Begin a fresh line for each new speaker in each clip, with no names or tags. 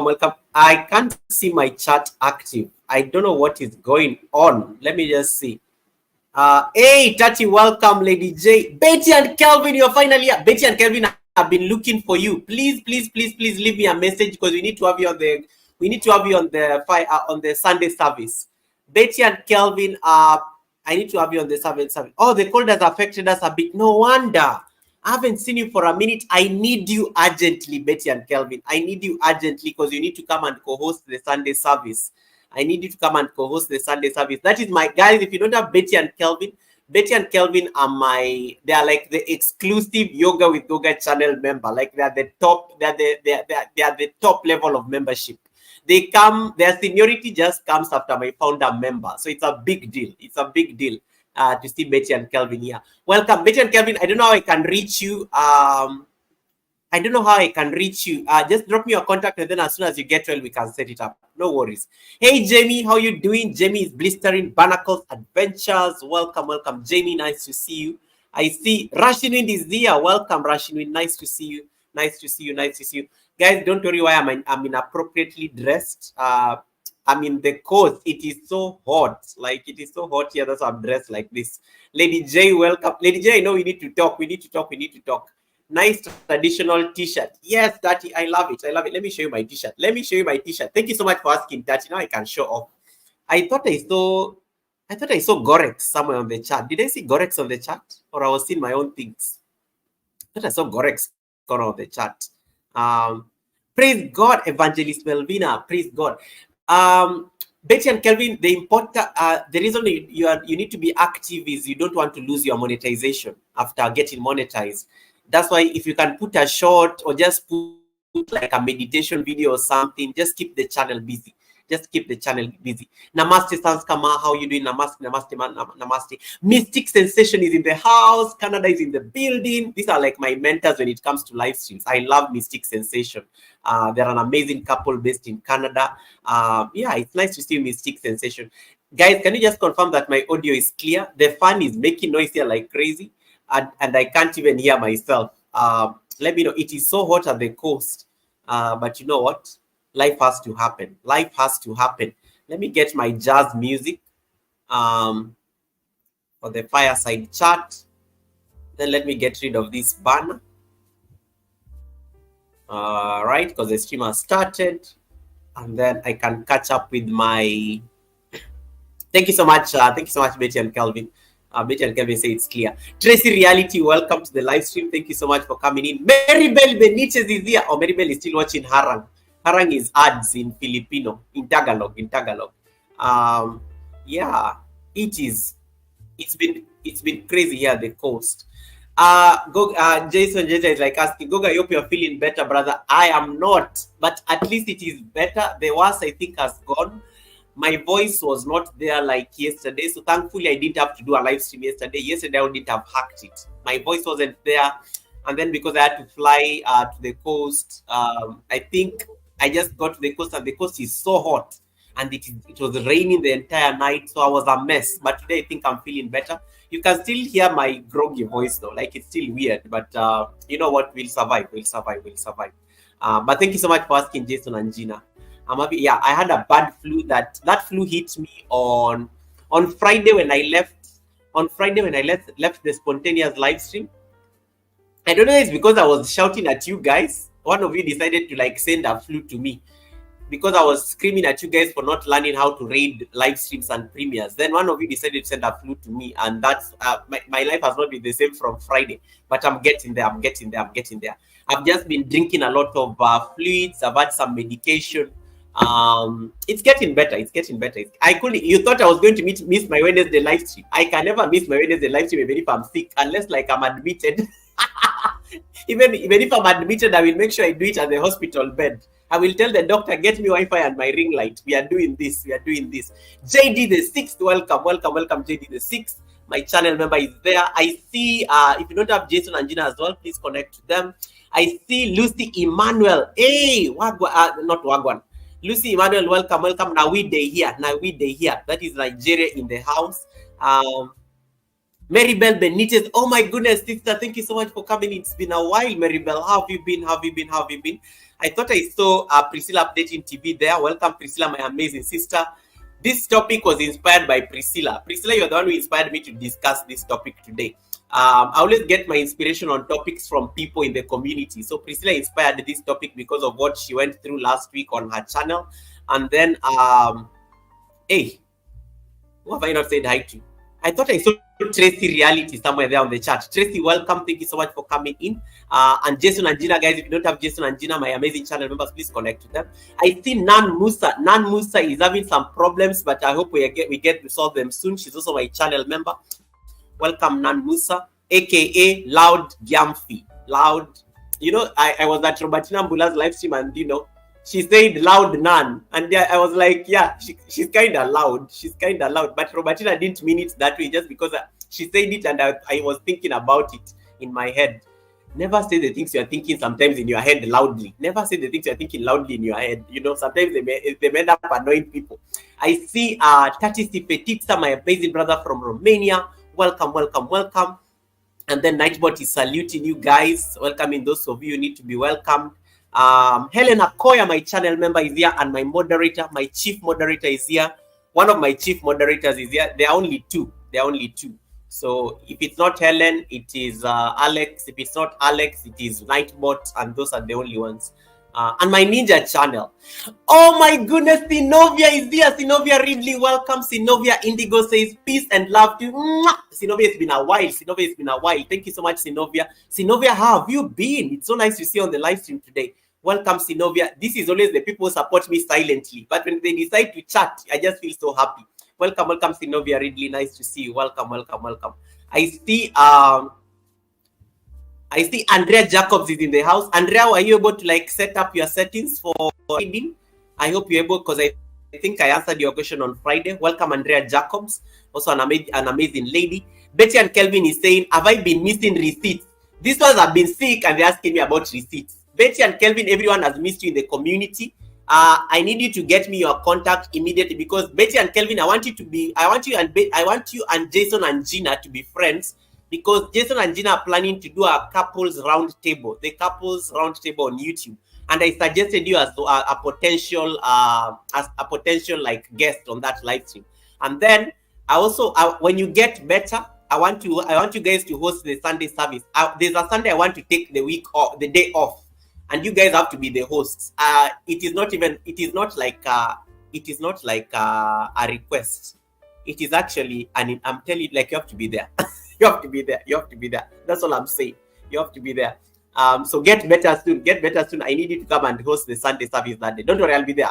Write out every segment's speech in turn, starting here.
welcome. I can't see my chat active. I don't know what is going on. Let me just see. Hey, Tati, welcome, Lady J. Betty and Kelvin, you're finally here. Betty and Kelvin have been looking for you. Please leave me a message because we need to have you on the Sunday service. Betty and Kelvin, I need to have you on the service. Oh, the cold has affected us a bit. No wonder. I haven't seen you for a minute. I need you urgently, Betty and Kelvin. I need you urgently because you need to come and co-host the Sunday service. I need you to come and co-host the Sunday service. That is my guys. If you don't have Betty and Kelvin they are like the exclusive Yoga with Yoga channel member. Like they are the top level of membership. Their seniority just comes after my founder member. So it's a big deal. It's a big deal to see Betty and Kelvin here. Welcome, Betty and Kelvin. I don't know how I can reach you. Just drop me your contact and then as soon as you get well, we can set it up. No worries. Hey, Jamie, how you doing? Jamie is Blistering Barnacles Adventures. Welcome, Jamie. Nice to see you. I see Russian Wind is here. Welcome, Russian Wind. Nice to see you. Guys, don't worry why I'm inappropriately dressed. I'm in the coast. It is so hot. Like, it is so hot here. That's why I'm dressed like this. Lady J, welcome. Lady J, I know we need to talk. Nice traditional t-shirt. Yes, Tati, I love it. Let me show you my t-shirt. Thank you so much for asking, Tati. Now I can show off. I thought I saw Gorex somewhere on the chat. Did I see Gorex on the chat? Or I was seeing my own things? I thought I saw Gorex on the chat. Praise God, Evangelist Melvina. Praise God. Betty and Kelvin, the reason you need to be active is you don't want to lose your monetization after getting monetized. That's why if you can put a short or just put like a meditation video or something, just keep the channel busy. Namaste, Sanskama. How you doing? Namaste. Mystic Sensation is in the house. Canada is in the building. These are like my mentors when it comes to live streams. I love Mystic Sensation. They're an amazing couple based in Canada. Yeah, it's nice to see Mystic Sensation. Guys, can you just confirm that my audio is clear? The fan is making noise here like crazy. And I can't even hear myself. Let me know. It is so hot at the coast. But you know what? Life has to happen. Let me get my jazz music for the fireside chat. Then let me get rid of this banner. Right, because the stream has started. And then I can catch up with my... Thank you so much, Betty and Kelvin. Betty and Kelvin say it's clear. Tracy Reality, welcome to the live stream. Thank you so much for coming in. Maribel Benitez is here. Oh, Maribel is still watching Harang. Harang is ads in Filipino, in Tagalog. Yeah, it's been crazy here at the coast. Jason is like asking, Goga, I hope you're feeling better, brother. I am not, but at least it is better. The worst, I think, has gone. My voice was not there like yesterday, so thankfully I didn't have to do a live stream yesterday. Yesterday I wouldn't have hacked it. My voice wasn't there, and then because I had to fly to the coast, I think I just got to the coast, and the coast is so hot, and it was raining the entire night, so I was a mess. But today I think I'm feeling better. You can still hear my groggy voice though, like it's still weird, but you know what? We'll survive. But thank you so much for asking, Jason and Gina. I had a bad flu. That flu hit me on Friday when I left. On Friday when I left the spontaneous live stream. I don't know if it's because I was shouting at you guys. One of you decided to like send a flu to me because I was screaming at you guys for not learning how to raid live streams and premieres. Then one of you decided to send a flu to me, and that's my life has not been the same from Friday. But I'm getting there. I've just been drinking a lot of fluids. I've had some medication. It's getting better. You thought I was going to miss my Wednesday live stream. I can never miss my Wednesday live stream even if I'm sick, unless like I'm admitted. even if I'm admitted, I will make sure I do it at the hospital bed. I will tell the doctor, get me Wi-Fi and my ring light. We are doing this. JD the 6th, welcome JD the 6th. My channel member is there. I see if you don't have Jason and Gina as well, please connect to them. I see Lucy Emmanuel. Hey, not Wagwan. Lucy Emmanuel, welcome. Now we day here. That is Nigeria in the house. Maribel Benitez. Oh my goodness, sister, thank you so much for coming. It's been a while, Maribel. How have you been? How have you been? How have you been? I thought I saw Priscilla updating TV there. Welcome, Priscilla, my amazing sister. This topic was inspired by Priscilla. Priscilla, you're the one who inspired me to discuss this topic today. I always get my inspiration on topics from people in the community. So Priscilla inspired this topic because of what she went through last week on her channel. And then, hey, who have I not said hi to? I thought I saw Tracy Reality somewhere there on the chat. Tracy, welcome. Thank you so much for coming in. And Jason and Gina, guys, if you don't have Jason and Gina, my amazing channel members, please connect to them. I see Nan Musa. Nan Musa is having some problems, but I hope we get to solve them soon. She's also my channel member. Welcome, Nan Musa, aka Loud Gyamfi. Loud. You know, I was at Robertina Mbula's live stream, and she said loud Nan, and I was like, yeah, she's kind of loud. She's kind of loud, but Robertina didn't mean it that way, just because she said it, and I was thinking about it in my head. Never say the things you're thinking sometimes in your head loudly. Never say the things you're thinking loudly in your head. Sometimes they end up annoying people. I see Tati Sifetitsa, my amazing brother from Romania. Welcome, welcome, welcome. And then Nightbot is saluting you guys. Welcoming those of you who need to be welcomed. Helena Koya, my channel member, is here, and my moderator, my chief moderator, is here. One of my chief moderators is here. There are only two. So if it's not Helen, it is Alex. If it's not Alex, it is Nightbot, and those are the only ones. And my ninja channel. Oh my goodness, Sinovia is here. Sinovia Ridley, welcome. Sinovia Indigo says peace and love to you. Sinovia, it's been a while. Thank you so much, Sinovia. Sinovia, how have you been? It's so nice to see you on the live stream today. Welcome, Sinovia. This is always the people who support me silently, but when they decide to chat, I just feel so happy. Welcome, Sinovia Ridley. Nice to see you. Welcome. I see Andrea Jacobs is in the house. Andrea, are you able to set up your settings for reading? I hope you're able, because I think I answered your question on Friday. Welcome, Andrea Jacobs, also an amazing lady. Betty and Kelvin is saying, have I been missing receipts? These ones have been sick and they're asking me about receipts. Betty and Kelvin, everyone has missed you in the community. I need you to get me your contact immediately, because Betty and Kelvin, I want you and Jason and Gina to be friends, because Jason and Gina are planning to do a couples round table, on YouTube, and I suggested you as a potential guest on that live stream. And then when you get better, I want you guys to host the Sunday service. There's a Sunday I want to take the day off, and you guys have to be the hosts. It is not like a request. It is actually, and I'm telling you, you have to be there. You have to be there. That's all I'm saying. You have to be there. So get better soon. I need you to come and host the Sunday service that day. Don't worry, I'll be there.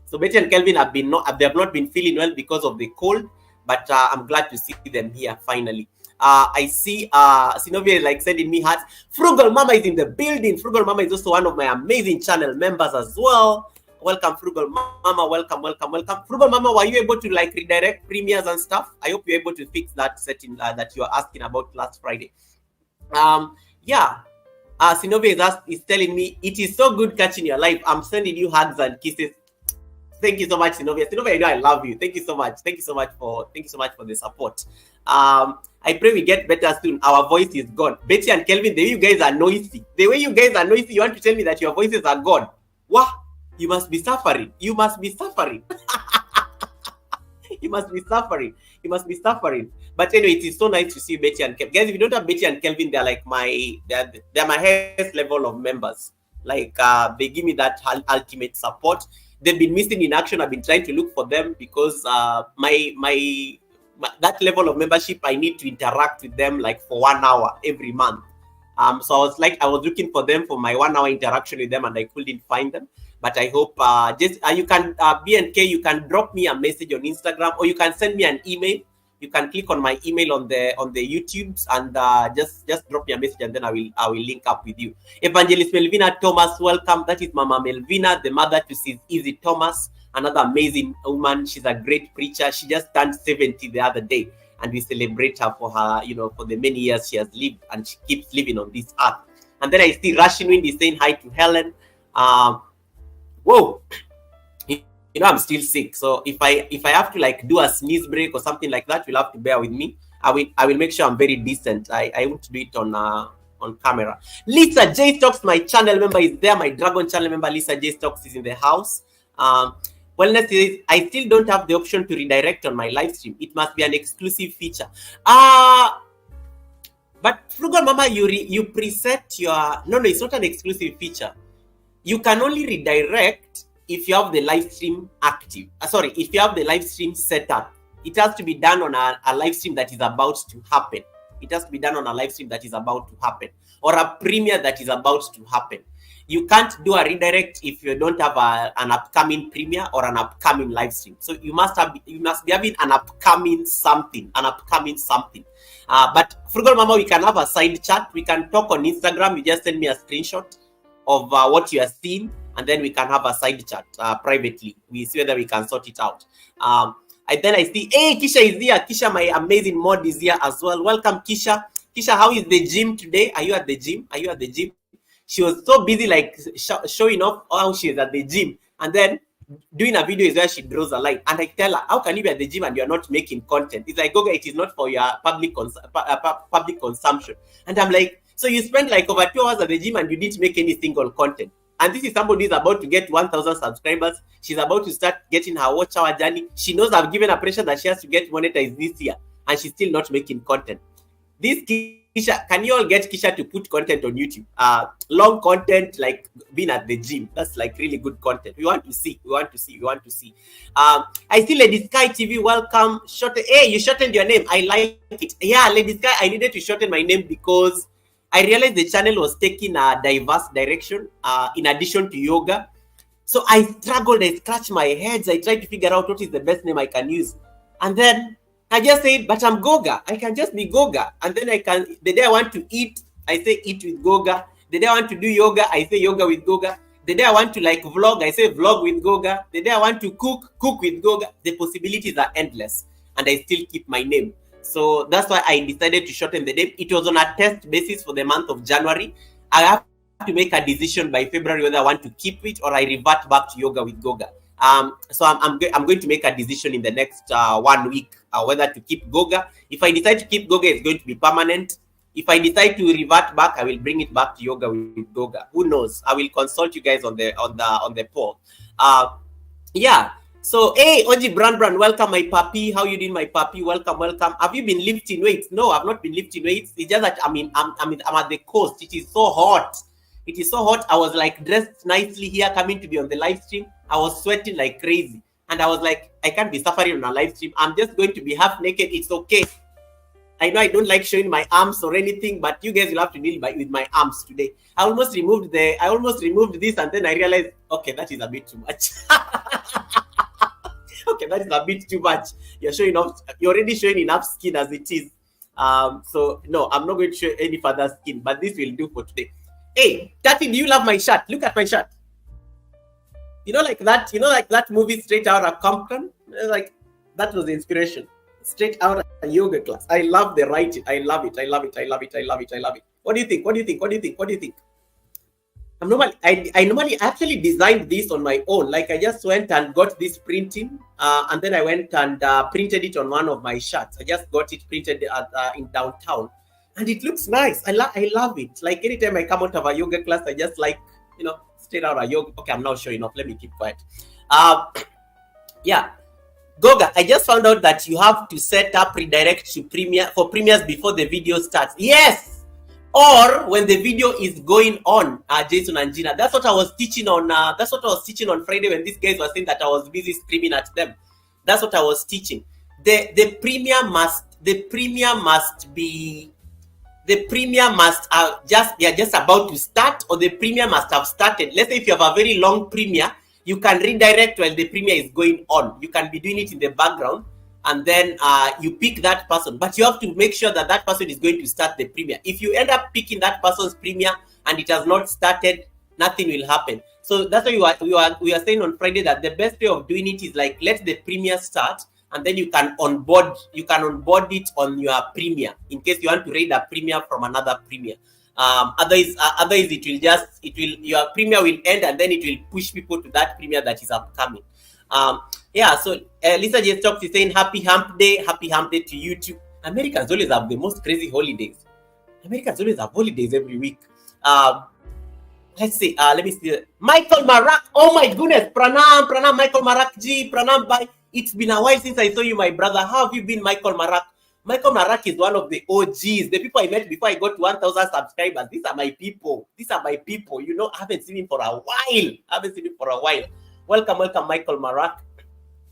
So Betty and Kelvin they have not been feeling well because of the cold, but I'm glad to see them here finally. I see Sinovia sending me hearts. Frugal Mama is in the building. Frugal Mama is also one of my amazing channel members as well. Welcome, Frugal Mama. Welcome. Frugal Mama, were you able to redirect premiers and stuff? I hope you're able to fix that setting that you were asking about last Friday. Sinovia is telling me, it is so good catching your life. I'm sending you hugs and kisses. Thank you so much, Sinovia. Sinovia, I love you. Thank you so much for the support. I pray we get better soon. Our voice is gone. Betty and Kelvin, the way you guys are noisy. You want to tell me that your voices are gone? What? You must be suffering. You must be suffering. But anyway, it is so nice to see Betty and Kelvin. Guys, if you don't have Betty and Kelvin, they're they're my highest level of members. They give me that ultimate support. They've been missing in action. I've been trying to look for them, because that level of membership, I need to interact with them for 1 hour every month. So I was looking for them for my 1 hour interaction with them, and I couldn't find them. But I hope you can BNK, you can drop me a message on Instagram, or you can send me an email. You can click on my email on the YouTubes, and just drop me a message, and then I will link up with you. Evangelist Melvina Thomas, welcome. That is Mama Melvina, the mother to Sis Easy Thomas, another amazing woman. She's a great preacher. She just turned 70 the other day, and we celebrate her for her, for the many years she has lived, and she keeps living on this earth. And then I see Russian Wind is saying hi to Helen. Whoa, I'm still sick, so if I have to do a sneeze break or something like that, you'll have to bear with me. I will make sure I'm very decent. I won't do it on camera. Lisa J Stocks, my channel member, is there. My Dragon channel member, Lisa J Stocks, is in the house. Wellness is, I still don't have the option to redirect on my live stream. It must be an exclusive feature. But Frugal Mama, you preset your... No, it's not an exclusive feature. You can only redirect if you have the live stream active. If you have the live stream set up. It has to be done on a live stream that is about to happen. It has to be done on a live stream that is about to happen. Or a premiere that is about to happen. You can't do a redirect if you don't have an upcoming premiere or an upcoming live stream. So you must be having an upcoming something. But Frugal Mama, we can have a side chat. We can talk on Instagram. You just send me a screenshot of what you are seeing, and then we can have a side chat privately. We see whether we can sort it out. And then I see, hey, Kisha is here. Kisha, my amazing mod, is here as well. Welcome, Kisha. Kisha, how is the gym today? Are you at the gym? She was so busy, like showing off how she is at the gym, and then doing a video is where she draws a line. And I tell her, how can you be at the gym and you're not making content? It's like, okay, it is not for your public consumption. And I'm like, so you spent like over 2 hours at the gym and you didn't make any single content. And this is somebody who's about to get 1,000 subscribers. She's about to start getting her watch hour journey. She knows I've given her pressure that she has to get monetized this year, and she's still not making content. This Kisha, can you all get Kisha to put content on YouTube? Long content, like being at the gym. That's like really good content. We want to see. I see Lady Sky TV. Welcome. Hey, you shortened your name. I like it. Yeah, Lady Sky, I needed to shorten my name because I realized the channel was taking a diverse direction in addition to yoga. So I struggled, I scratched my head. I tried to figure out what is the best name I can use. And then I just said, but I'm Goga. I can just be Goga. And then the day I want to eat, I say eat with Goga. The day I want to do yoga, I say yoga with Goga. The day I want to like vlog, I say vlog with Goga. The day I want to cook with Goga. The possibilities are endless. And I still keep my name. So that's why I decided to shorten the name. It was on a test basis for the month of January. I have to make a decision by February whether I want to keep it or I revert back to yoga with Goga. So I'm going to make a decision in the next 1 week whether to keep Goga. If I decide to keep Goga, it's going to be permanent. If I decide to revert back, I will bring it back to yoga with Goga. Who knows? I will consult you guys on the poll. Yeah. So, hey, Oji Brand, welcome, my puppy. How you doing, my puppy? Welcome. Have you been lifting weights? No, I've not been lifting weights. It's just that I'm at the coast. It is so hot. I was like dressed nicely here, coming to be on the live stream. I was sweating like crazy. And I was like, I can't be suffering on a live stream. I'm just going to be half naked. It's okay. I know I don't like showing my arms or anything, but you guys will have to deal with my arms today. I almost removed this, and then I realized, okay, that is a bit too much. Okay, that is a bit too much. You're already showing enough skin as it is. So no, I'm not going to show any further skin, but this will do for today. Hey, Tati, do you love my shirt? Look at my shirt. Like that movie Straight Outta Compton? Like, that was the inspiration. Straight out of a yoga class. I love the writing. I love it. What do you think? I normally actually designed this on my own. Like, I just went and got this printing, and then I went and printed it on one of my shirts. I just got it printed in downtown, and it looks nice. I love it. Like, anytime I come out of a yoga class, I just like, straight out of yoga. Okay, I'm now showing off. Let me keep quiet. Yeah. Goga, I just found out that you have to set up redirect to premieres before the video starts. Yes! Or when the video is going on, Jason and Gina. That's what I was teaching on. On Friday when these guys were saying that I was busy screaming at them. That's what I was teaching. The premiere must just about to start, or the premiere must have started. Let's say if you have a very long premiere, you can redirect while the premiere is going on. You can be doing it in the background, and then you pick that person. But you have to make sure that person is going to start the premiere. If you end up picking that person's premiere and it has not started, nothing will happen. So that's why we are saying on Friday that the best way of doing it is like, let the premiere start, and then you can onboard it on your premiere in case you want to raid a premiere from another premiere. Otherwise your premiere will end, and then it will push people to that premiere that is upcoming. So Lisa J Stocks is saying happy hump day to you too. Americans always have the most crazy holidays. Americans always have holidays every week. Um, let's see. Let me see. Michael Marak. Oh my goodness. Pranam, Michael Marak G. Pranam, bye. It's been a while since I saw you, my brother. How have you been, Michael Marak? Michael Marak is one of the OGs, the people I met before I got 1,000 subscribers. These are my people. These are my people. You know, I haven't seen him for a while. Welcome, Michael Marak.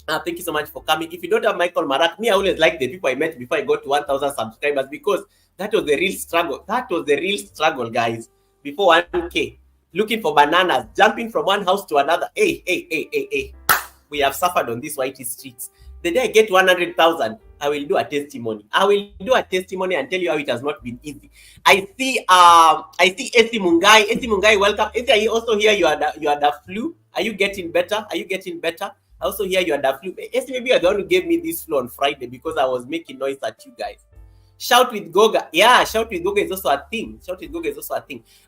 Thank you so much for coming. If you don't have Michael Marak, me, I always like the people I met before I got to 1,000 subscribers because that was the real struggle. That was the real struggle, guys. Before 1K, looking for bananas, jumping from one house to another. Hey. We have suffered on these whitey streets. The day I get 100,000, I will do a testimony. And tell you how it has not been easy. I see Esi Mungai. Esi Mungai, welcome. Esi, are you also here? You are the flu. Are you getting better? I also hear you are the flu. Esi, maybe you're the one who gave me this flu on Friday because I was making noise at you guys. Shout with Goga. Yeah, shout with Goga is also a thing.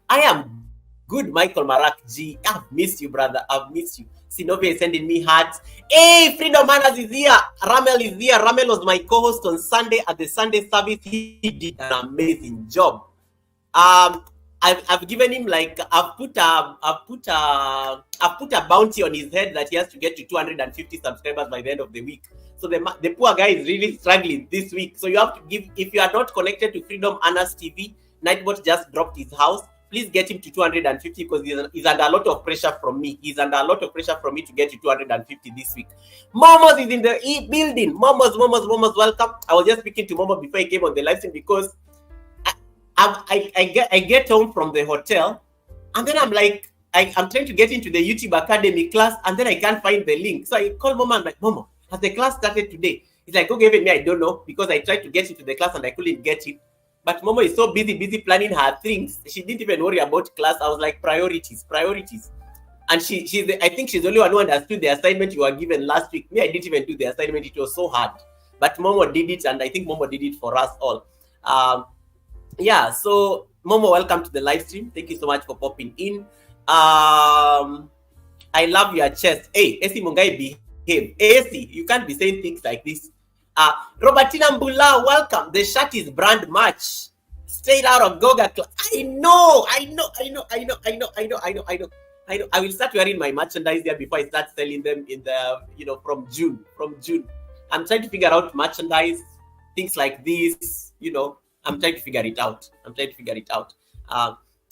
I am good, Michael Marak G. I've missed you, brother. I've missed you. Sinovia is sending me hearts. Hey, Freedom Manners is here. Ramel is here. Ramel was my co-host on Sunday at the Sunday service. He did an amazing job. I've given him like I've put a bounty on his head that he has to get to 250 subscribers by the end of the week. So the poor guy is really struggling this week. So you have to give, if you are not connected to Freedom Manners TV, Nightbot just dropped his house. Please get him to 250 because he's under a lot of pressure from me. He's under a lot of pressure from me to get to 250 this week. Momos is in the building. Momos, welcome. I was just speaking to Momo before he came on the live stream because I get home from the hotel and then I'm like, I'm trying to get into the YouTube Academy class and then I can't find the link. So I call Momo and I'm like, Momo, has the class started today? He's like, okay, me, I don't know because I tried to get into the class and I couldn't get it. But Momo is so busy planning her things. She didn't even worry about class. I was like, priorities. And I think she's the only one who understood the assignment you were given last week. Me, I didn't even do the assignment. It was so hard. But Momo did it, and I think Momo did it for us all. Yeah, so Momo, welcome to the live stream. Thank you so much for popping in. I love your chest. Hey, Esi Mungai, behave. Esi, you can't be saying things like this. Robertina Mbula, welcome. The shirt is brand match. Straight out of Goga. I know. I will start wearing my merchandise there before I start selling them in the, from June. I'm trying to figure out merchandise, things like this, I'm trying to figure it out.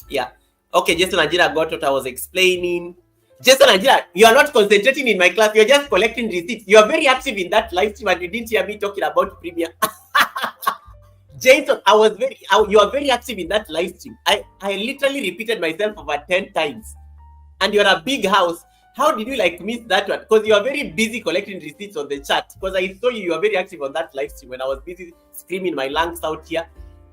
Yeah. Okay, Jason Anjira got what I was explaining. Jason Anjira, you are not concentrating in my class. You're just collecting receipts. You are very active in that live stream and you didn't hear me talking about Premiere. Jason, you are very active in that live stream. I literally repeated myself over 10 times. And you're a big house. How did you miss that one? Because you are very busy collecting receipts on the chat. Because I saw you are very active on that live stream when I was busy screaming my lungs out here.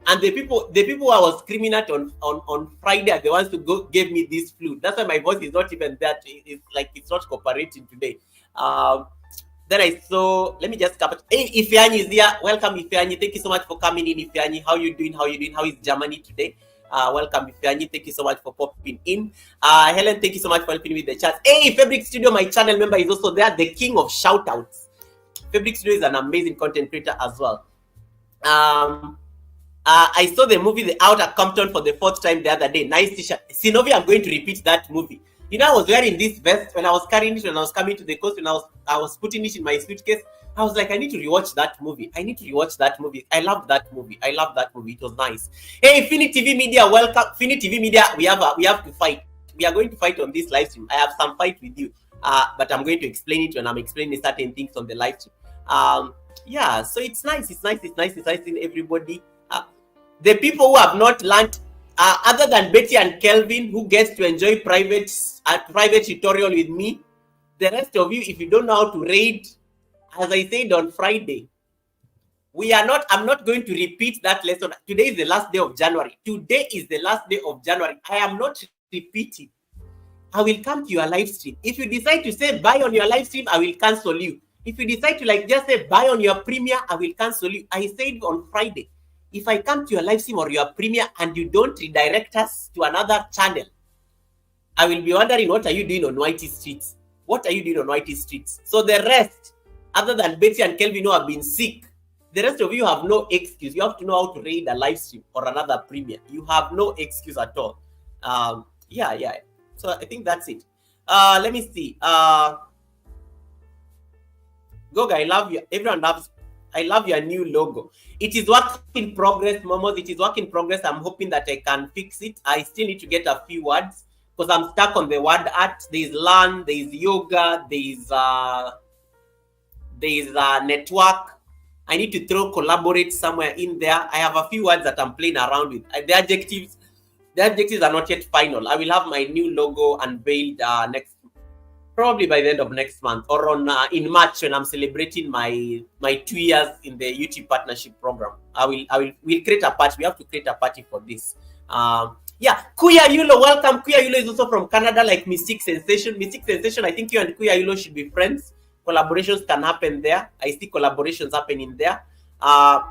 And the people who I was screaming at on Friday are the ones who gave me this flu. That's why my voice is not even that. It's not cooperating today. Then I saw, let me just cover. Hey, Ifeanyi is here. Welcome, Ifeanyi. Thank you so much for coming in, Ifeanyi. How you doing? How is Germany today? Welcome, Ifeanyi. Thank you so much for popping in. Helen, thank you so much for helping me with the chat. Hey, Fabric Studio, my channel member, is also there. The king of shoutouts. Fabric Studio is an amazing content creator as well. I saw the movie The Outer Compton for the 4th time the other day. Nice t-shirt. Sinovia, I'm going to repeat that movie. I was wearing this vest when I was carrying it when I was coming to the coast, when I was putting it in my suitcase. I was like, I need to rewatch that movie. I love that movie. It was nice. Hey, Fini TV Media, welcome. Fini TV Media, we have to fight. We are going to fight on this live stream. I have some fight with you, but I'm going to explain it when I'm explaining certain things on the live stream. Yeah, so it's nice. It's nice in everybody. The people who have not learned, other than Betty and Kelvin, who gets to enjoy private tutorial with me, the rest of you, if you don't know how to raid, as I said on Friday, I'm not going to repeat that lesson. Today is the last day of January. I am not repeating. I will come to your live stream. If you decide to say bye on your live stream, I will cancel you. If you decide to just say bye on your premiere, I will cancel you. I said on Friday, if I come to your live stream or your premiere and you don't redirect us to another channel, I will be wondering, what are you doing on Whitey Streets? So the rest, other than Betty and Kelvin who have been sick, The rest of you have no excuse. You have to know how to read a live stream or another premiere. You have no excuse at all. Yeah. So I think that's it. Let me see. Goga, I love you. Everyone loves. I love your new logo. It is work in progress, Momos. It is work in progress. I'm hoping that I can fix it. I still need to get a few words because I'm stuck on the word art. There's learn, there's yoga, there's network. I need to throw collaborate somewhere in there. I have a few words that I'm playing around with. The adjectives are not yet final. I will have my new logo unveiled probably by the end of next month, or on in March when I'm celebrating my 2 years in the YouTube partnership program. We'll create a party. We have to create a party for this. Yeah, Kuya Yulo, welcome. Kuya Yulo is also from Canada, like Mystic Sensation. Mystic Sensation, I think you and Kuya Yulo should be friends. Collaborations can happen there. I see collaborations happening there. I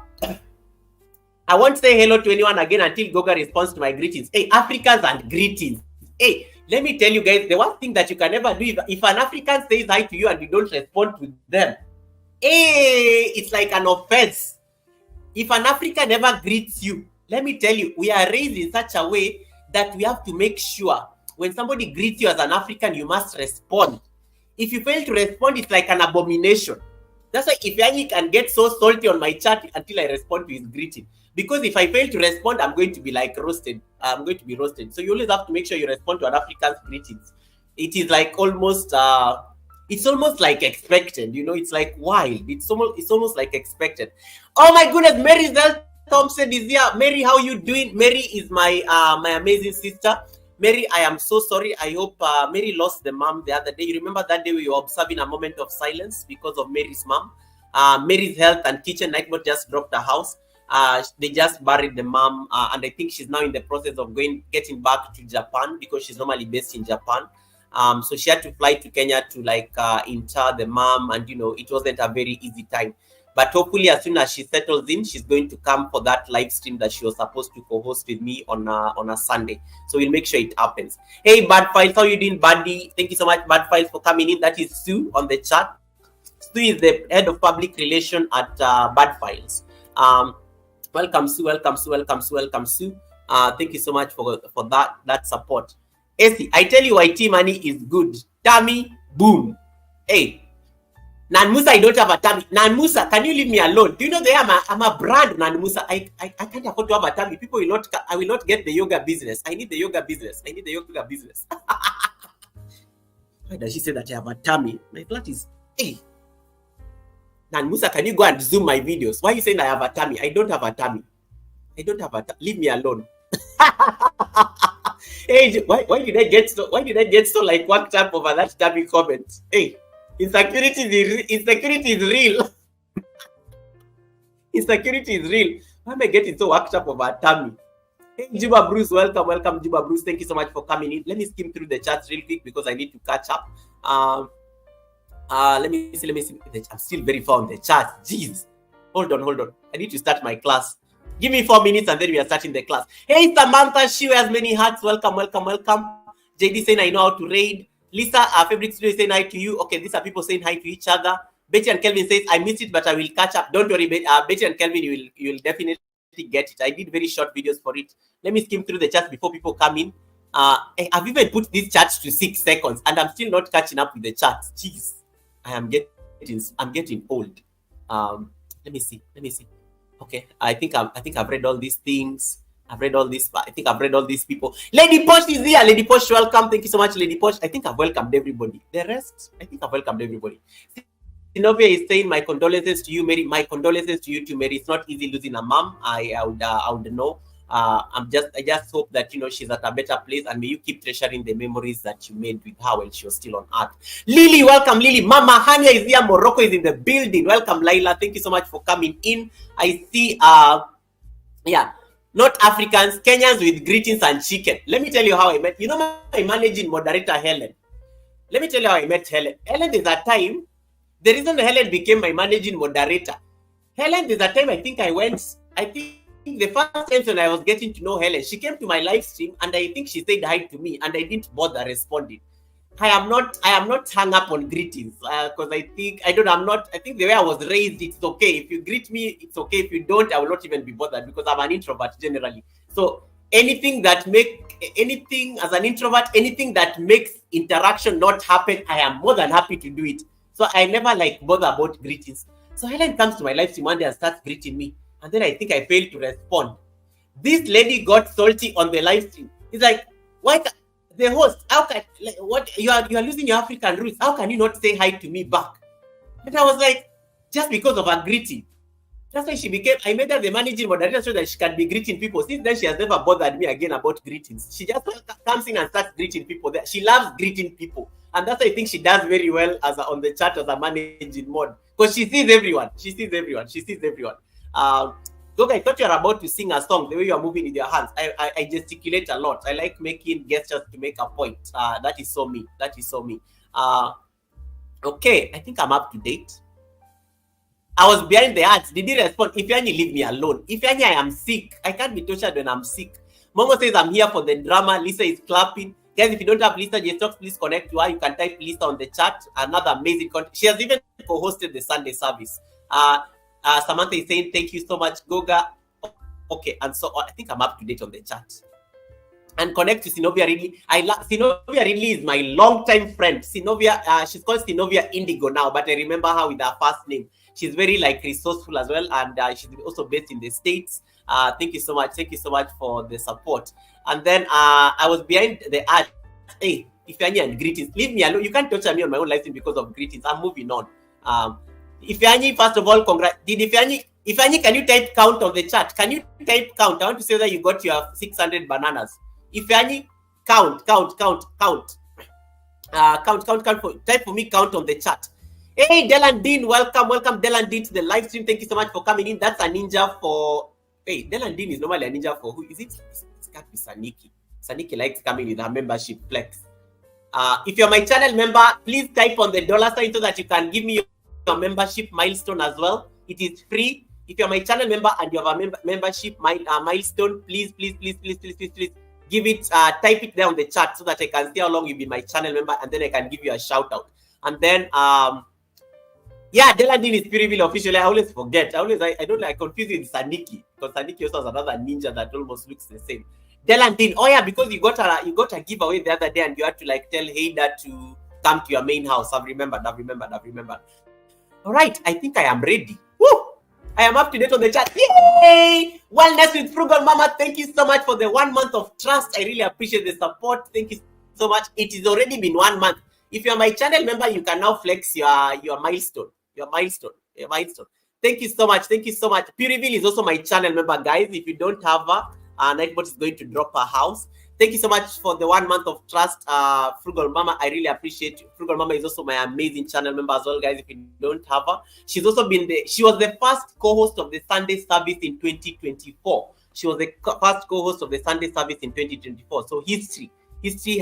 won't say hello to anyone again until Goga responds to my greetings. Hey, Africans and greetings. Hey, let me tell you guys, the one thing that you can never do, if an African says hi to you and you don't respond to them, hey, it's like an offense. If an African never greets you, let me tell you, we are raised in such a way that we have to make sure when somebody greets you as an African, you must respond. If you fail to respond, it's like an abomination. That's why if Yanni can get so salty on my chat until I respond to his greeting. Because if I fail to respond, I'm going to be like roasted. I'm going to be roasted. So you always have to make sure you respond to an African's greetings. It is like almost, it's almost like expected. You know, it's like wild. It's almost like expected. Oh my goodness, Mary Zell Thompson is here. Mary, how you doing? Mary is my amazing sister. Mary, I am so sorry. I hope Mary lost the mom the other day. You remember that day we were observing a moment of silence because of Mary's mom. Mary's health and kitchen nightmare just dropped her house. They just buried the mom, and I think she's now in the process of getting back to Japan because she's normally based in Japan. So she had to fly to Kenya to inter the mom, and it wasn't a very easy time. But hopefully, as soon as she settles in, she's going to come for that live stream that she was supposed to co-host with me on a Sunday. So we'll make sure it happens. Hey, Bad Files, how you doing, buddy? Thank you so much, Bad Files, for coming in. That is Sue on the chat. Sue is the head of public relation at Bad Files. Welcome, Sue. Welcome, Sue. Welcome, Sue. Welcome, Sue. Thank you so much for that support. Essie, I tell you why T-Money is good. Tammy, boom. Hey. Nan Musa, I don't have a tummy. Nan Musa, can you leave me alone? Do you know I'm a brand, Nan Musa? I can't afford to have a tummy. People will not. I will not get the yoga business. I need the yoga business. Why does she say that I have a tummy? My flat is, hey. Nan Musa, can you go and zoom my videos? Why are you saying I have a tummy? I don't have a tummy. Leave me alone. Hey, why did I get so like worked up over that tummy comment? Hey. Insecurity is real. Insecurity is real. Why am I getting so worked up over a tummy? Hey, Juba Bruce, welcome, Juba Bruce. Thank you so much for coming in. Let me skim through the chats real quick because I need to catch up. Let me see. I'm still very far on the chat. Jeez. Hold on. I need to start my class. Give me 4 minutes and then we are starting the class. Hey, Samantha, she wears many hats. Welcome. JD saying I know how to raid. Lisa, our favorite studio is saying hi to you. Okay, these are people saying hi to each other. Betty and Kelvin says, I missed it, but I will catch up. Don't worry, Betty and Kelvin, you will definitely get it. I did very short videos for it. Let me skim through the chats before people come in. I've even put these chats to 6 seconds, and I'm still not catching up with the chats. Jeez, I'm getting old. Let me see. Okay, I think I've read all these things. I've read all this. I think I've read all these people. Lady Posh is here. Lady Posh, welcome. Thank you so much, Lady Posh. I think I've welcomed everybody. The rest, I think I've welcomed everybody. Sinovia is saying, my condolences to you, Mary. My condolences to you too, Mary. It's not easy losing a mom. I would know. I just hope that she's at a better place, and may you keep treasuring the memories that you made with her while she was still on earth. Lily, welcome, Lily. Mama Hania is here. Morocco is in the building. Welcome, Laila. Thank you so much for coming in. I see. Not Africans, Kenyans with greetings and chicken. Let me tell you how I met. My managing moderator, Helen. Let me tell you how I met Helen. Helen is a time. The reason Helen became my managing moderator. Helen is a time I think the first time when I was getting to know Helen, she came to my live stream and I think she said hi to me and I didn't bother responding. I am not hung up on greetings because I think the way I was raised, it's okay if you greet me, it's okay if you don't. I will not even be bothered because I'm an introvert generally. So anything as an introvert, anything that makes interaction not happen, I am more than happy to do it. So I never like bother about greetings. So Helen comes to my live stream one day and starts greeting me, and then I think I failed to respond. This lady got salty on the live stream. It's like, why the host, how can, like, what, you are losing your African roots. How can you not say hi to me back? And I was like, just because of her greeting. That's why I made her the managing moderator so that she can be greeting people. Since then, she has never bothered me again about greetings. She just comes in and starts greeting people. She loves greeting people. And that's why I think she does very well on the chat as a managing mod. Because she sees everyone. Goga, I thought you were about to sing a song the way you are moving with your hands. I gesticulate a lot. I like making gestures to make a point. That is so me. Okay, I think I'm up to date. I was behind the ads. Did he respond? Ifeanyi, leave me alone. Ifeanyi, I am sick. I can't be tortured when I'm sick. Momo says I'm here for the drama. Lisa is clapping. Guys, if you don't have Lisa JSTOX, please connect to her. You can type Lisa on the chat. Another amazing content. She has even co-hosted the Sunday service. Samantha is saying, thank you so much, Goga. Okay, and so I think I'm up to date on the chat. And connect to Sinovia Ridley. Sinovia Ridley is my longtime friend. Sinovia, she's called Sinovia Indigo now, but I remember her with her first name. She's very resourceful as well, and she's also based in the States. Thank you so much. Thank you so much for the support. And then I was behind the ad. Hey, Ifeanyi and greetings. Leave me alone. You can't torture me on my own live stream because of greetings. I'm moving on. Ifeanyi, first of all, congrats. Did Ifeanyi, can you type count on the chat? Can you type count? I want to say that you got your 600 bananas. Ifeanyi, count. Type for me, count on the chat. Hey, Delan Dean, welcome Delan Dean to the live stream. Thank you so much for coming in. That's a ninja for... Hey, Delan Dean is normally a ninja for who? Is it? It can't be Saniki. Saniki likes coming with her membership flex. If you're my channel member, please type on the $sign so that you can give me your membership milestone as well. It is free. If you're my channel member and you have a membership milestone, please give it, type it there on the chat so that I can see how long you've been my channel member, and then I can give you a shout out. And then yeah, Delandin is Puriville officially. I always forget. I confuse it with Saniki, because Saniki also has another ninja that almost looks the same. Delandin, oh yeah, because you got a giveaway the other day and you had to tell Haida to come to your main house. I've remembered. All right, I think I am ready. Woo! I am up to date on the chat. Yay! Wellness with Frugal Mama. Thank you so much for the 1 month of trust. I really appreciate the support. Thank you so much. It has already been 1 month. If you're my channel member, you can now flex your milestone. Thank you so much. Puriville is also my channel member, guys. If you don't have her, Nightbot is going to drop her house. Thank you so much for the 1 month of trust, Frugal Mama. I really appreciate you. Frugal Mama is also my amazing channel member as well, guys. If you don't have her, she was the first co-host of the Sunday service in 2024. She was the first co-host of the Sunday service in 2024. So history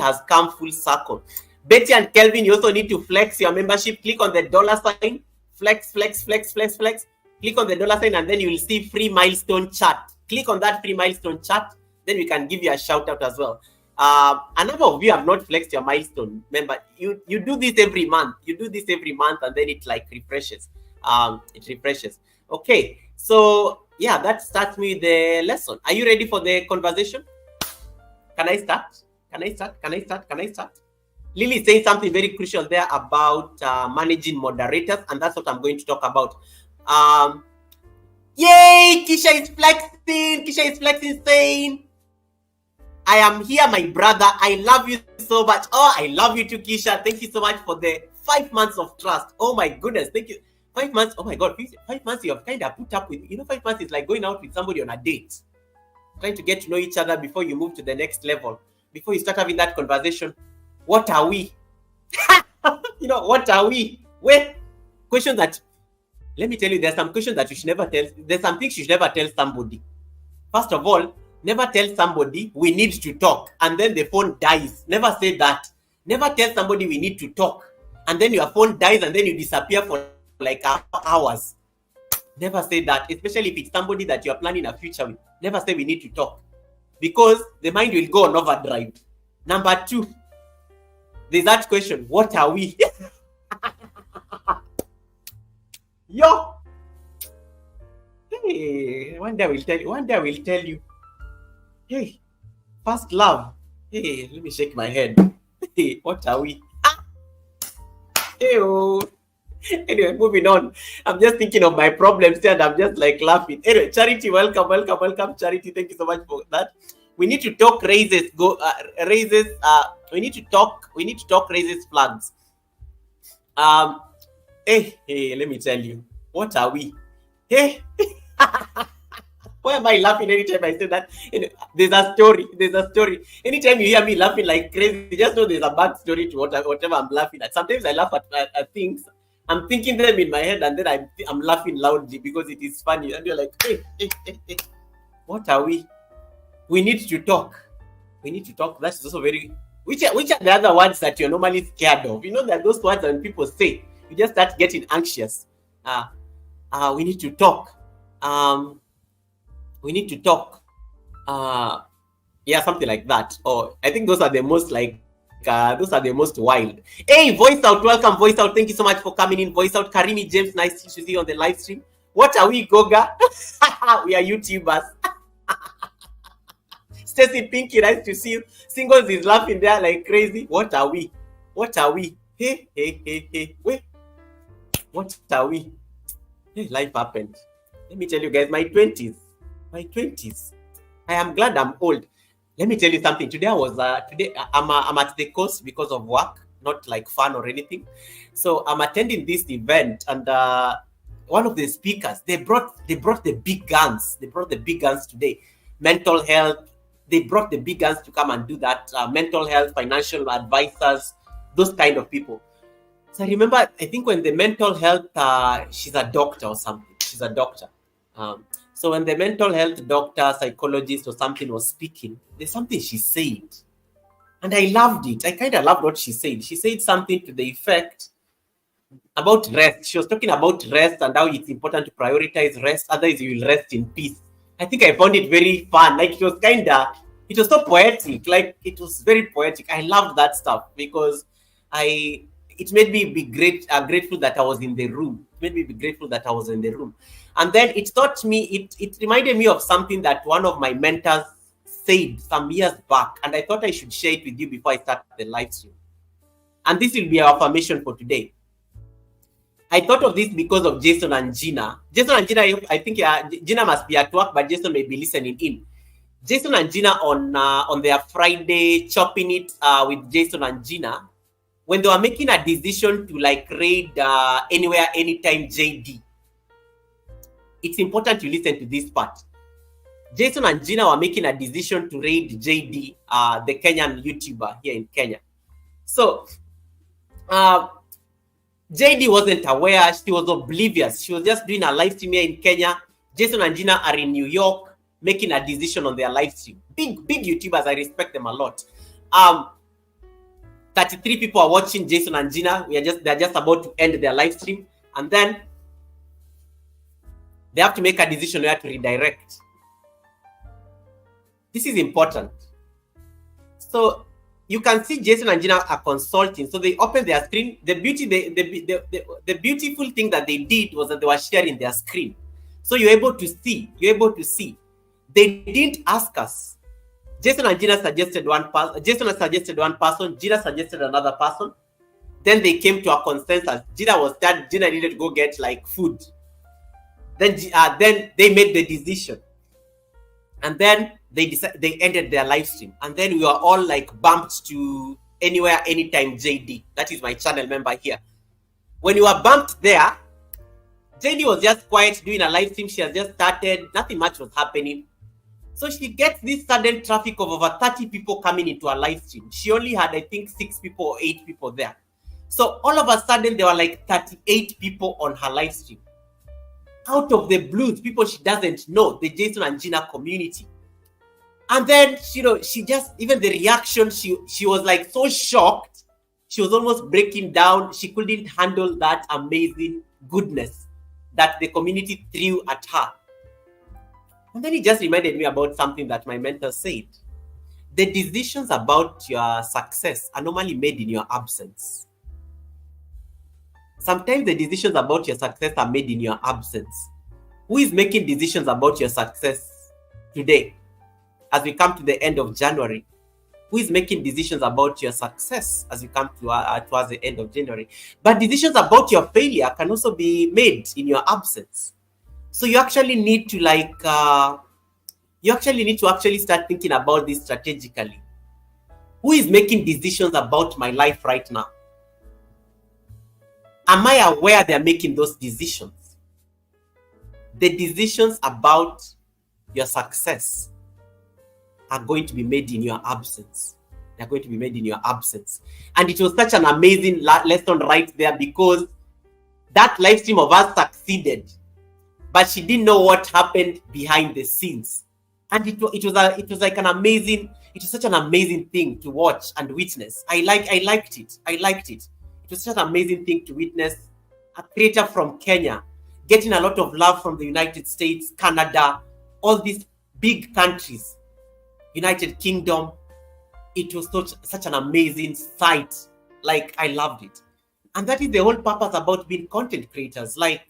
has come full circle. Betty and Kelvin, you also need to flex your membership. Click on the $sign. Flex. Click on the $sign, and then you will see free milestone chat. Click on that free milestone chat. Then we can give you a shout out as well. A number of you have not flexed your milestone. Remember, you do this every month. And then it refreshes. Okay, so yeah, that starts me with the lesson. Are you ready for the conversation? Can I start? Lily is saying something very crucial there about managing moderators, and that's what I'm going to talk about. Yay! Kisha is flexing, saying, I am here, my brother. I love you so much. Oh, I love you too, Kisha. Thank you so much for the 5 months of trust. Oh my goodness, thank you. 5 months. Oh my God, 5 months you have kind of put up with. 5 months is like going out with somebody on a date, trying to get to know each other before you move to the next level. Before you start having that conversation, what are we? What are we? Well, questions that, let me tell you, there's some questions that you should never tell. There's some things you should never tell somebody. First of all, never tell somebody we need to talk and then the phone dies. Never say that. Never tell somebody we need to talk and then your phone dies and then you disappear for hours. Never say that, especially if it's somebody that you're planning a future with. Never say we need to talk, because the mind will go on overdrive. Number 2, There's that question, what are we? Yo! Hey, one day I will tell you. One day I will tell you. Hey, first love. Hey, let me shake my head. Hey, what are we? Hey, oh. Anyway, moving on. I'm just thinking of my problems and I'm just like laughing. Anyway, Charity, welcome, welcome, welcome. Charity, thank you so much for that. We need to talk raises, raises. We need to talk raises flags. Hey, let me tell you, what are we? Hey, why am I laughing anytime I say that? There's a story. Anytime you hear me laughing like crazy, just know there's a bad story to whatever I'm laughing at. Sometimes I laugh at things. I'm thinking them in my head and then I'm laughing loudly because it is funny. And you're like, hey, what are we? We need to talk. That's also very... Which are the other words that you're normally scared of? You know, that those words when people say, you just start getting anxious. We need to talk. We need to talk. Yeah, something like that. Or I think those are the most wild. Hey, Voice Out, welcome, Voice Out. Thank you so much for coming in, Voice Out. Karimi James, nice to see you on the live stream. What are we, Goga? We are YouTubers. Stacy Pinky, nice to see you. Singles is laughing there like crazy. What are we? Hey. Wait. What are we? Hey, life happened. Let me tell you guys, my 20s. I am glad I'm old. Let me tell you something. Today I'm at the coast because of work, not like fun or anything. So I'm attending this event, and one of the speakers, they brought the big guns. They brought the big guns today. Mental health. They brought the big guns to come and do that. Mental health, financial advisors, those kind of people. So I remember, I think when the mental health, she's a doctor or something. She's a doctor. So when the mental health doctor, psychologist or something was speaking, there's something she said. And I loved it. I kind of loved what she said. She said something to the effect about rest. She was talking about rest and how it's important to prioritize rest. Otherwise, you will rest in peace. I think I found it very fun. Like, it was so poetic. Like, it was very poetic. I loved that stuff because it made me be grateful that I was in the room. And then it taught me, it reminded me of something that one of my mentors said some years back. And I thought I should share it with you before I start the live stream. And this will be our affirmation for today. I thought of this because of Jason and Gina. I think Gina must be at work, but Jason may be listening in. Jason and Gina on their Friday chopping it with Jason and Gina, when they were making a decision to like raid anywhere, anytime JD. It's important to listen to this part. Jason and Gina were making a decision to raid JD, the Kenyan YouTuber here in Kenya. So JD wasn't aware. She was oblivious. She was just doing a live stream here in Kenya. Jason and Gina are in New York making a decision on their live stream. Big YouTubers. I respect them a lot. 33 people are watching Jason and Gina. They're just about to end their live stream. And then they have to make a decision where to redirect. This is important. So you can see Jason and Gina are consulting. So they open their screen. The beautiful thing that they did was that they were sharing their screen. So you're able to see. They didn't ask us. Jason and Gina suggested one person. Jason suggested one person. Gina suggested another person. Then they came to a consensus. Gina was tired. Gina needed to go get like food. Then they made the decision. And then they ended their live stream. And then we were all like bumped to anywhere, anytime JD. That is my channel member here. When you were bumped there, JD was just quiet doing a live stream. She has just started. Nothing much was happening. So she gets this sudden traffic of over 30 people coming into her live stream. She only had, I think, 6 people or 8 people there. So all of a sudden, there were like 38 people on her live stream. Out of the blues, people she doesn't know, the Jason and Gina community. And then, she just, even the reaction, she was like so shocked. She was almost breaking down. She couldn't handle that amazing goodness that the community threw at her. And then it just reminded me about something that my mentor said. The decisions about your success are normally made in your absence. Sometimes the decisions about your success are made in your absence. Who is making decisions about your success today? As we come to the end of January, who is making decisions about your success as we come to towards the end of January? But decisions about your failure can also be made in your absence. So you actually need to actually start thinking about this strategically. Who is making decisions about my life right now? Am I aware they're making those decisions? The decisions about your success are going to be made in your absence. They're going to be made in your absence. And it was such an amazing lesson right there, because that live stream of us succeeded, but she didn't know what happened behind the scenes. And it was like an amazing, it was such an amazing thing to watch and witness. I liked it. It was such an amazing thing to witness a creator from Kenya getting a lot of love from the United States, Canada, all these big countries, United Kingdom. It was such an amazing sight. Like, I loved it. And that is the whole purpose about being content creators. Like,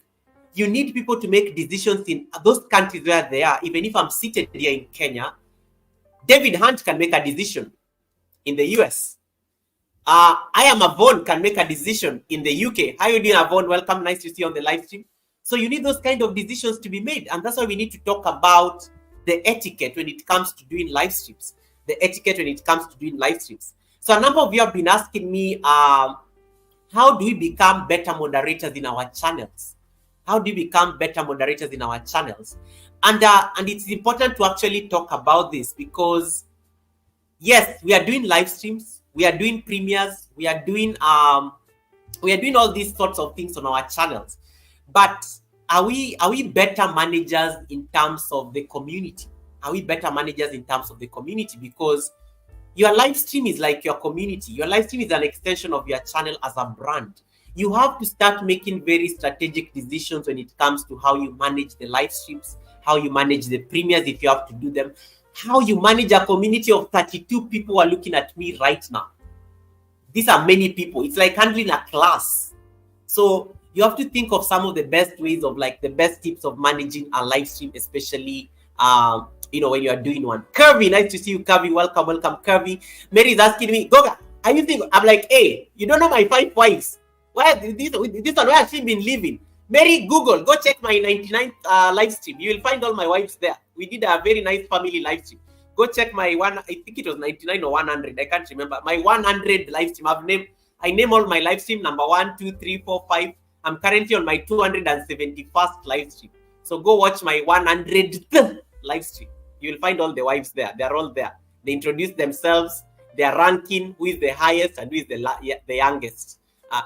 you need people to make decisions in those countries where they are. Even if I'm seated here in Kenya, David Hunt can make a decision in the US. I am Avon can make a decision in the UK. How you doing, Avon? Welcome. Nice to see you on the live stream. So you need those kind of decisions to be made. And that's why we need to talk about the etiquette when it comes to doing live streams. The etiquette when it comes to doing live streams. So a number of you have been asking me, how do we become better moderators in our channels? How do we become better moderators in our channels? And it's important to actually talk about this, because yes, we are doing live streams. We are doing premieres, we are doing all these sorts of things on our channels. But are we better managers in terms of the community? Are we better managers in terms of the community? Because your live stream is like your community. Your live stream is an extension of your channel as a brand. You have to start making very strategic decisions when it comes to how you manage the live streams, how you manage the premieres if you have to do them, how you manage a community of 32 people who are looking at me right now. These are many people. It's like handling a class. So you have to think of some of the best ways of, like, the best tips of managing a live stream, especially when you are doing one. Kirby, nice to see you, Kirby. Welcome, Kirby. Mary is asking me, Goga, are you think? I'm like, hey, you don't know my 5 wives. Where this one, where has she been living? Mary, Google, go check my 99th live stream. You will find all my wives there. We did a very nice family live stream. Go check my one, I think it was 99 or 100. I can't remember. My 100 live stream. I name all my live stream number 1, 2, 3, 4, 5. I'm currently on my 271st live stream. So go watch my 100th live stream. You will find all the wives there. They are all there. They introduce themselves, their ranking, who is the highest and who is the youngest.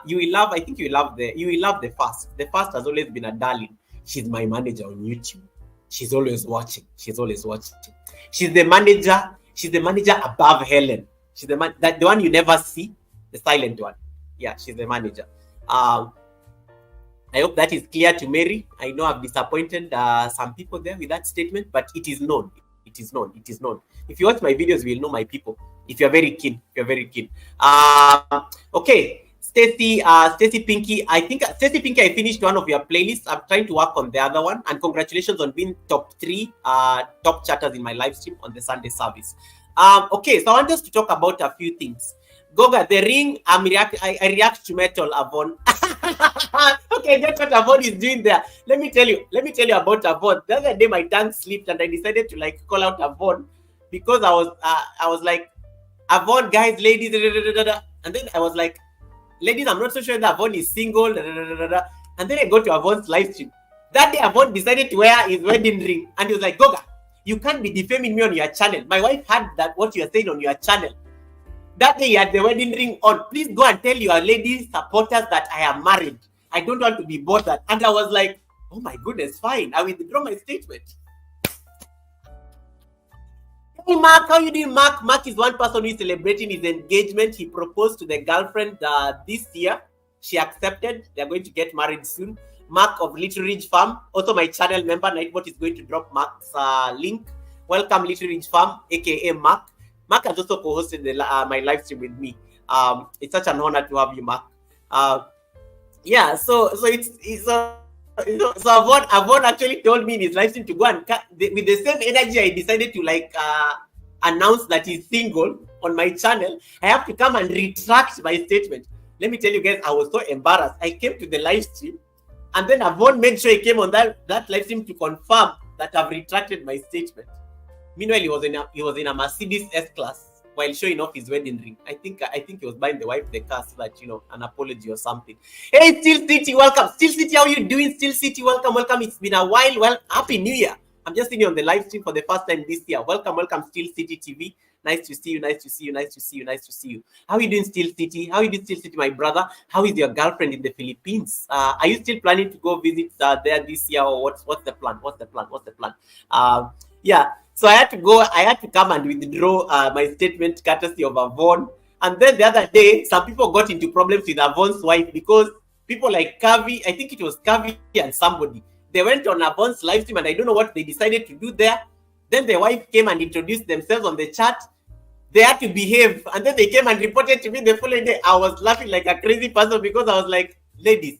You will love the first. The first has always been a darling. She's my manager on YouTube. She's always watching. She's the manager above Helen. She's the one you never see, the silent one. Yeah, she's the manager. I hope that is clear to Mary. I know I've disappointed some people there with that statement, but it is known. It is known. If you watch my videos, you will know my people. If you're very keen, okay. Stacy Pinky, I think Stacy Pinky, I finished one of your playlists. I'm trying to work on the other one, and congratulations on being top 3 top chatters in my live stream on the Sunday service. Okay, so I want us to talk about a few things. Goga, the ring, I react to metal, Avon. Okay, that's what Avon is doing there. Let me tell you about Avon. The other day my tongue slipped and I decided to call out Avon, because I was like, Avon, guys, ladies, and then I was like, ladies, I'm not so sure that Avon is single, and then I go to Avon's live stream. That day, Avon decided to wear his wedding ring, and he was like, Goga, you can't be defaming me on your channel. My wife had that, what you are saying on your channel. That day, he had the wedding ring on. Please go and tell your lady supporters that I am married. I don't want to be bothered. And I was like, oh my goodness, fine. I will withdraw my statement. Hey, Mark, how you doing, Mark? Mark is one person who is celebrating his engagement. He proposed to the girlfriend this year. She accepted. They're going to get married soon. Mark of Little Ridge Farm, also my channel member. Nightbot is going to drop Mark's link. Welcome, Little Ridge Farm, aka Mark. Mark has also co-hosted my live stream with me. It's such an honor to have you, Mark. Yeah, so Avon actually told me in his live stream to go and with the same energy I decided to announce that he's single on my channel. I have to come and retract my statement. Let me tell you guys, I was so embarrassed. I came to the live stream, and then Avon made sure he came on that live stream to confirm that I've retracted my statement. Meanwhile, he was in a Mercedes S-Class while showing off his wedding ring. I think he was buying the wife the car so that, an apology or something. Hey, Steel City, welcome. Steel City, how you doing? Steel City, welcome. It's been a while. Well, Happy New Year. I'm just seeing you on the live stream for the first time this year. Welcome, Steel City TV. Nice to see you. How are you doing, Steel City? My brother? How is your girlfriend in the Philippines? Are you still planning to go visit there this year, or what's the plan? Yeah. So I had to come and withdraw my statement courtesy of Avon. And then the other day, some people got into problems with Avon's wife because people like Kavi, I think it was Kavi and somebody, they went on Avon's live stream and I don't know what they decided to do there. Then the wife came and introduced themselves on the chat. They had to behave. And then they came and reported to me the following day. I was laughing like a crazy person because I was like, ladies,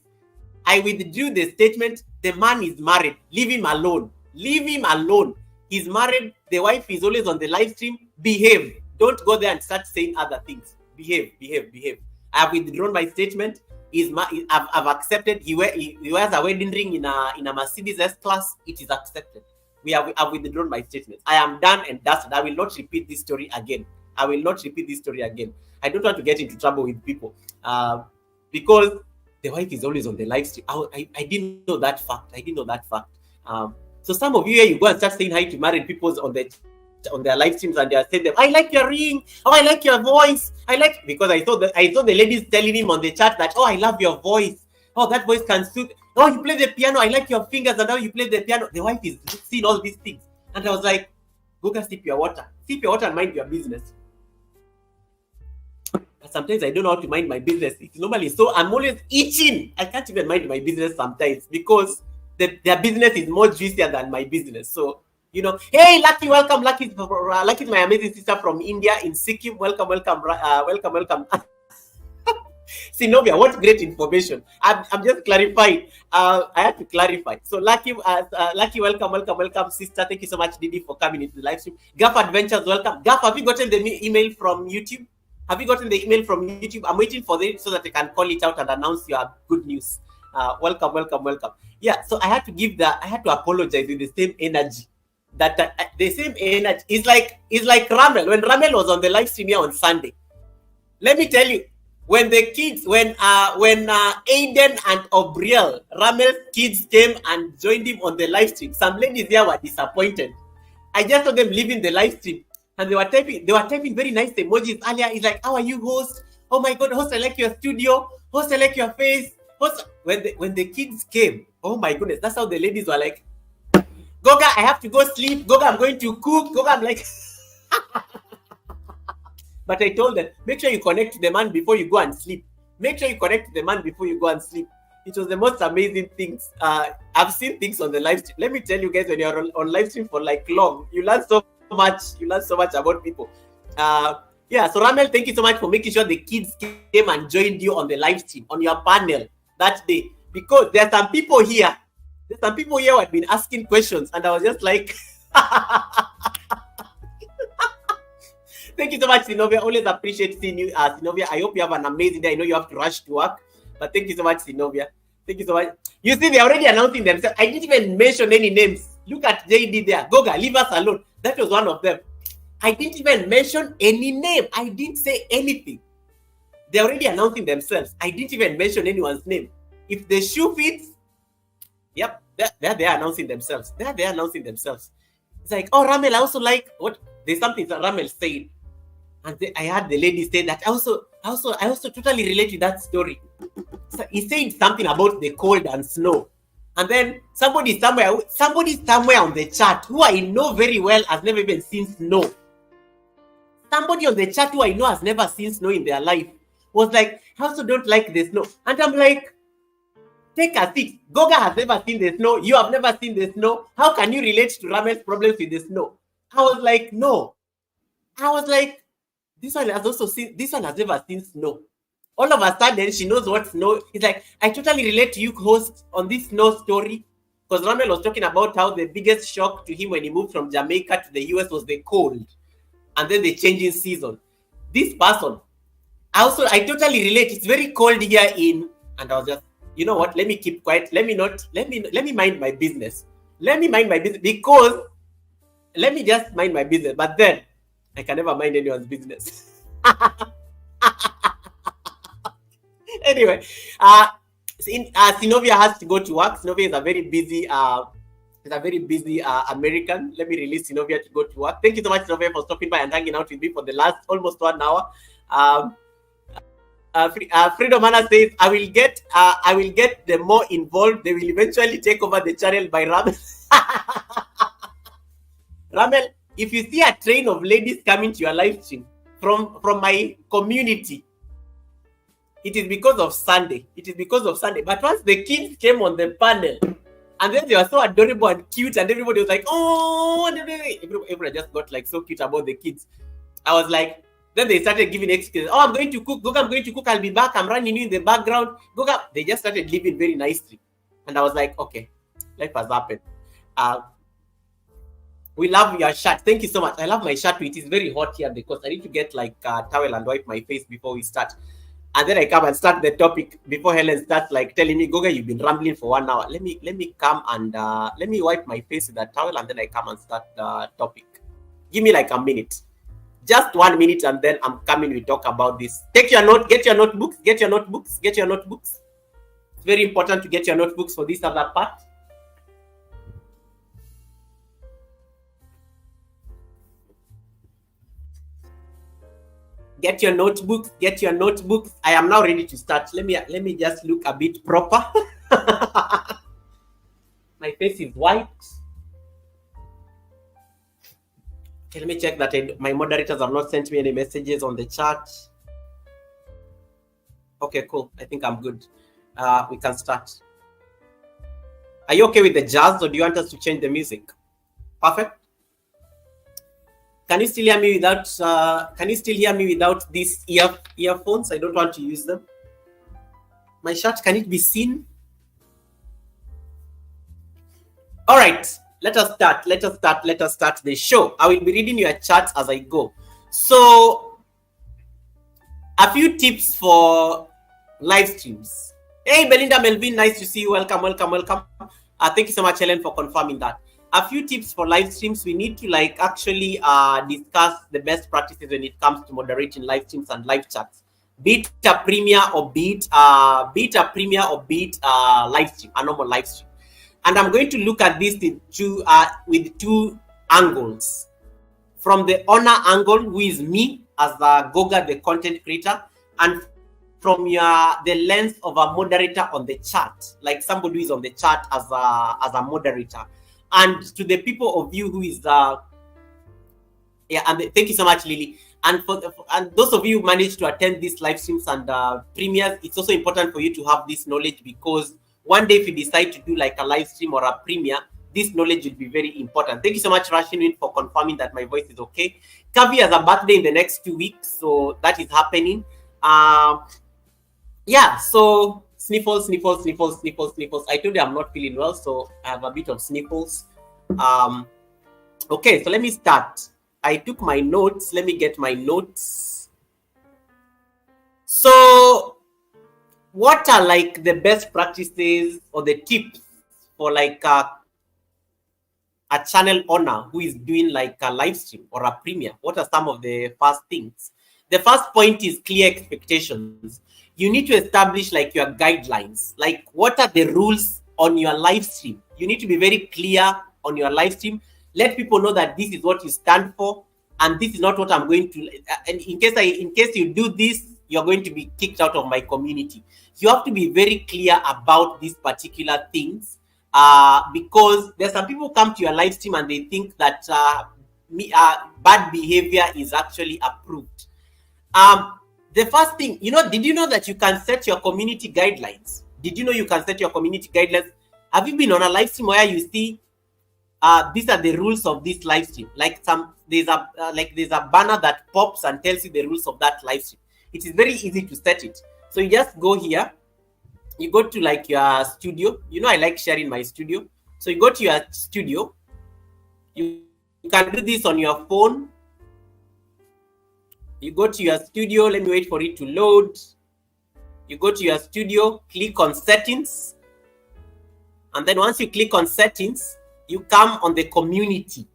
I withdrew the statement. The man is married. Leave him alone. He's married. The wife is always on the live stream. Behave. Don't go there and start saying other things. Behave. I have withdrawn my statement. I've accepted. He wears a wedding ring in a Mercedes S-Class. It is accepted. I've withdrawn my statement. I am done and dusted. I will not repeat this story again. I don't want to get into trouble with people because the wife is always on the live stream. I didn't know that fact. So some of you here, you go and start saying hi to married people on their live streams, and they are saying them, I like your ring, oh, I like your voice, because I saw the ladies telling him on the chat that, oh, I love your voice, oh, that voice can suit, oh, you play the piano, I like your fingers, and how you play the piano. The wife is seeing all these things, and I was like, go and sip your water and mind your business. But sometimes I don't know how to mind my business. It's normally so I'm always itching. I can't even mind my business sometimes because their business is more juicier than my business. So, hey, Lucky, welcome. Lucky is my amazing sister from India in Sikkim. Welcome. Sinovia, what great information. I'm just clarifying. I have to clarify. So, Lucky, welcome, sister. Thank you so much, Didi, for coming into the live stream. Gaff Adventures, welcome. Gaff, have you gotten the email from YouTube? I'm waiting for it so that I can call it out and announce your good news. Welcome. Yeah, so I had to apologize with the same energy. The same energy is like Ramel. When Ramel was on the live stream here on Sunday, let me tell you, when Aiden and Obriel, Ramel's kids came and joined him on the live stream, some ladies there were disappointed. I just saw them leaving the live stream and they were typing very nice emojis earlier. It's like, how are you, host? Oh my God, host, I like your studio. Host, I like your face. When the kids came, oh my goodness, that's how the ladies were like, Goga, I have to go sleep. Goga, I'm going to cook. Goga, I'm like, but I told them, make sure you connect to the man before you go and sleep. It was the most amazing things. I've seen things on the live stream. Let me tell you guys, when you're on live stream for long, you learn so much. About people. Yeah, so Ramel, thank you so much for making sure the kids came and joined you on the live stream, on your panel that day. Because there are some people here who had been asking questions, and I was just like, thank you so much, Sinovia. Always appreciate seeing you, Sinovia. I hope you have an amazing day. I know you have to rush to work, but thank you so much, Sinovia. Thank you so much. You see, they're already announcing themselves. I didn't even mention any names. Look at JD there. Goga, leave us alone. That was one of them. I didn't even mention any name. I didn't say anything. They're already announcing themselves. I didn't even mention anyone's name. If the shoe fits, yep, they're announcing themselves. It's like, oh, Ramel, I also like what there's something that Ramel said, and I had the lady say that I also totally relate to that story. So he said something about the cold and snow, and then somebody somewhere on the chat who I know very well has never even seen snow. Somebody on the chat who I know has never seen snow in their life was like, I also don't like the snow, and I'm like, take a seat. Goga has never seen the snow. You have never seen the snow. How can you relate to Ramel's problems with the snow? I was like, no. I was like, this one has also seen, this one has never seen snow. All of a sudden, she knows what snow is like. I totally relate to you, host, on this snow story. Because Ramel was talking about how the biggest shock to him when he moved from Jamaica to the US was the cold and then the changing season. This person, I totally relate. It's very cold here and I was just, you know what? Let me keep quiet. Let me mind my business. Let me mind my business because let me just mind my business. But then I can never mind anyone's business. Anyway, Sinovia has to go to work. Sinovia is a very busy American. Let me release Sinovia to go to work. Thank you so much, Sinovia, for stopping by and hanging out with me for the last almost 1 hour. Freedom Anna says, I will get them more involved. They will eventually take over the channel by Ramel. Ramel, if you see a train of ladies coming to your live stream from my community, it is because of Sunday. But once the kids came on the panel, and then they were so adorable and cute, and everybody was like, oh, everybody just got like so cute about the kids. I was like, then they started giving excuses. Oh, I'm going to cook. Goga, I'm going to cook. I'll be back. I'm running you in the background. Goga, they just started living very nicely. And I was like, okay, life has happened. We love your shirt. Thank you so much. I love my shirt. It is very hot here because I need to get like a towel and wipe my face before we start. And then I come and start the topic before Helen starts like telling me, Goga, you've been rambling for 1 hour. Let me come and let me wipe my face with a towel and then I come and start the topic. Give me like a minute. Just 1 minute and then I'm coming. We talk about this. Take your note. Get your notebooks. It's very important to get your notebooks for this other part. Get your notebooks. I am now ready to start. Let me just look a bit proper. My face is white. Okay, let me check that my moderators have not sent me any messages on the chat. Okay, cool. I think I'm good. We can start. Are you okay with the jazz or do you want us to change the music? Perfect. Can you still hear me without these earphones? I don't want to use them. My shirt, can it be seen? All right, let us start the show. I will be reading your chat as I go. So, a few tips for live streams. Hey, Belinda Melvin, nice to see you. Welcome. Thank you so much, Helen, for confirming that. A few tips for live streams. We need to actually discuss the best practices when it comes to moderating live streams and live chats. Be it a premier or be it a live stream, a normal live stream. And I'm going to look at this with two angles. From the owner angle, who is me as Goga, the content creator, and from the lens of a moderator on the chat, like somebody who is on the chat as a moderator. And to the people of you who is thank you so much, Lily. And and those of you who managed to attend these live streams and premieres, it's also important for you to have this knowledge because one day if you decide to do like a live stream or a premiere, this knowledge will be very important. Thank you so much, Rashin, for confirming that my voice is okay. Kavi has a birthday in the next 2 weeks, so that is happening. So sniffles. I told you I'm not feeling well, so I have a bit of sniffles. Okay, so let me start. I took my notes. Let me get my notes. So, what are like the best practices or the tips for like a channel owner who is doing like a live stream or a premiere? What are some of the first things? The first point is clear expectations. You need to establish like your guidelines. Like what are the rules on your live stream? You need to be very clear on your live stream. Let people know that this is what you stand for, and this is not what I'm going to. And in case you do this, you're going to be kicked out of my community. You have to be very clear about these particular things, because there's some people who come to your live stream and they think that bad behavior is actually approved. The first thing, did you know that you can set your community guidelines? Did you know you can set your community guidelines? Have you been on a live stream where you see these are the rules of this live stream. Like there's a banner that pops and tells you the rules of that live stream. It is very easy to set it. So you just go here, you go to like your studio. You know, I like sharing my studio. So you go to your studio. You can do this on your phone. You go to your studio. Let me wait for it to load. You go to your studio, click on settings. And then once you click on settings, you come on the community.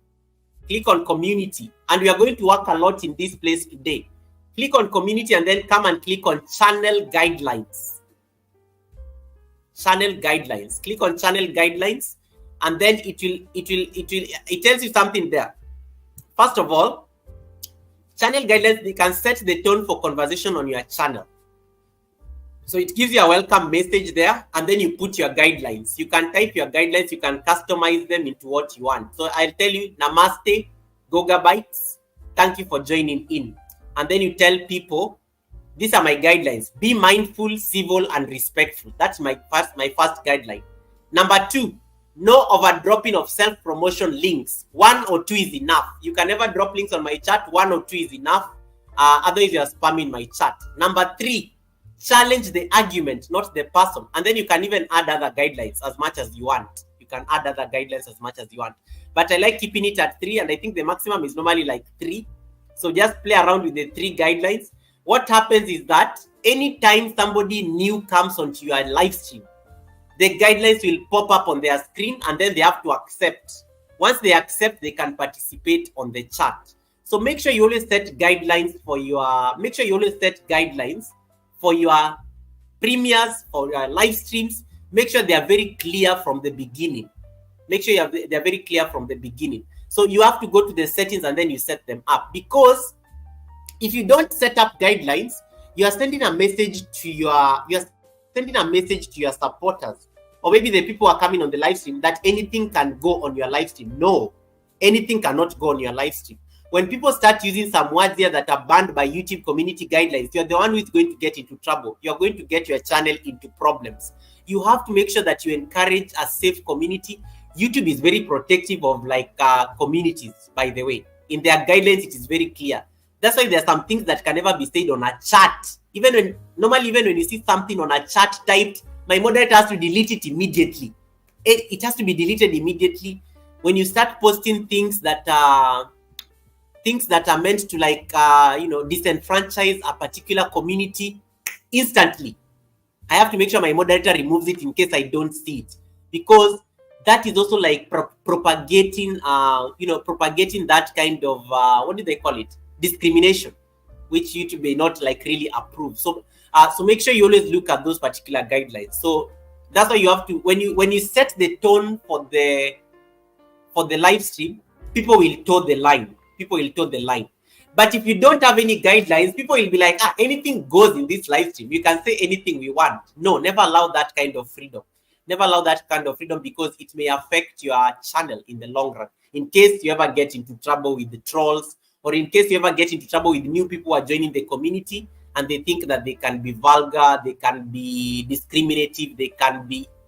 Click on community. And we are going to work a lot in this place today. Click on community and then come and click on channel guidelines. Channel guidelines. Click on channel guidelines. And then it tells you something there. First of all, channel guidelines, they can set the tone for conversation on your channel. So it gives you a welcome message there, and then you put your guidelines. You can type your guidelines, you can customize them into what you want. So I'll tell you, Namaste, Gogabytes, thank you for joining in. And then you tell people, these are my guidelines. Be mindful, civil, and respectful. That's my first guideline. Number 2, no overdropping of self-promotion links. 1 or 2 is enough. You can never drop links on my chat. 1 or 2 is enough. Otherwise, you are spamming my chat. Number 3, challenge the argument, not the person. And then you can even add other guidelines as much as you want. You can add other guidelines as much as you want. But I like keeping it at 3, and I think the maximum is normally like 3. So just play around with the 3 guidelines. What happens is that anytime somebody new comes onto your live stream, the guidelines will pop up on their screen, and then they have to accept. Once they accept, they can participate on the chat. So make sure you always set guidelines for your, premieres, for your live streams. Make sure they are very clear from the beginning. They are very clear from the beginning. So you have to go to the settings and then you set them up, because if you don't set up guidelines, you are sending a message to your supporters, or maybe the people who are coming on the live stream, that anything can go on your live stream. No, anything cannot go on your live stream. When people start using some words here that are banned by YouTube community guidelines, you're the one who is going to get into trouble. You're going to get your channel into problems. You have to make sure that you encourage a safe community. YouTube is very protective of communities, by the way. In their guidelines, it is very clear. That's why there are some things that can never be said on a chat. Even when you see something on a chat typed, my moderator has to delete it immediately. It has to be deleted immediately. When you start posting things that are meant to disenfranchise a particular community, instantly I have to make sure my moderator removes it in case I don't see it, because that is also like propagating that kind of what do they call it, discrimination, which YouTube may not really approve. So make sure you always look at those particular guidelines. So that's why you have to, when you set the tone for the live stream, people will toe the line. But if you don't have any guidelines, people will be like, anything goes in this live stream. You can say anything we want. No, never allow that kind of freedom. Because it may affect your channel in the long run. In case you ever get into trouble with the trolls, or in case you ever get into trouble with new people who are joining the community and they think that they can be vulgar, they can be discriminative,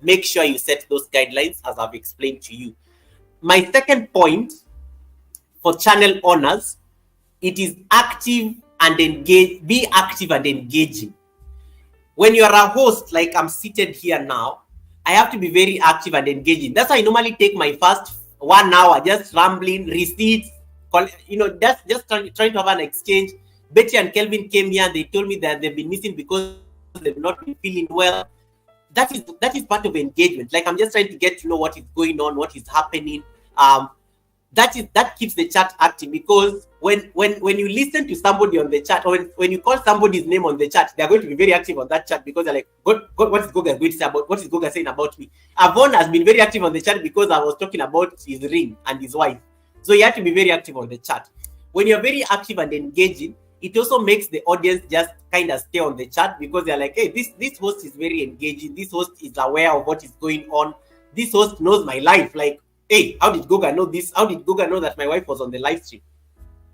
make sure you set those guidelines as I've explained to you. My second point for channel owners, it is active and engage. Be active and engaging. When you are a host, like I'm seated here now, I have to be very active and engaging. That's why I normally take my first 1 hour just rambling, receipts, just trying to have an exchange. Betty and Kelvin came here and they told me that they've been missing because they've not been feeling well. That is part of engagement. Like, I'm just trying to get to know what is going on, what is happening. That keeps the chat active, because when you listen to somebody on the chat, or when you call somebody's name on the chat, they're going to be very active on that chat, because they're like, what is Goga going to say about, what is Goga saying about me? Avon has been very active on the chat because I was talking about his ring and his wife. So you have to be very active on the chat. When you're very active and engaging, it also makes the audience just kind of stay on the chat, because they're like, hey, this host is very engaging. This host is aware of what is going on. This host knows my life. Like, hey, how did Goga know this? How did Goga know that my wife was on the live stream?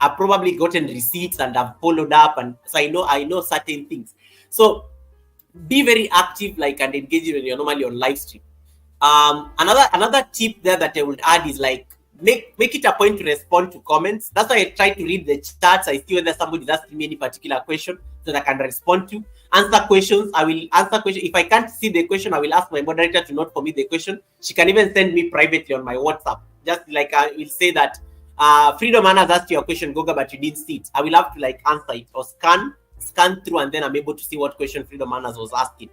I've probably gotten receipts and I've followed up, and so I know certain things. So be very active, and engaging when you're normally on live stream. Another tip there that I would add is like make it a point to respond to comments. That's why I try to read the chats. I see whether somebody is asking me any particular question so that I can respond to. Answer questions. I will answer questions. If I can't see the question, I will ask my moderator to note for me the question. She can even send me privately on my WhatsApp. Just like I will say that Freedom Anna has asked you a question, Goga, but you didn't see it. I will have to like answer it or scan through, and then I'm able to see what question Freedom Anna was asking.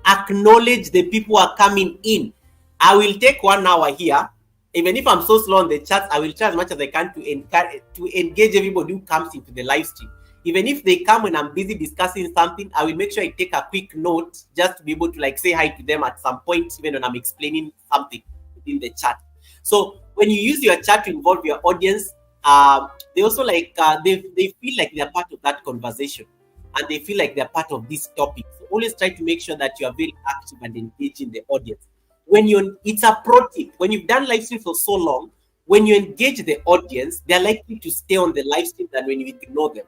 Acknowledge the people who are coming in. I will take 1 hour here. Even if I'm so slow on the chat, I will try as much as I can to engage everybody who comes into the live stream. Even if they come when I'm busy discussing something, I will make sure I take a quick note just to be able to like say hi to them at some point, even when I'm explaining something in the chat. So when you use your chat to involve your audience, they also like they feel like they're part of that conversation, and they feel like they're part of this topic. So always try to make sure that you are very active and engaging the audience. It's a pro tip. When you've done live stream for so long, when you engage the audience, they're likely to stay on the live stream than when you ignore them.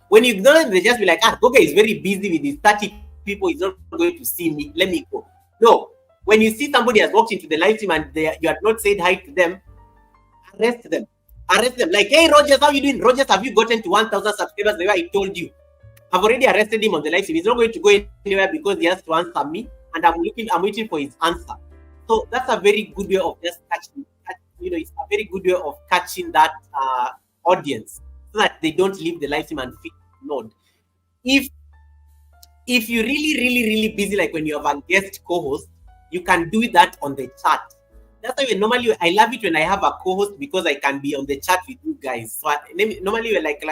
When you ignore them, they just be like, Goga is very busy with his 30 people, he's not going to see me, let me go. No, when you see somebody has walked into the live stream and you have not said hi to them, arrest them. Like, hey Rogers, how you doing? Rogers, have you gotten to 1,000 subscribers the way I told you? I've already arrested him on the live stream. He's not going to go anywhere because he has to answer me, and I'm waiting for his answer. So that's a very good way of just catching, it's a very good way of catching that audience so that they don't leave the live stream and feel ignored. If you're really busy, like when you have a guest co-host, you can do that on the chat. That's why normally I love it when I have a co-host, because I can be on the chat with you guys. So normally like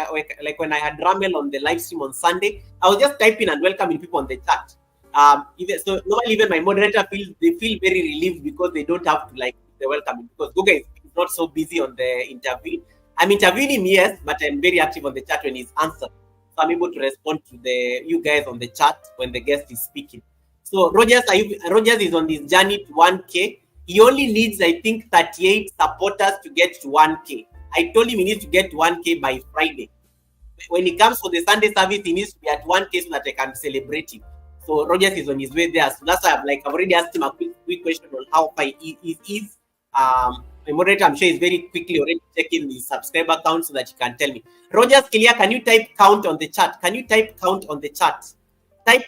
when I had Ramel on the live stream on Sunday, I was just typing and welcoming people on the chat. Normally even my moderator feel very relieved because they don't have to like the welcoming, because Goga is not so busy on the interview. I'm interviewing him, yes, but I'm very active on the chat when he's answered. So I'm able to respond to you guys on the chat when the guest is speaking. So Rogers is on this journey to 1K. He only needs, I think, 38 supporters to get to 1K. I told him he needs to get to 1K by Friday. When he comes for the Sunday service, he needs to be at 1K so that I can celebrate him. So Rogers is on his way there. So that's why I've already asked him a quick question on how far he is. My moderator, I'm sure, is very quickly already checking the subscriber count so that he can tell me. Rogers Kilia, can you type count on the chat? Type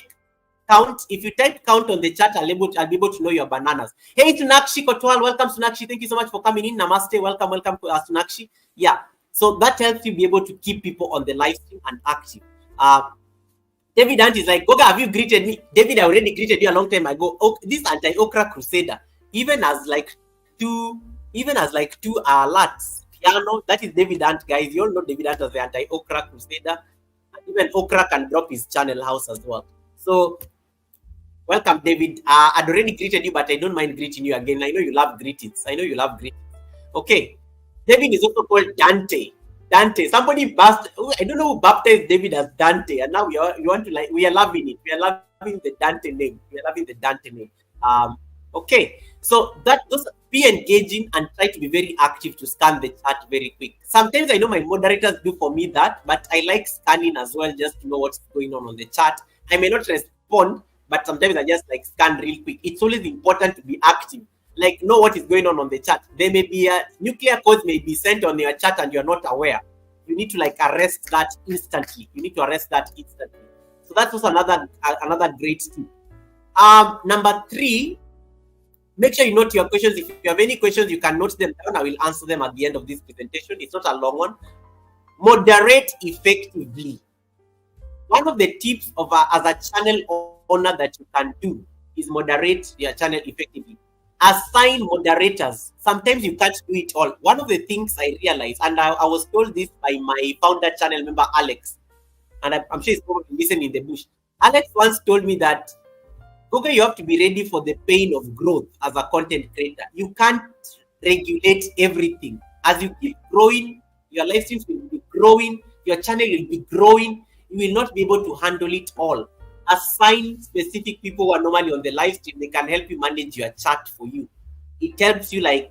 count. If you type count on the chat, I'll be able to know your bananas. Hey, Tunakshi Kotwal, welcome Tunakshi. Thank you so much for coming in. Namaste, welcome Tunakshi. Yeah, so that helps you be able to keep people on the live stream and active. David Ant is like, Goga, have you greeted me? David, I already greeted you a long time ago. This anti-okra crusader, even as two alerts. Piano, that is David Ant, guys. You all know David Ant as the anti-okra crusader. Even Okra can drop his channel house as well. So welcome, David. I'd already greeted you, but I don't mind greeting you again. I know you love greetings. Okay. David is also called Dante. Somebody I don't know who baptized David as Dante, and now we are loving it. We are loving the Dante name. Okay. So just be engaging and try to be very active to scan the chat very quick. Sometimes I know my moderators do for me that, but I like scanning as well just to know what's going on the chat. I may not respond, but sometimes I just scan real quick. It's always important to be active. Know what is going on the chat. There may be a nuclear codes may be sent on your chat and you're not aware. You need to arrest that instantly. So that's also another great tip. Number 3, make sure you note your questions. If you have any questions, you can note them down. I will answer them at the end of this presentation. It's not a long one. Moderate effectively. One of the tips as a channel owner that you can do is moderate your channel effectively. Assign moderators. Sometimes you can't do it all. One of the things I realized, and I was told this by my founder channel member, Alex, and I'm sure he's probably listening in the bush. Alex once told me that, Goga, you have to be ready for the pain of growth as a content creator. You can't regulate everything. As you keep growing, your live streams will be growing, your channel will be growing. You will not be able to handle it all. Assign specific people who are normally on the live stream. They can help you manage your chat for you. It helps you just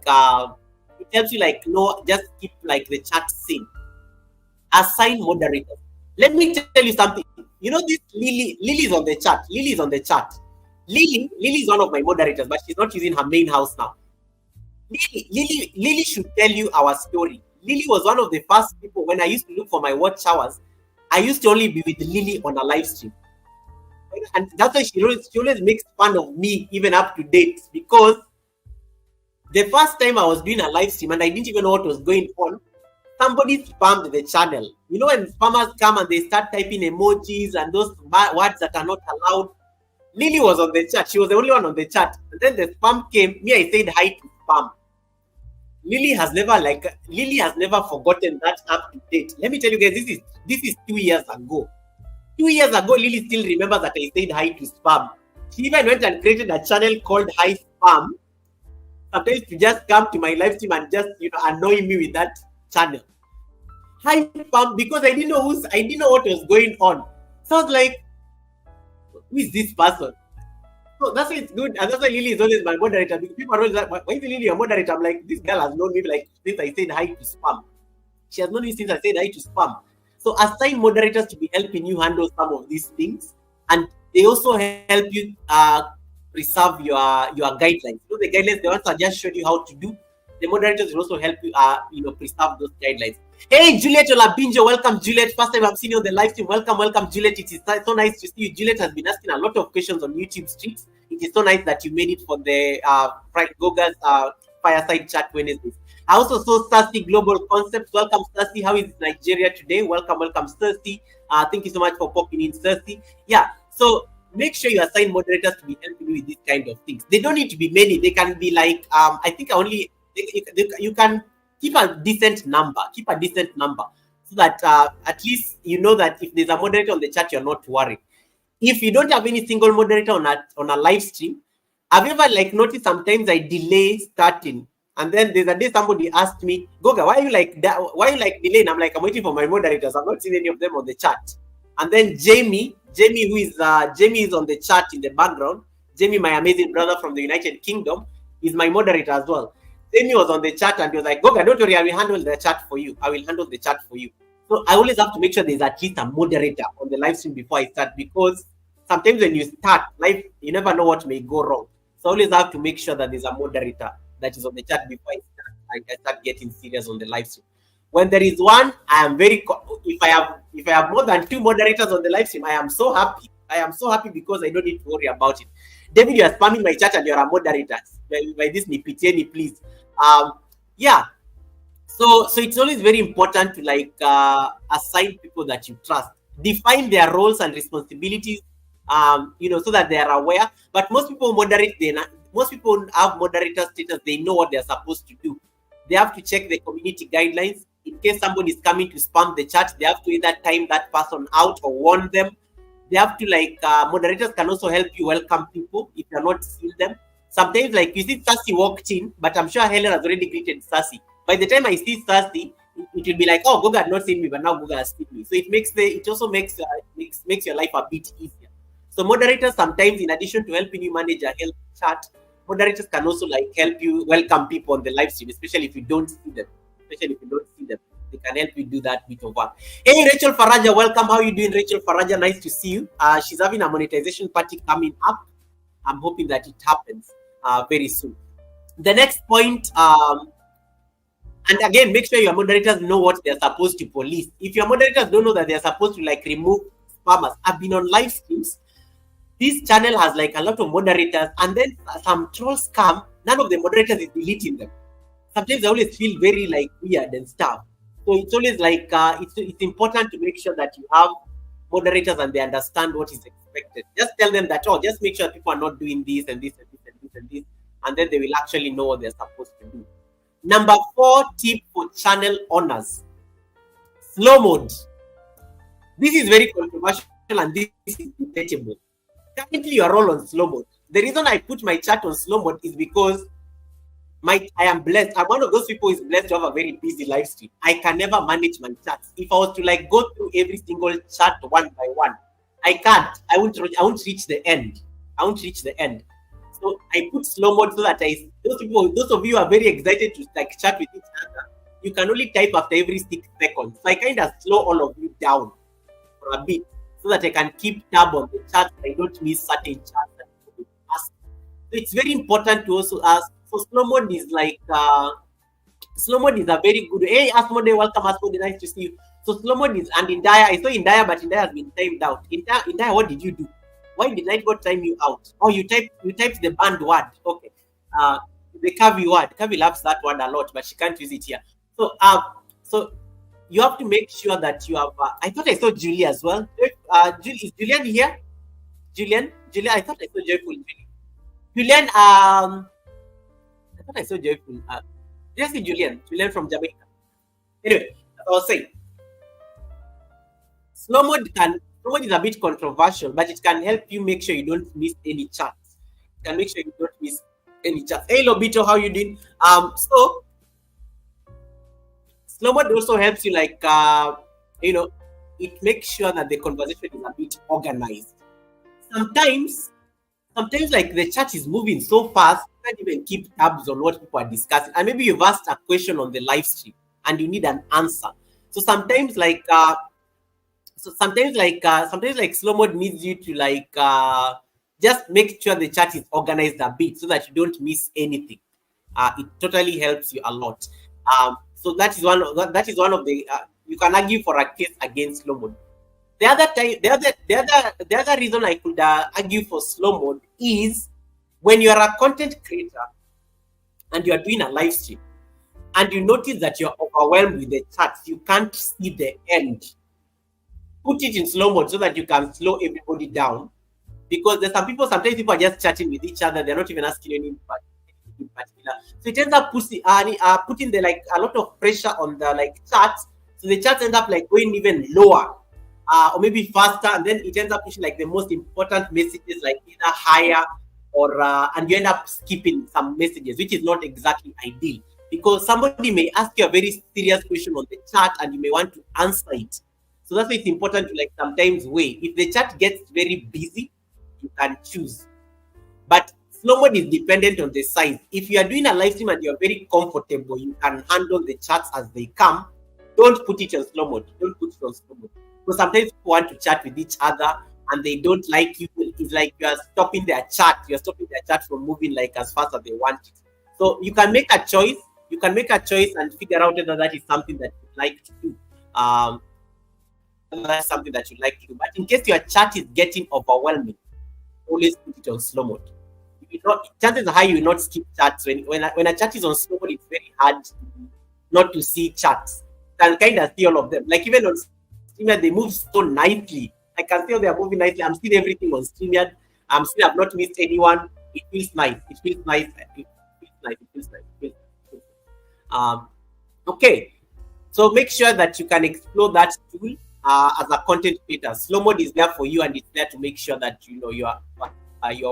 keep the chat sane. Assign moderators. Let me tell you something. You know this Lily is on the chat. Lily is one of my moderators, but she's not using her main house now. Lily should tell you our story. Lily was one of the first people when I used to look for my watch hours. I used to only be with Lily on a live stream. And that's why she always makes fun of me, even up to date, because the first time I was doing a live stream and I didn't even know what was going on, somebody spammed the channel. You know, when spammers come and they start typing emojis and those words that are not allowed, Lily was on the chat. She was the only one on the chat. And then the spam came. Me, I said hi to spam. Lily has never forgotten that up to date. Let me tell you guys, this is 2 years ago. 2 years ago, Lily still remembers that I said hi to spam. She even went and created a channel called Hi Spam. Sometimes to just come to my live stream and just annoy me with that channel. Hi Spam, because I didn't know what was going on. So I was like, who is this person? So that's why it's good, and that's why Lily is always my moderator. Because people are always like, why is Lily your moderator? I'm like, this girl has known me like since I said hi to spam. She has known me since I said hi to spam. So assign moderators to be helping you handle some of these things, and they also help you preserve your guidelines. The guidelines, the ones I just showed you how to do. The moderators will also help you preserve those guidelines. Hey, Juliet Olabinjo, welcome, Juliet. First time I've seen you on the live stream. Welcome, Juliet. It is so nice to see you. Juliet has been asking a lot of questions on YouTube streets. It is so nice that you made it for the Frank Goga's Fireside Chat Wednesdays. I also saw Stacy Global Concepts. Welcome, Stacy. How is Nigeria today? Welcome, Stacy. Thank you so much for popping in, Stacy. Yeah, so make sure you assign moderators to be helping you with these kind of things. They don't need to be many. They can be like, I think you can keep a decent number. So that at least you know that if there's a moderator on the chat, you're not worried. If you don't have any single moderator on a live stream, have you ever noticed sometimes I delay starting, and then there's a day somebody asked me, Goga, why are you like that? Why are you delaying? I'm like, I'm waiting for my moderators. I'm not seeing any of them on the chat. And then Jamie who is Jamie is on the chat in the background. Jamie, my amazing brother from the United Kingdom, is my moderator as well. Jamie was on the chat and he was like, Goga, don't worry, I will handle the chat for you. So I always have to make sure there's at least a moderator on the live stream before I start, because sometimes when you start live, you never know what may go wrong. So I always have to make sure that there's a moderator that is on the chat before I start getting serious on the live stream. When there is one, I am very, if I have more than 2 moderators on the live stream, I am so happy. Because I don't need to worry about it. David, you are spamming my chat and you're a moderator. By this, Nipitieni, please. Yeah. So it's always very important to assign people that you trust. Define their roles and responsibilities, so that they are aware. But most people have moderator status. They know what they're supposed to do. They have to check the community guidelines. In case somebody is coming to spam the chat, they have to either time that person out or warn them. They have to moderators can also help you welcome people if you're not seeing them. Sometimes you see Sassy walked in, but I'm sure Helen has already greeted Sassy. By the time I see Sassy, it will be like, oh, Goga had not seen me, but now Goga has seen me. So it also makes your life a bit easier. So moderators sometimes, in addition to helping you manage a health chat, moderators can also help you welcome people on the live stream, especially if you don't see them. They can help you do that bit of work. Hey, Rachel Faraja, welcome. How are you doing, Rachel Faraja? Nice to see you. She's having a monetization party coming up. I'm hoping that it happens very soon. The next point, and again, make sure your moderators know what they're supposed to police. If your moderators don't know that they're supposed to remove spammers, I've been on live streams. This channel has a lot of moderators, and then some trolls come. None of the moderators is deleting them. Sometimes I always feel very weird and stuff. So it's always it's important to make sure that you have moderators and they understand what is expected. Just tell them that, just make sure people are not doing this and this and this and this and this, and then they will actually know what they're supposed to do. Number 4 tip for channel owners: slow mode. This is very controversial and this is debatable. Currently, you are all on slow mode. The reason I put my chat on slow mode is because I am blessed. I'm one of those people who is blessed to have a very busy live stream. I can never manage my chats. If I was to go through every single chat one by one, I can't. I won't reach the end. So I put slow mode so that those of you who are very excited to chat with each other, you can only type after every 6 seconds. So I kind of slow all of you down for a bit so that I can keep tab on the chat. I don't miss certain chats. So it's very important to also ask. So slow mode is like slow mode is a very good. Hey, Asmode, welcome, Asmode. Nice to see you. So slow mode is, and in Daya, I saw in Daya, but in Daya has been timed out. In Daya, what did you do? Why did I not time you out? Oh, you typed the banned word. Okay. Uh, the Kavi word. Kavi loves that word a lot, but she can't use it here. So you have to make sure that you have. I thought I saw Julie as well. Is Julian here? Julian. I thought I saw Joyful. Julian. I thought I saw Joyful. Did I see Julian? Julian from Jamaica. Anyway, I was saying, slow mode is a bit controversial, but it can help you make sure you don't miss any chats. It can make sure you don't miss any chats. Hey, Lobito, how you doing? So slow mode also helps you, like, it makes sure that the conversation is a bit organized. Sometimes, like the chat is moving so fast, you can't even keep tabs on what people are discussing. And maybe you've asked a question on the live stream and you need an answer. So sometimes, like slow mode needs you to, like, just make sure the chat is organized a bit so that you don't miss anything. It totally helps you a lot. So that is one of the you can argue for a case against slow mode. The other reason I could argue for slow mode is when you are a content creator and you are doing a live stream and you notice that you're overwhelmed with the chats, you can't see the end. Put it in slow mode so that you can slow everybody down. Because there's sometimes people are just chatting with each other, they're not even asking anything in particular. So it ends up putting the, like, a lot of pressure on the, like, chats. So the chats end up, like, going even lower. Or maybe faster, and then it ends up pushing, like, the most important messages, like, either higher or and you end up skipping some messages, which is not exactly ideal, because somebody may ask you a very serious question on the chat and you may want to answer it. So that's why it's important to, like, sometimes wait. If the chat gets very busy, you can choose. But slow mode is dependent on the size. If you are doing a live stream and you're very comfortable, you can handle the chats as they come. Don't put it on slow mode. Because sometimes people want to chat with each other and they don't like you. It's like you are stopping their chat. You're stopping their chat from moving, like, as fast as they want it. So you can make a choice. You can make a choice and figure out whether that is something that you'd like to do. That's something that you'd like to do. But in case your chat is getting overwhelming, always put it on slow mode. Chances are high you will not skip chats. When a chat is on slow mode, it's very hard not to see chats. You can kind of see all of them. Like, even on StreamYard, they move so nicely. I can see how they are moving nicely. I'm seeing everything on StreamYard. I've not missed anyone. It feels nice. Okay. So make sure that you can explore that tool as a content creator. Slow mode is there for you, and it's there to make sure that you're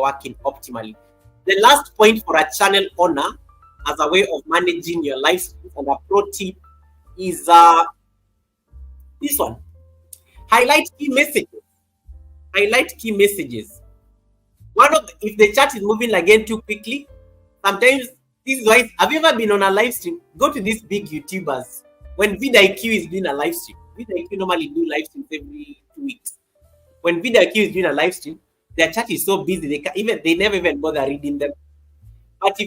working optimally. The last point for a channel owner as a way of managing your live stream, and a pro tip, is this one. Highlight key messages. If the chat is moving again too quickly, sometimes this is why. Have you ever been on a live stream? Go to these big YouTubers. When vidIQ is doing a live stream, vidIQ normally do live streams every 2 weeks. When vidIQ is doing a live stream, their chat is so busy they never even bother reading them. But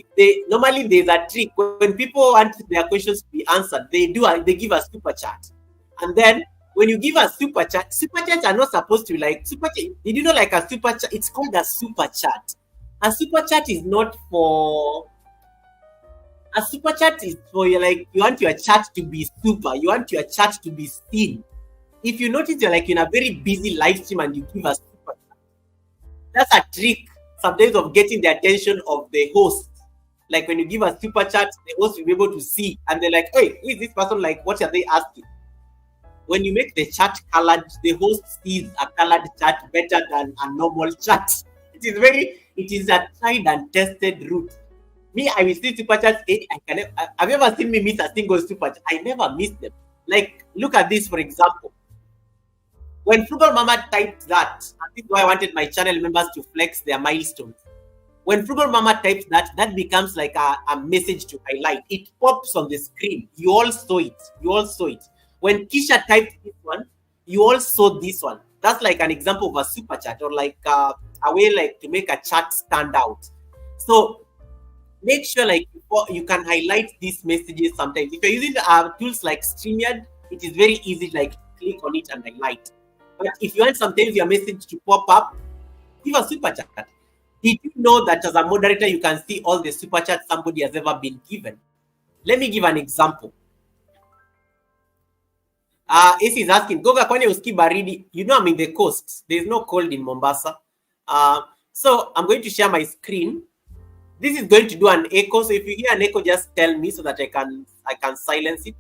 normally there's a trick. When people want their questions to be answered, they give a super chat. And then when you give a super chat, super chats are not supposed to be like super chat. Did you know, like, a super chat? It's called a super chat. A super chat is not for. A super chat is for you want your chat to be super. You want your chat to be seen. If you notice you're, like, in a very busy live stream and you give a super chat, that's a trick sometimes of getting the attention of the host. Like, when you give a super chat, the host will be able to see, and they're like, "Hey, who is this person? Like, what are they asking?" When you make the chat colored, the host sees a colored chat better than a normal chat. It is a tried and tested route. Me, I will see super chats. Have you ever seen me miss a single super chat? I never miss them. Like, look at this, for example. When Frugal Mama typed that, and this is why I wanted my channel members to flex their milestones. When Frugal Mama types that becomes like a message to highlight. It pops on the screen. You all saw it. When Kisha typed this one, you all saw this one. That's like an example of a super chat, or like a way, like, to make a chat stand out. So make sure like you can highlight these messages sometimes. If you're using tools like StreamYard, it is very easy, like click on it and highlight. But if you want sometimes your message to pop up, give a super chat. Did you know that as a moderator, you can see all the super chats somebody has ever been given? Let me give an example. AC is asking, Goga, kwani uski baridi? You know I'm in the coast. There's no cold in Mombasa. So I'm going to share my screen. This is going to do an echo. So if you hear an echo, just tell me so that I can silence it.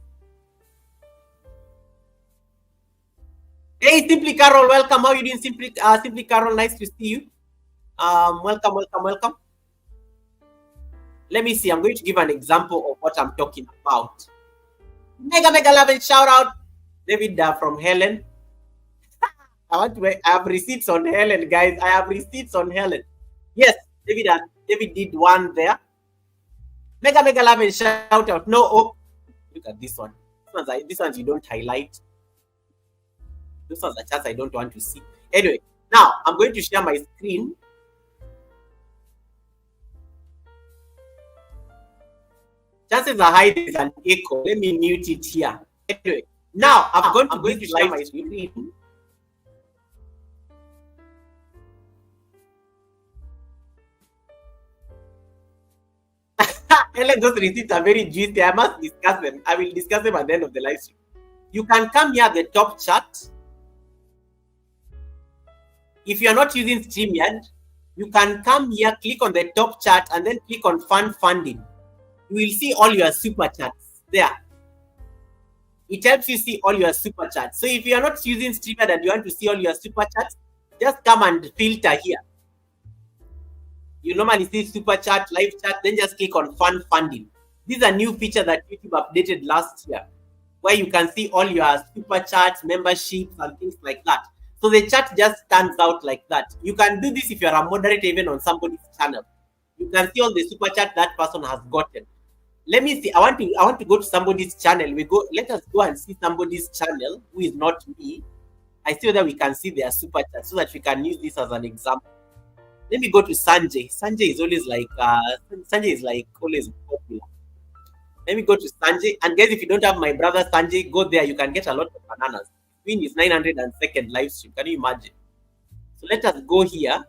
Hey, Simply Carol, welcome. How are you doing, Simply Carol? Nice to see you. Welcome. Let me see. I'm going to give an example of what I'm talking about. Mega love and shout out, David from Helen. I have receipts on Helen, guys. I have receipts on Helen. Yes, David did one there. Mega love and shout out. No, oh, look at this one. This ones you don't highlight. Those are the chats I don't want to see. Anyway, now I'm going to share my screen. Chances are high there's an echo. Let me mute it here. Anyway, now I'm going to share my screen. Helen, those receipts are very juicy. I must discuss them. I will discuss them at the end of the live stream. You can come here at the top chat. If you are not using StreamYard, you can come here, click on the top chat, and then click on Fund Funding. You will see all your super chats there. It helps you see all your super chats. So if you are not using StreamYard and you want to see all your super chats, just come and filter here. You normally see super chat, live chat, then just click on Fund Funding. This is a new feature that YouTube updated last year, where you can see all your super chats, memberships, and things like that. So the chat just stands out like that. You can do this if you're a moderator even on somebody's channel. You can see all the super chat that person has gotten. Let me see. I want to go to somebody's channel. Let us go and see somebody's channel who is not me. I see whether we can see their super chat so that we can use this as an example. Let me go to Sanjay. Sanjay is always like always popular. Let me go to Sanjay. And guys, if you don't have my brother Sanjay, go there. You can get a lot of bananas. Doing his 902nd live stream. Can you imagine? So let us go here.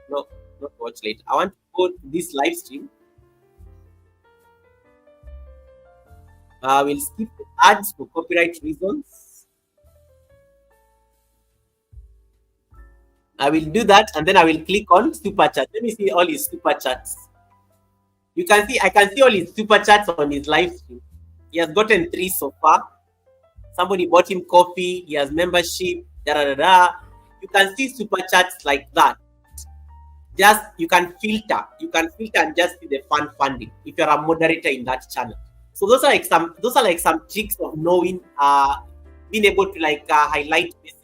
No, not watch later. I want to go to this live stream. We'll skip the ads for copyright reasons. I will do that, and then I will click on super chat. Let me see all his super chats. You can see, I can see all his super chats on his live stream. He has gotten 3 so far. Somebody bought him coffee. He has membership. You can see super chats like that. Just you can filter and just see the fund funding if you're a moderator in that channel. So those are like some tricks of knowing, being able to highlight messages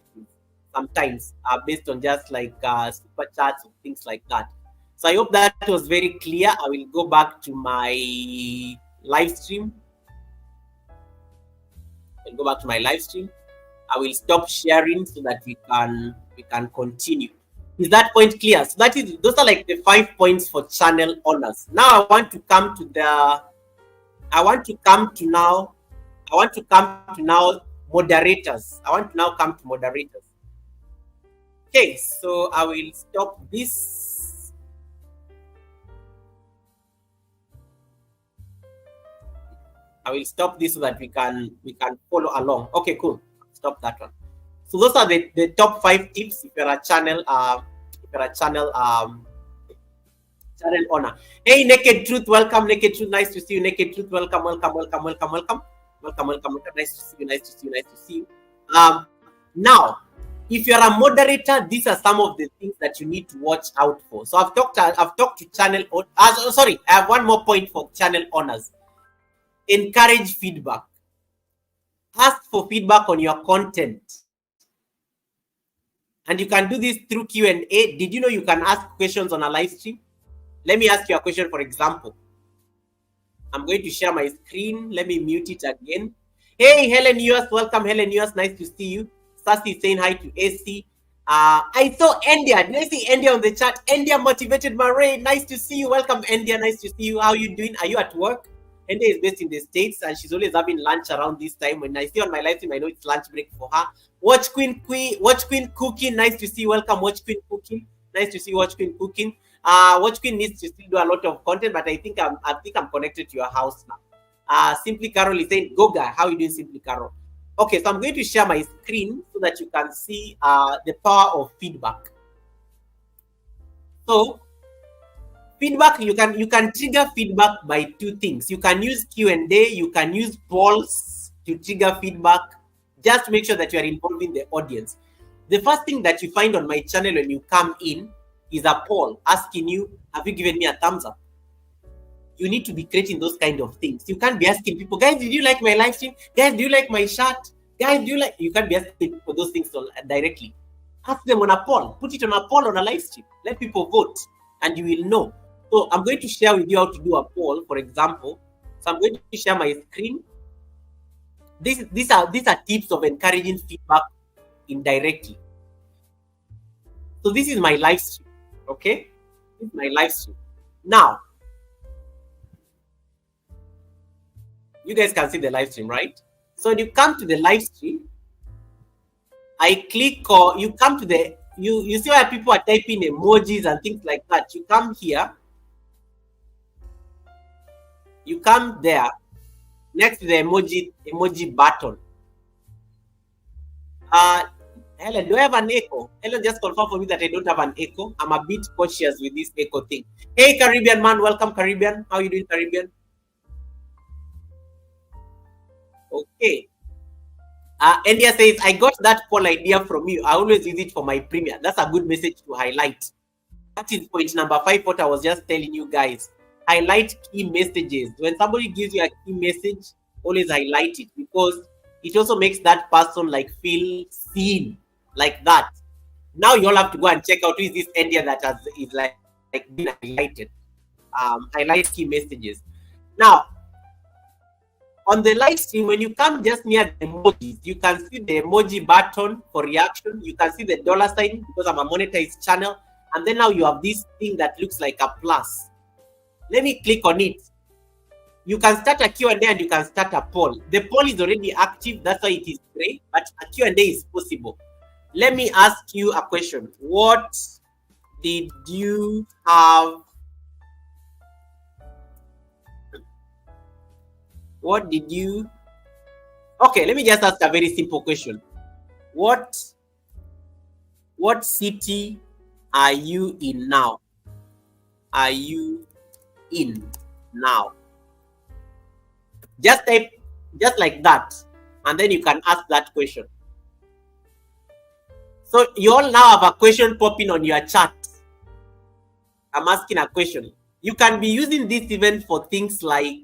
sometimes based on just like super chats or things like that. So I hope that was very clear. I will go back to my live stream. I will stop sharing so that we can continue. Is that point clear? So those are like the 5 points for channel owners. Now I want to come to moderators. Okay, so I will stop this. I will stop this so that we can follow along. Okay, cool. Stop that one. So those are the top 5 tips if you're a channel channel owner. Hey, Naked Truth, welcome. Naked Truth, nice to see you. Naked Truth, welcome. Nice to see you. Now, if you're a moderator, these are some of the things that you need to watch out for. So I've talked to channel. I have one more point for channel owners. Encourage feedback. Ask for feedback on your content. And you can do this through Q&A. Did you know you can ask questions on a live stream? Let me ask you a question, for example. I'm going to share my screen. Let me mute it again. Hey, Helen US, welcome, Helen US. Nice to see you. Sassy saying hi to AC. I saw India. Did I see India on the chat? India motivated Marie. Nice to see you. Welcome, India. Nice to see you. How you doing? Are you at work? India is based in the States and she's always having lunch around this time. When I see on my live stream, I know it's lunch break for her. Watch Queen Cooking. Nice to see you. Welcome, Watch Queen Cooking. Nice to see Watch Queen Cooking. Watch Queen needs to still do a lot of content, but I think I'm connected to your house now. Simply Carol is saying, Goga, how are you doing, Simply Carol? Okay, so I'm going to share my screen so that you can see the power of feedback. So feedback, you can trigger feedback by two things. You can use Q&A, you can use polls to trigger feedback. Just make sure that you are involving the audience. The first thing that you find on my channel when you come in is a poll asking you, have you given me a thumbs up? You need to be creating those kind of things. You can't be asking people, guys, did you like my live stream? Guys, do you like my shirt? Guys, do you like... You can't be asking people those things directly. Ask them on a poll. Put it on a poll on a live stream. Let people vote and you will know. So I'm going to share with you how to do a poll, for example. So I'm going to share my screen. These are tips of encouraging feedback indirectly. So this is my live stream. Okay? This is my live stream. Now, you guys can see the live stream, right? So when you come to the live stream, I click or you come to the, you see where people are typing emojis and things like that. You come here. You come there next to the emoji button. Helen, do I have an echo? Helen, just confirm for me that I don't have an echo. I'm a bit cautious with this echo thing. Hey, Caribbean man, welcome, Caribbean. How are you doing, Caribbean? Okay. India says, I got that poll idea from you. I always use it for my premiere. That's a good message to highlight. That is point number 5, what I was just telling you guys. Highlight key messages. When somebody gives you a key message, always highlight it because it also makes that person like feel seen like that. Now you all have to go and check out who is this India that is like being highlighted. Highlight key messages. Now, on the live stream, when you come just near the emojis, you can see the emoji button for reaction. You can see the $sign because I'm a monetized channel. And then now you have this thing that looks like a plus. Let me click on it. You can start a Q&A and you can start a poll. The poll is already active. That's why it is gray. But a Q&A is possible. Let me ask you a question. What did you have? What did you... Okay, let me just ask a very simple question. What city are you in now? Are you in now? Just type just like that, and then you can ask that question. So you all now have a question popping on your chat. I'm asking a question. You can be using this even for things like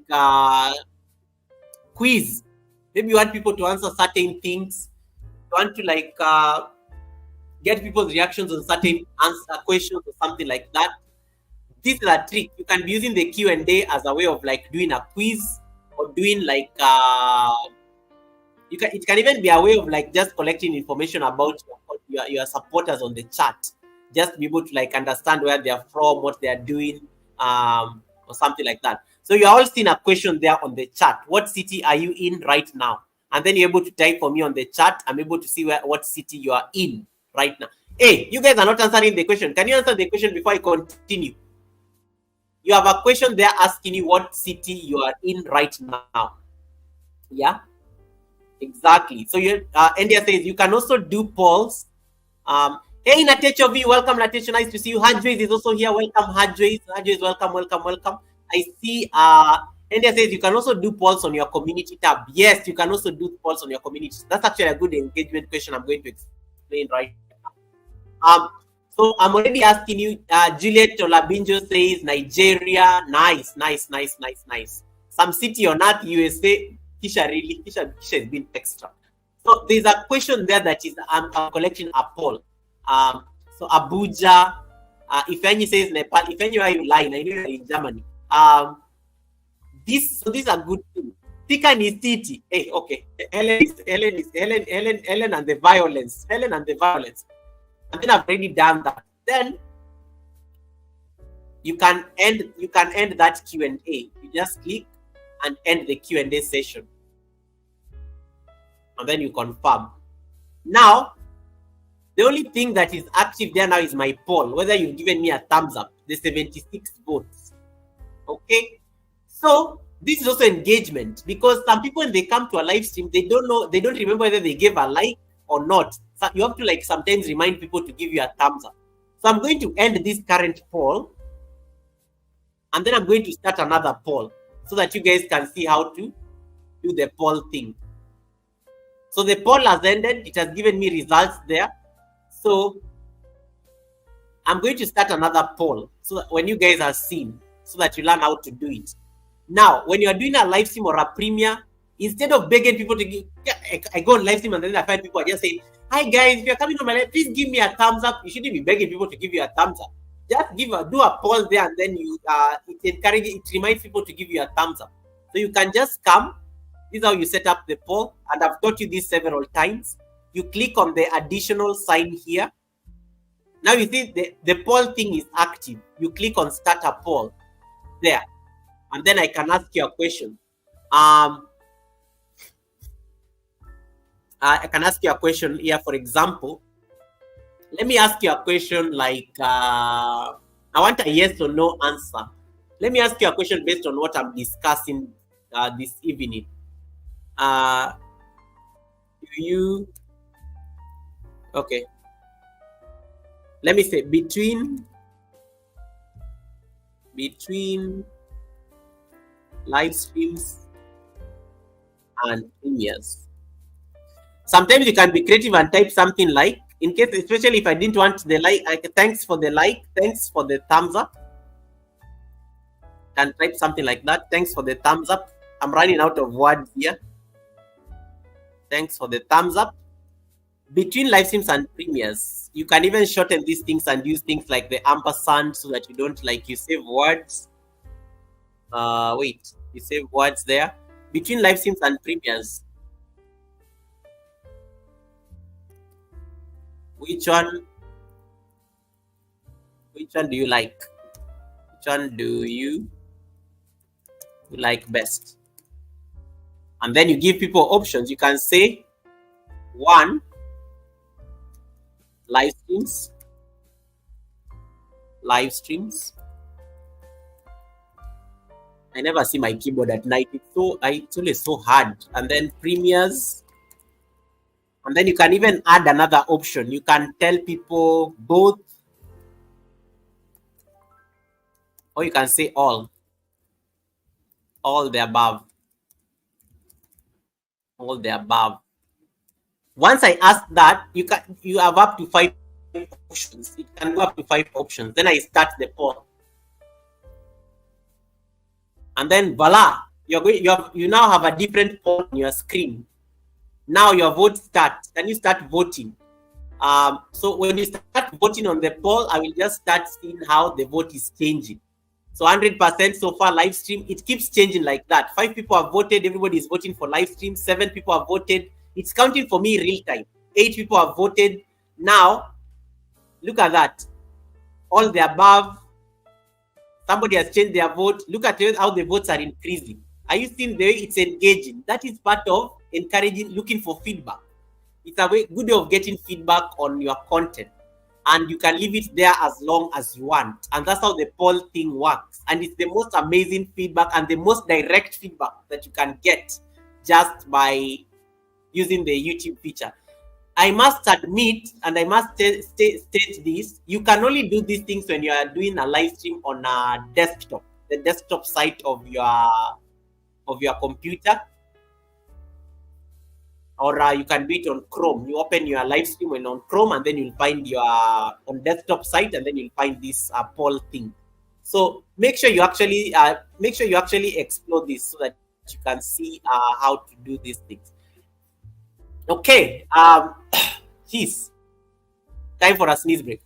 quiz. Maybe you want people to answer certain things. You want to like get people's reactions on certain answer questions or something like that. This is a trick. You can be using the Q&A as a way of like doing a quiz or doing like it can even be a way of like just collecting information about your supporters on the chat. Just to be able to like understand where they are from, what they are doing, or something like that. So you are all seeing a question there on the chat. What city are you in right now? And then you're able to type for me on the chat. I'm able to see what city you are in right now. Hey, you guys are not answering the question. Can you answer the question before I continue? You have a question there asking you what city you are in right now. Yeah, exactly. So India says you can also do polls. Hey, Natecho V, welcome, Natecho. Nice to see you. Hadways is also here. Welcome, Hadways. Hadways, welcome. I see India says you can also do polls on your community tab. Yes, you can also do polls on your community. That's actually a good engagement question I'm going to explain right now. So I'm already asking you, Juliet Olabinjo says Nigeria. Nice. Some city on earth, USA. Kisha has been extra. So there's a question there that is, I'm collecting a poll. So Abuja, if any says Nepal, if anywhere you lie, I know you're in Germany. These are good things. Tikani city. Hey, okay. Helen and the violence. And then I've already done that. Then you can end that Q&A. You just click and end the Q&A session. And then you confirm. Now, the only thing that is active there now is my poll, whether you've given me a thumbs up, the 76 votes. Okay? So this is also engagement, because some people, when they come to a live stream, they don't remember whether they gave a like or not. So you have to like sometimes remind people to give you a thumbs up. So I'm going to end this current poll, and then I'm going to start another poll so that you guys can see how to do the poll thing. So the poll has ended. It has given me results there. So I'm going to start another poll so that when you guys are seen, so that you learn how to do it. Now, when you are doing a live stream or a premiere, instead of begging people to give, I go on live stream and then I find people are just saying, "Hi guys, if you're coming on my live, please give me a thumbs up." You shouldn't be begging people to give you a thumbs up. Just do a poll there, and then you it reminds people to give you a thumbs up. So you can just come. This is how you set up the poll, and I've taught you this several times. You click on the additional sign here. Now you see the poll thing is active. You click on start a poll there, and then I can ask you a question. I can ask you a question here. For example, let me ask you a question like, I want a yes or no answer. Let me ask you a question based on what I'm discussing this evening. Okay. Let me say between live streams and premieres. Sometimes you can be creative and type something like, in case, especially if I didn't want the like, thanks for the like, thanks for the thumbs up. Can type something like that. Thanks for the thumbs up. I'm running out of words here. Thanks for the thumbs up. Between live streams and premieres, you can even shorten these things and use things like the ampersand so that you don't you save words. You save words there. Between live streams and premieres, which one do you like? Which one do you like best? And then you give people options. You can say 1, live streams. I never see my keyboard at night. It's always so hard. And then premieres. And then you can even add another option. You can tell people both, or you can say all the above. All the above. Once I ask that, you have up to 5 options. It can go up to 5 options. Then I start the poll, and then voila, you now have a different poll on your screen. Now your vote starts. Can you start voting? So when you start voting on the poll, I will just start seeing how the vote is changing. So 100% so far live stream, it keeps changing like that. 5 people have voted, everybody is voting for live stream. 7 people have voted. It's counting for me real time. 8 people have voted. Now, look at that. All the above. Somebody has changed their vote. Look at how the votes are increasing. Are you seeing the way it's engaging? That is part of encouraging, looking for feedback. It's a good way of getting feedback on your content. And you can leave it there as long as you want. And that's how the poll thing works. And it's the most amazing feedback and the most direct feedback that you can get just by using the YouTube feature. I must admit, and I must state this, you can only do these things when you are doing a live stream on a desktop, the desktop site of your computer. Or you can do it on Chrome. You open your live stream on Chrome, and then you'll find your on desktop site, and then you'll find this poll thing. So make sure you actually explore this so that you can see how to do these things. Okay. Jeez. Time for a sneeze break.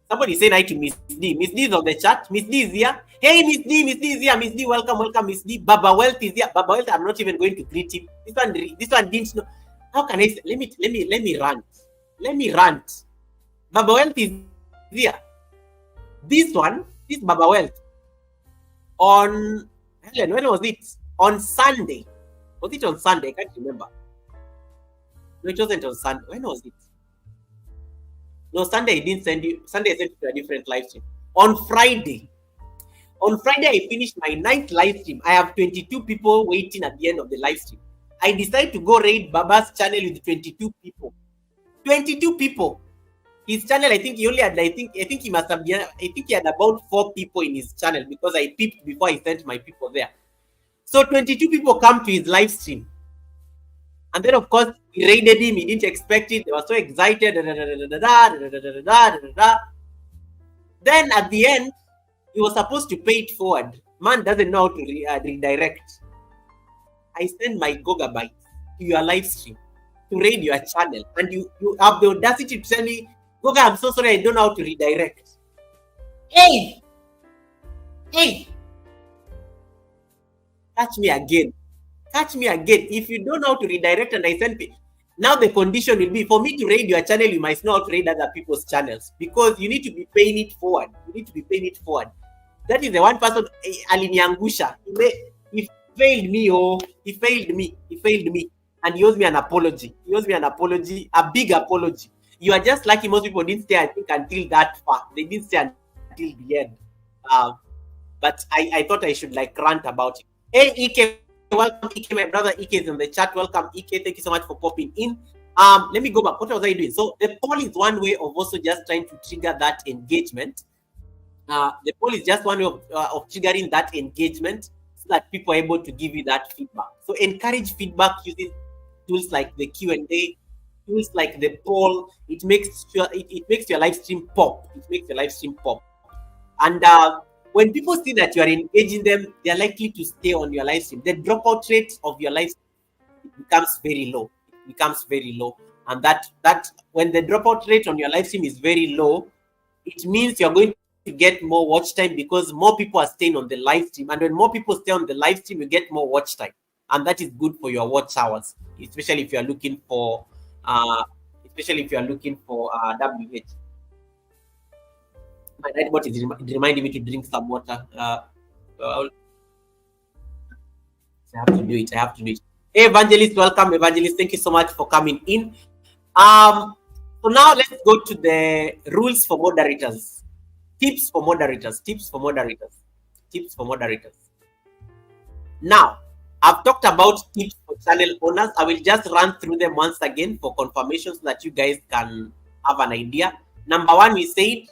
Somebody say hi to Miss D. Miss D is on the chat. Miss D is here. Hey, Miss D is here. Miss D, welcome, Miss D. Baba Wealth is here. Baba Wealth, I'm not even going to greet him. This one didn't know. How can I say? Let me rant. Baba Wealth is here. This one, this Baba Wealth, on Helen, when was it? On Sunday. Was it on Sunday? I can't remember. No, it wasn't on Sunday. When was it? No, Sunday I didn't send you. Sunday I sent you to a different live stream. On Friday. On Friday, I finished my ninth live stream. I have 22 people waiting at the end of the live stream. I decided to go raid Baba's channel with 22 people. 22 people. His channel, I think he only had, I think he must have been, I think he had about 4 people in his channel because I peeped before I sent my people there. So 22 people come to his live stream. And then, of course, he raided him. He didn't expect it. They were so excited. Then at the end, he was supposed to pay it forward. Man doesn't know how to redirect. I send my gigabytes to your live stream to raid your channel, and you have the audacity to tell me, Goga, I'm so sorry, I don't know how to redirect. Hey! Catch me again. If you don't know how to redirect and I send people, now the condition will be for me to raid your channel, you must know how to raid other people's channels because you need to be paying it forward. That is the one person, aliniangusha. He failed me, he failed me. And he owes me an apology. A big apology. You are just lucky most people didn't stay, I think, until that far. They didn't stay until the end. But I thought I should like rant about it. Hey, Ike, welcome. Ike, my brother Ike is in the chat. Welcome, Ike. Thank you so much for popping in. Let me go back. What was I doing? So the poll is one way of also just trying to trigger that engagement. The poll is just one way of triggering that engagement so that people are able to give you that feedback. So encourage feedback using tools like the Q&A, tools like the poll. It makes sure it makes your live stream pop. And when people see that you are engaging them, they are likely to stay on your live stream. The dropout rate of your live stream becomes very low. And that when the dropout rate on your live stream is very low, it means you're going to get more watch time because more people are staying on the live stream. And when more people stay on the live stream, you get more watch time. And that is good for your watch hours, especially if you are looking for WH. My nightbot is reminding me to drink some water. I have to do it. Hey, Evangelist, welcome, Evangelist. Thank you so much for coming in. So now let's go to the rules for moderators. Tips for moderators. Now, I've talked about tips for channel owners. I will just run through them once again for confirmation so that you guys can have an idea. Number one, we said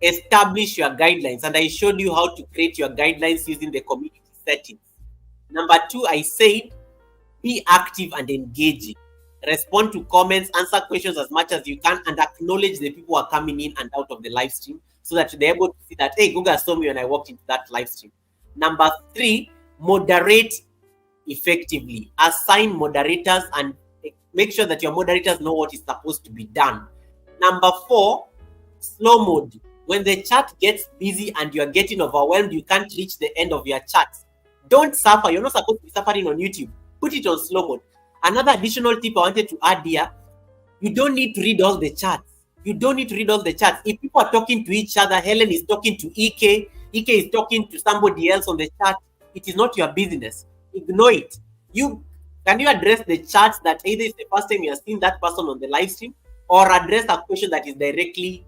establish your guidelines, and I showed you how to create your guidelines using the community settings. Number two, I said be active and engaging. Respond to comments, answer questions as much as you can, and acknowledge the people who are coming in and out of the live stream so that they're able to see that, hey, Google saw me when I walked into that live stream. Number three, moderate effectively. Assign moderators and make sure that your moderators know what is supposed to be done. Number four, slow mode. When the chat gets busy and you're getting overwhelmed, you can't reach the end of your chat. Don't suffer. You're not supposed to be suffering on YouTube. Put it on slow mode. Another additional tip I wanted to add here, you don't need to read all the chats. If people are talking to each other, Helen is talking to Ike is talking to somebody else on the chat, it is not your business. Ignore it. Can you address the chats that either it's the first time you are seeing that person on the live stream, or address a question that is directly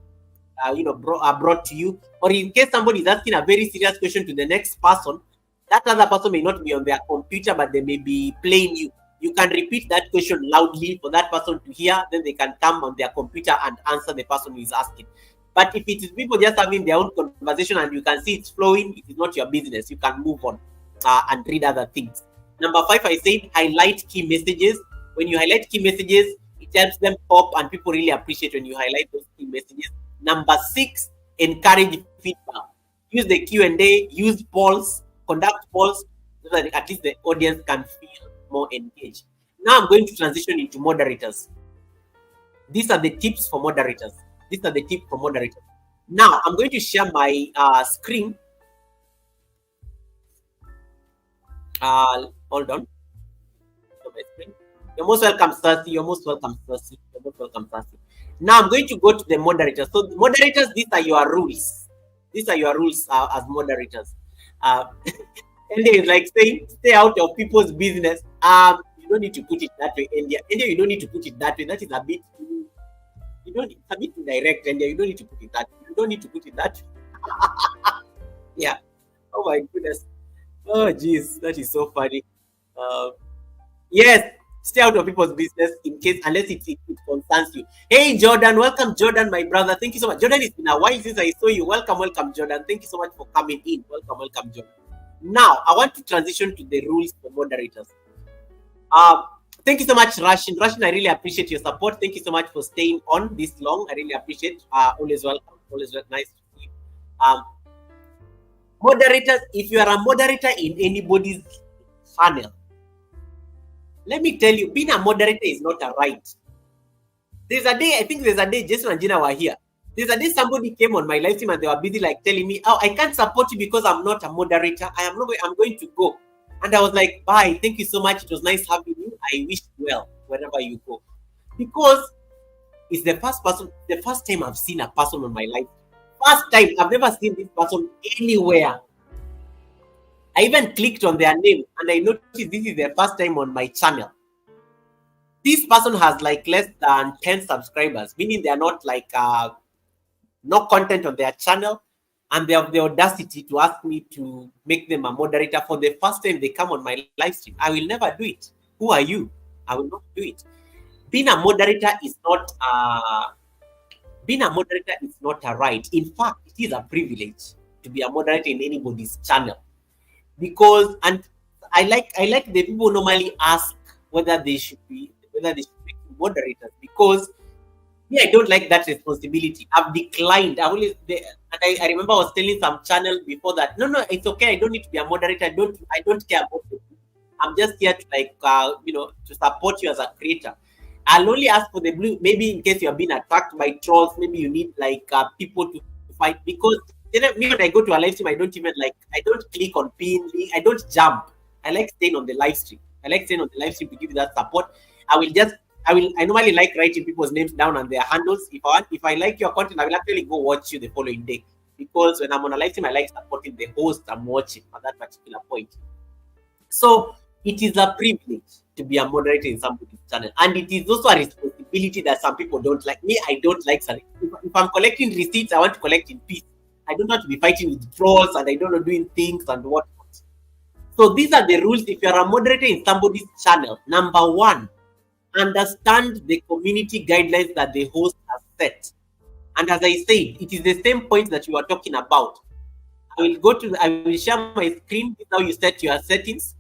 brought to you, or in case somebody is asking a very serious question to the next person, that other person may not be on their computer, but they may be playing you. You can repeat that question loudly for that person to hear, then they can come on their computer and answer the person who is asking. But if it is people just having their own conversation and you can see it's flowing, it is not your business. You can move on and read other things. Number five, I said highlight key messages. When you highlight key messages, it helps them pop, and people really appreciate when you highlight those key messages. Number six, encourage feedback. Use the Q&A, use polls, conduct polls, so that at least the audience can feel more engaged. Now I'm going to transition into moderators. These are the tips for moderators. Now I'm going to share my screen. Hold on. You're most welcome, Cersei. Now I'm going to go to the moderators. So the moderators, these are your rules. These are your rules as moderators. Uh, India is like saying, stay out of people's business. You don't need to put it that way, India. India, you don't need to put it that way. That is a bit you don't it's a bit indirect, India. You don't need to put it that way. You don't need to put it that way. Yeah. Oh my goodness. Oh jeez, that is so funny. Uh, yes, stay out of people's business in case unless it concerns you. Hey Jordan, welcome Jordan, my brother. Thank you so much. Jordan, it's been a while since I saw you. Welcome, welcome, Jordan. Thank you so much for coming in. Welcome, welcome, Jordan. Now I want to transition to the rules for moderators. Um, Thank you so much, Russian. Russian, I really appreciate your support. Thank you so much for staying on this long. I really appreciate. Always welcome. Always nice to see you. Moderators, if you are a moderator in anybody's channel, let me tell you, being a moderator is not a right. There's a day, I think there's a day Jason and Gina were here. There's a day somebody came on my live stream and they were busy like telling me, oh, I can't support you because I'm not a moderator. I'm going to go. And I was like, bye, thank you so much. It was nice having you. I wish you well wherever you go. Because it's the first time I've seen a person on my life. First time, I've never seen this person anywhere. I even clicked on their name and I noticed this is their first time on my channel. This person has like less than 10 subscribers, meaning they are not like no content on their channel, and they have the audacity to ask me to make them a moderator for the first time they come on my live stream. I will never do it. Who are you? I will not do it. Being a moderator is not a right. In fact, it is a privilege to be a moderator in anybody's channel. Because and I like the people normally ask whether they should be moderators, because I don't like that responsibility. I've declined. I remember I was telling some channel before that, no, it's okay. I don't need to be a moderator. I don't care about it. I'm just here to to support you as a creator. I'll only ask for the blue, maybe in case you have been attacked by trolls. Maybe you need people to fight, because me when I go to a live stream, I don't click on pin, I don't jump. I like staying on the live stream. I like staying on the live stream to give you that support. I normally like writing people's names down and their handles. If I like your content, I will actually go watch you the following day. Because when I'm on a live stream, I like supporting the host I'm watching at that particular point. So it is a privilege to be a moderator in somebody's channel. And it is also a responsibility that some people don't like. Me, I don't like something. If I'm collecting receipts, I want to collect in peace. I don't want to be fighting with trolls, and I don't know doing things and whatnot. So these are the rules. If you're a moderator in somebody's channel, number one, understand the community guidelines that the host has set. And as I said, it is the same point that you are talking about. I will share my screen. This is how you set your settings.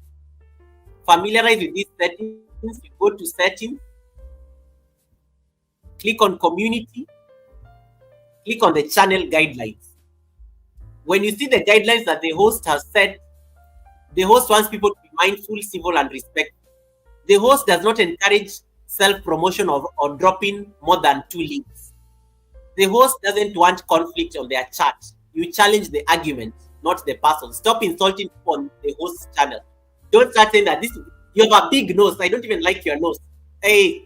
Familiarize with these settings. You go to settings, click on community, click on the channel guidelines. When you see the guidelines that the host has set, the host wants people to be mindful, civil, and respectful. The host does not encourage self-promotion or dropping more than 2 links. The host doesn't want conflict on their chat. You challenge the argument, not the person. Stop insulting people on the host's channel. Don't start saying that you have a big nose. I don't even like your nose. Please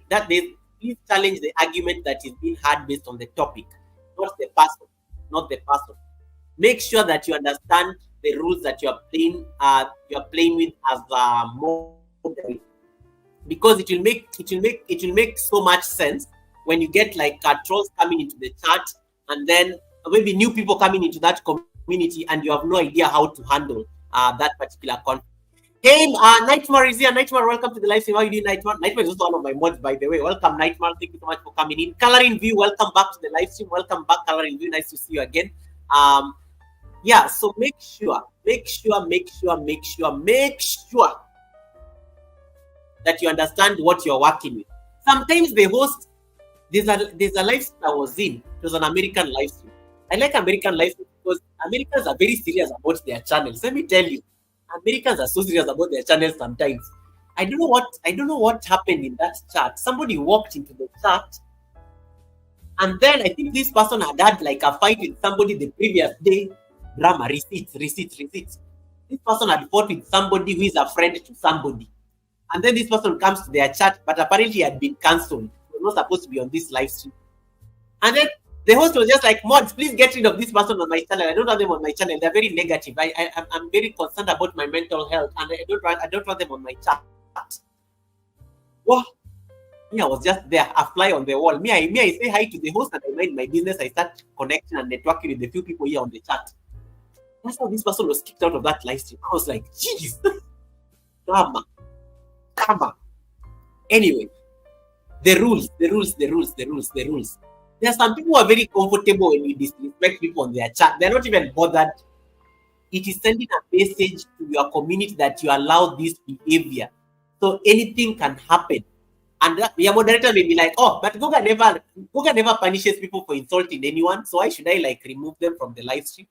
challenge the argument that is being had based on the topic, not the person. Make sure that you understand the rules that you are playing with as a moderator, because it will make so much sense when you get like trolls coming into the chat, and then maybe new people coming into that community, and you have no idea how to handle that particular conflict. Hey, Nightmare is here. Nightmare, welcome to the live stream. How are you doing, Nightmare? Nightmare is also one of my mods, by the way. Welcome, Nightmare. Thank you so much for coming in. Coloring View, welcome back to the live stream. Welcome back, Coloring View. Nice to see you again. So make sure that you understand what you're working with. Sometimes the host, there's a live stream I was in. It was an American live stream. I like American live stream because Americans are very serious about their channels. Let me tell you, Americans are so serious about their channels sometimes. I don't know what happened in that chat. Somebody walked into the chat, and then I think this person had like a fight with somebody the previous day. Drama, receipts. This person had fought with somebody who is a friend to somebody. And then this person comes to their chat, but apparently had been cancelled. He was not supposed to be on this live stream. And then the host was just like, mods, please get rid of this person on my channel. I don't want them on my channel. They're very negative. I'm very concerned about my mental health, and I don't want them on my chat. Well, me, I was just there, a fly on the wall. Me, I say hi to the host and I mind my business. I start connecting and networking with the few people here on the chat. That's how this person was kicked out of that live stream. I was like, jeez, come on. Anyway, the rules. There are some people who are very comfortable when you disrespect people on their chat. They're not even bothered. It is sending a message to your community that you allow this behavior. So anything can happen. And your moderator may be like, oh, but Goga never punishes people for insulting anyone. So why should I like remove them from the live stream?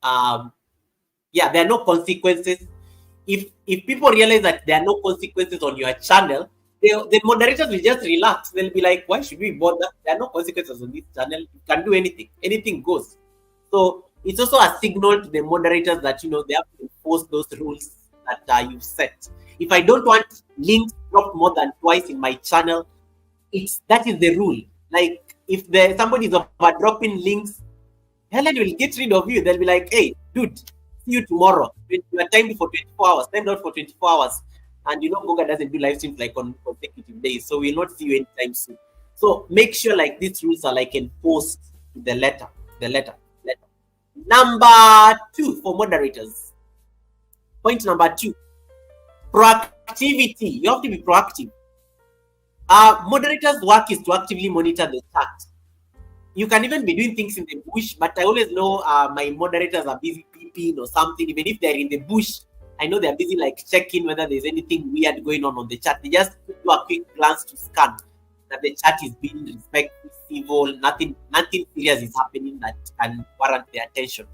Yeah, there are no consequences. If people realize that there are no consequences on your channel, the moderators will just relax. They'll be like, why should we bother? There are no consequences on this channel. You can do anything. Anything goes. So it's also a signal to the moderators that, you know, they have to enforce those rules that you've set. If I don't want links dropped more than twice in my channel, that is the rule. Like if somebody is over dropping links, Helen will get rid of you. They'll be like, hey, dude, see you tomorrow. You are timed for 24 hours. Timed out for 24 hours. And you know, Goga doesn't do live streams like on consecutive days. So we'll not see you anytime soon. So make sure like these rules are like enforced to the letter. Number 2 for moderators. Point number 2. Proactivity. You have to be proactive. Moderators' work is to actively monitor the chat. You can even be doing things in the bush, but I always know my moderators are busy peeping or something. Even if they're in the bush, I know they're busy like checking whether there's anything weird going on the chat. They just do a quick glance to scan that the chat is being respectful, civil, nothing serious is happening that can warrant their attention.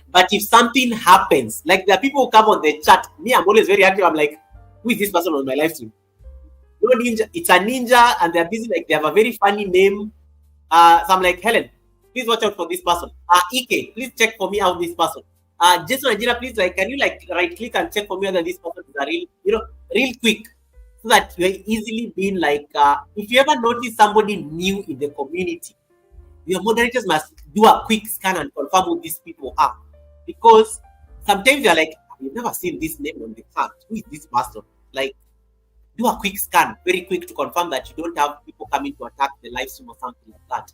But if something happens, like there are people who come on the chat, me, I'm always very active. I'm like, who is this person on my live stream? No ninja, it's a ninja, and they're busy, like they have a very funny name. So I'm like, Helen, please watch out for this person. Ike, please check for me out this person. Jason Ajira, please, like, can you like right click and check for me whether this person is a real quick, so that you're easily being like, if you ever notice somebody new in the community, your moderators must do a quick scan and confirm who these people are, because sometimes you're like, I've never seen this name on the chat. Who is this person? Like, do a quick scan, very quick, to confirm that you don't have people coming to attack the live stream or something like that.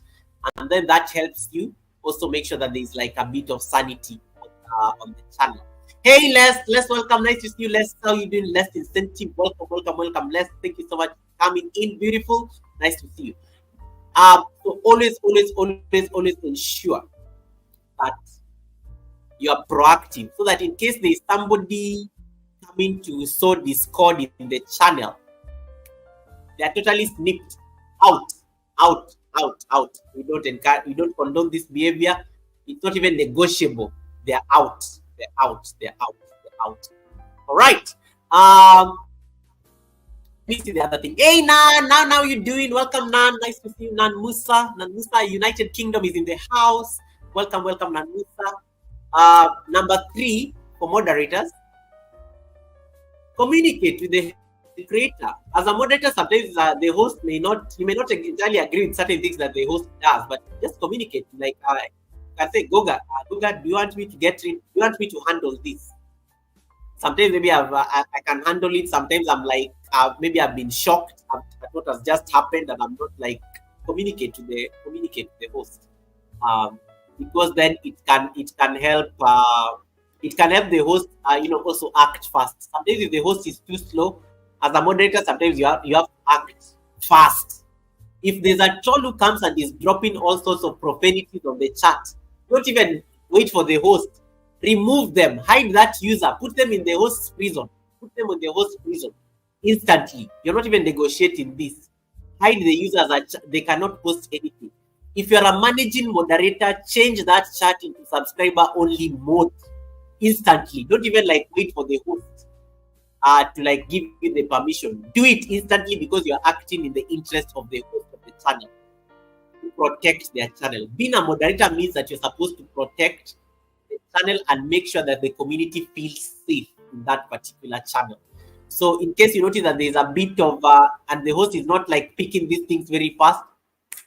And then that helps you also make sure that there's like a bit of sanity on the channel. Hey, Les, welcome. Nice to see you, Les. How you doing, Les? Incentive, welcome, Les. Thank you so much for coming in. Beautiful. Nice to see you. So always ensure that you are proactive, so that in case there is somebody coming to sow discord in the channel, they are totally snipped out. We don't condone this behavior. It's not even negotiable. They're out. All right. Let me see the other thing. Hey, Nan, now you doing? Welcome, Nan. Nice to see you, Nan Musa. United Kingdom is in the house. Welcome, Nan Musa. Number 3 for moderators. Communicate with the creator. As a moderator, sometimes the host may not entirely agree with certain things that the host does, but just communicate. Like, I say, Goga, do you want me to get in? Do you want me to handle this? Sometimes maybe I can handle it. Sometimes I'm like, maybe I've been shocked at what has just happened, and I'm not like communicate to the host, because then it can help. It can help the host, also act fast. Sometimes if the host is too slow, as a moderator, sometimes you have to act fast. If there's a troll who comes and is dropping all sorts of profanities on the chat, don't even wait for the host. Remove them. Hide that user. Put them in the host's prison. Instantly. You're not even negotiating this. Hide the users. They cannot post anything. If you're a managing moderator, change that chat into subscriber-only mode instantly. Don't even like wait for the host to like give you the permission. Do it instantly, because you're acting in the interest of the host of the channel. To protect their channel. Being a moderator means that you're supposed to protect the channel and make sure that the community feels safe in that particular channel. So in case you notice that there's a bit of and the host is not like picking these things very fast,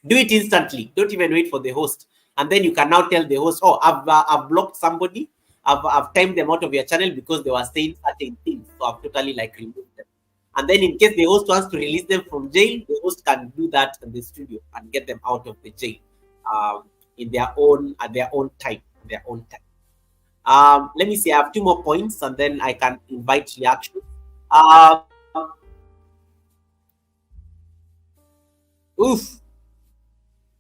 Do it instantly. Don't even wait for the host. And then you can now tell the host, oh, I've blocked somebody. I've timed them out of your channel because they were saying certain things. So I've totally like removed them. And then in case the host wants to release them from jail, the host can do that in the studio and get them out of the jail in their own at their own time. Their own time. Let me see. I have two more points, and then I can invite reaction. Um, oof,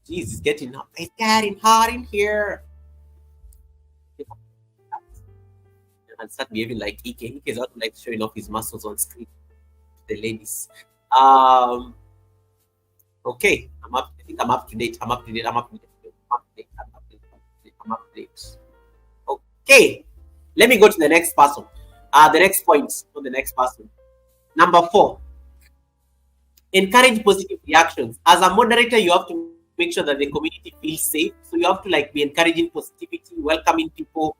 jeez, it's getting hot in here. And start behaving like Ike. Ike is not like showing off his muscles on screen to the ladies. Okay, I'm up. I think I'm up to date. I'm up to date. I'm up to date. I'm up to date. I'm up to date. I'm up to date. Okay, let me go to the next person. The next point on the next person. Number 4. Encourage positive reactions. As a moderator, you have to make sure that the community feels safe. So you have to like be encouraging positivity, welcoming people.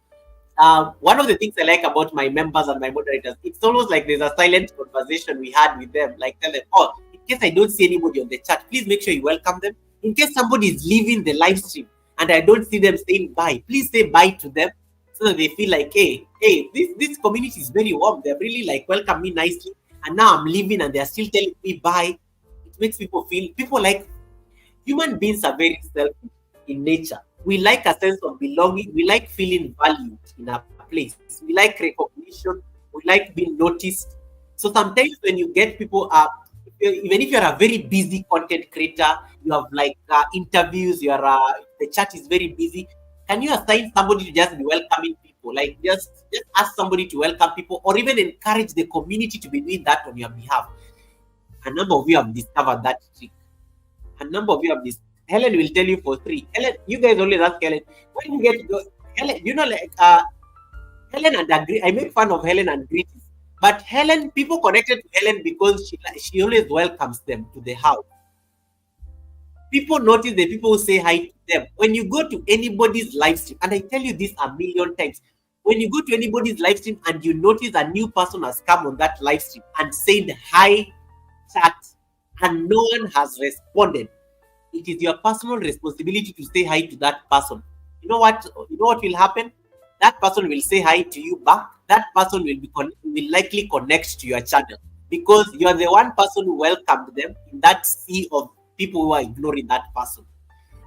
One of the things I like about my members and my moderators, it's almost like there's a silent conversation we had with them. Like tell them, oh, in case I don't see anybody on the chat, please make sure you welcome them. In case somebody is leaving the live stream and I don't see them saying bye, please say bye to them so that they feel like, hey, this community is very warm. They're really like welcome me nicely. And now I'm leaving and they're still telling me bye. It makes people like human beings are very selfish in nature. We like a sense of belonging. We like feeling valued in a place. We like recognition. We like being noticed. So sometimes when you get people up, even if you're a very busy content creator, you have like interviews, the chat is very busy. Can you assign somebody to just be welcoming people? Like just ask somebody to welcome people, or even encourage the community to be doing that on your behalf. A number of you have discovered that trick. A number of you have this. Helen will tell you for free. Helen, you guys always ask Helen, when you get to go, Helen, you know, like Helen and Agree. I make fun of Helen and Greeties, but Helen, people connected to Helen because she always welcomes them to the house. People notice the people who say hi to them. When you go to anybody's live stream, and I tell you this a million times, when you go to anybody's live stream and you notice a new person has come on that live stream and said hi, chat, and no one has responded, it is your personal responsibility to say hi to that person. You know what will happen? That person will say hi to you back. That person will likely connect to your channel because you are the one person who welcomed them in that sea of people who are ignoring that person.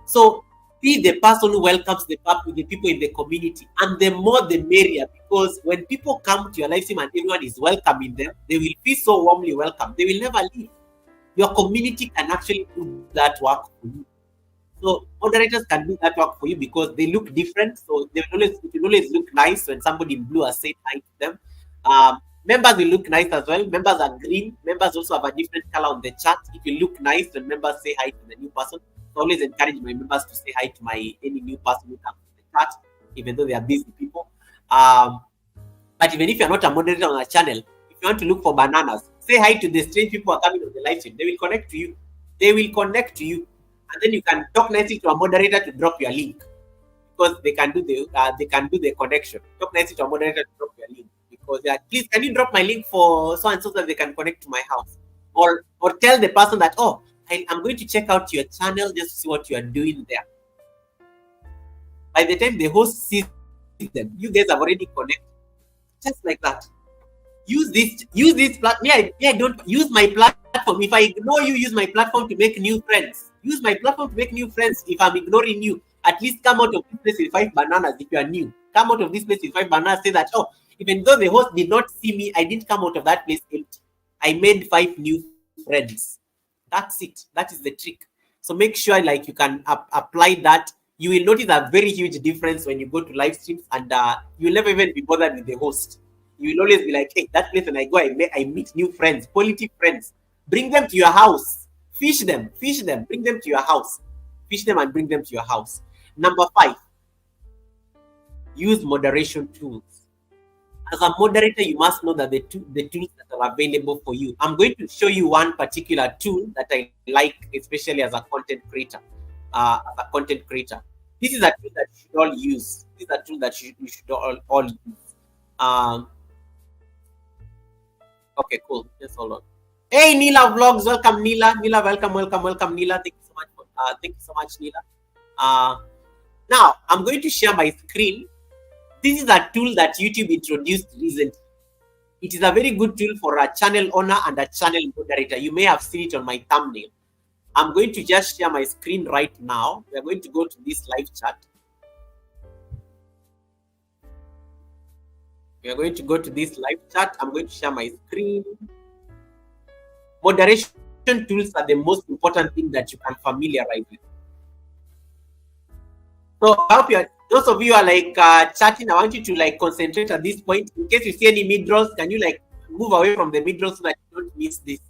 So be the person who welcomes the people in the community, and the more the merrier, because when people come to your live stream and everyone is welcoming them, they will feel so warmly welcome. They will never leave. Your community can actually do that work for you. So moderators can do that work for you because they look different. So it will always look nice when somebody in blue has said hi to them. Members will look nice as well. Members are green. Members also have a different color on the chat. It will look nice when members say hi to the new person. So always encourage my members to say hi to any new person who comes to the chat, even though they are busy people. But even if you're not a moderator on a channel, if you want to look for bananas, say hi to the strange people who are coming on the live stream. They will connect to you. And then you can talk nicely to a moderator to drop your link, because they can do the connection. Talk nicely to a moderator to drop your link, because please can you drop my link for so and so that they can connect to my house, or tell the person that, oh, I'm going to check out your channel just to see what you are doing there. By the time the host sees them, you guys have already connected, just like that. Use this platform. I don't use my platform. If I ignore you, use my platform to make new friends. Use my platform to make new friends. If I'm ignoring you, at least come out of this place with 5 bananas. If you are new, come out of this place with 5 bananas. Say that, oh, even though the host did not see me, I didn't come out of that place empty. I made 5 new friends. That's it. That is the trick. So make sure like you can apply that. You will notice a very huge difference when you go to live streams, and you'll never even be bothered with the host. You will always be like, hey, that place when I go, I meet new friends, quality friends. Bring them to your house. Fish them, bring them to your house. Fish them and bring them to your house. Number 5, use moderation tools. As a moderator, you must know that the tools that are available for you. I'm going to show you one particular tool that I like, especially as a content creator. This is a tool that you should all use. This is a tool that you should all use. Okay, cool. Just hold on. Hey, Neela Vlogs, welcome Neela. Welcome Neela. Thank you so much for Thank you so much, Nila. Now I'm going to share my screen. This is a tool that YouTube introduced recently. It is a very good tool for a channel owner and a channel moderator. You may have seen it on my thumbnail. I'm going to just share my screen right now. We are going to go to this live chat. We are going to go to this live chat. I'm going to share my screen. Moderation tools are the most important thing that you can familiarize with. So I hope those of you are like chatting. I want you to like concentrate at this point. In case you see any mid rolls, can you like move away from the mid rolls so that you don't miss this?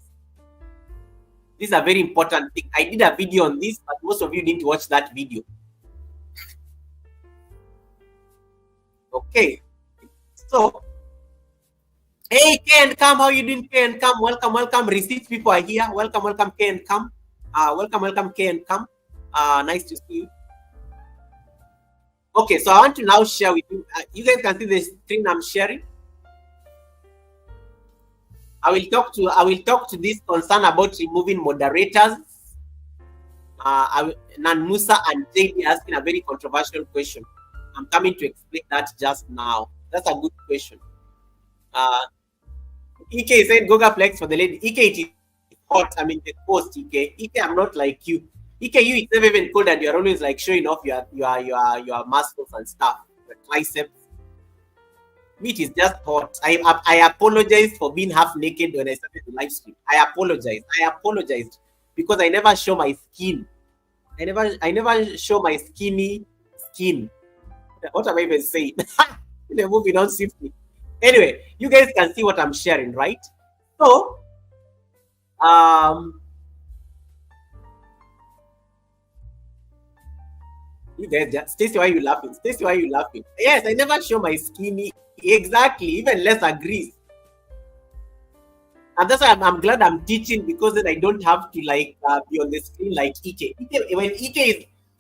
This is a very important thing. I did a video on this, but most of you didn't watch that video. Okay. So, hey, K and Come, how you doing, K and Come? Welcome, welcome. Receipts people are here. Welcome, welcome, K and Come. Welcome, welcome, K and Come. Nice to see you. Okay, so I want to now share with you. You guys can see the screen I'm sharing. I will talk to this concern about removing moderators. Nan Musa and JD asking a very controversial question. I'm coming to explain that just now. That's a good question. Ike said Goga flex for the lady. Ike, it is hot. I mean the post, Ike. Ike, I'm not like you. Ike, you it's never even cold and you're always like showing off your muscles and stuff, your triceps. Me, it is just hot. I apologize for being half naked when I started the live stream. I apologized because I never show my skin. I never show my skinny skin. What am I even saying? The movie don't suit me. Anyway, you guys can see what I'm sharing, right? So, you guys, Stacy, why are you laughing? Stacy, why are you laughing? Yes, I never show my skinny. Exactly, even less agrees. And that's why I'm glad I'm teaching, because then I don't have to like be on the screen like Ike.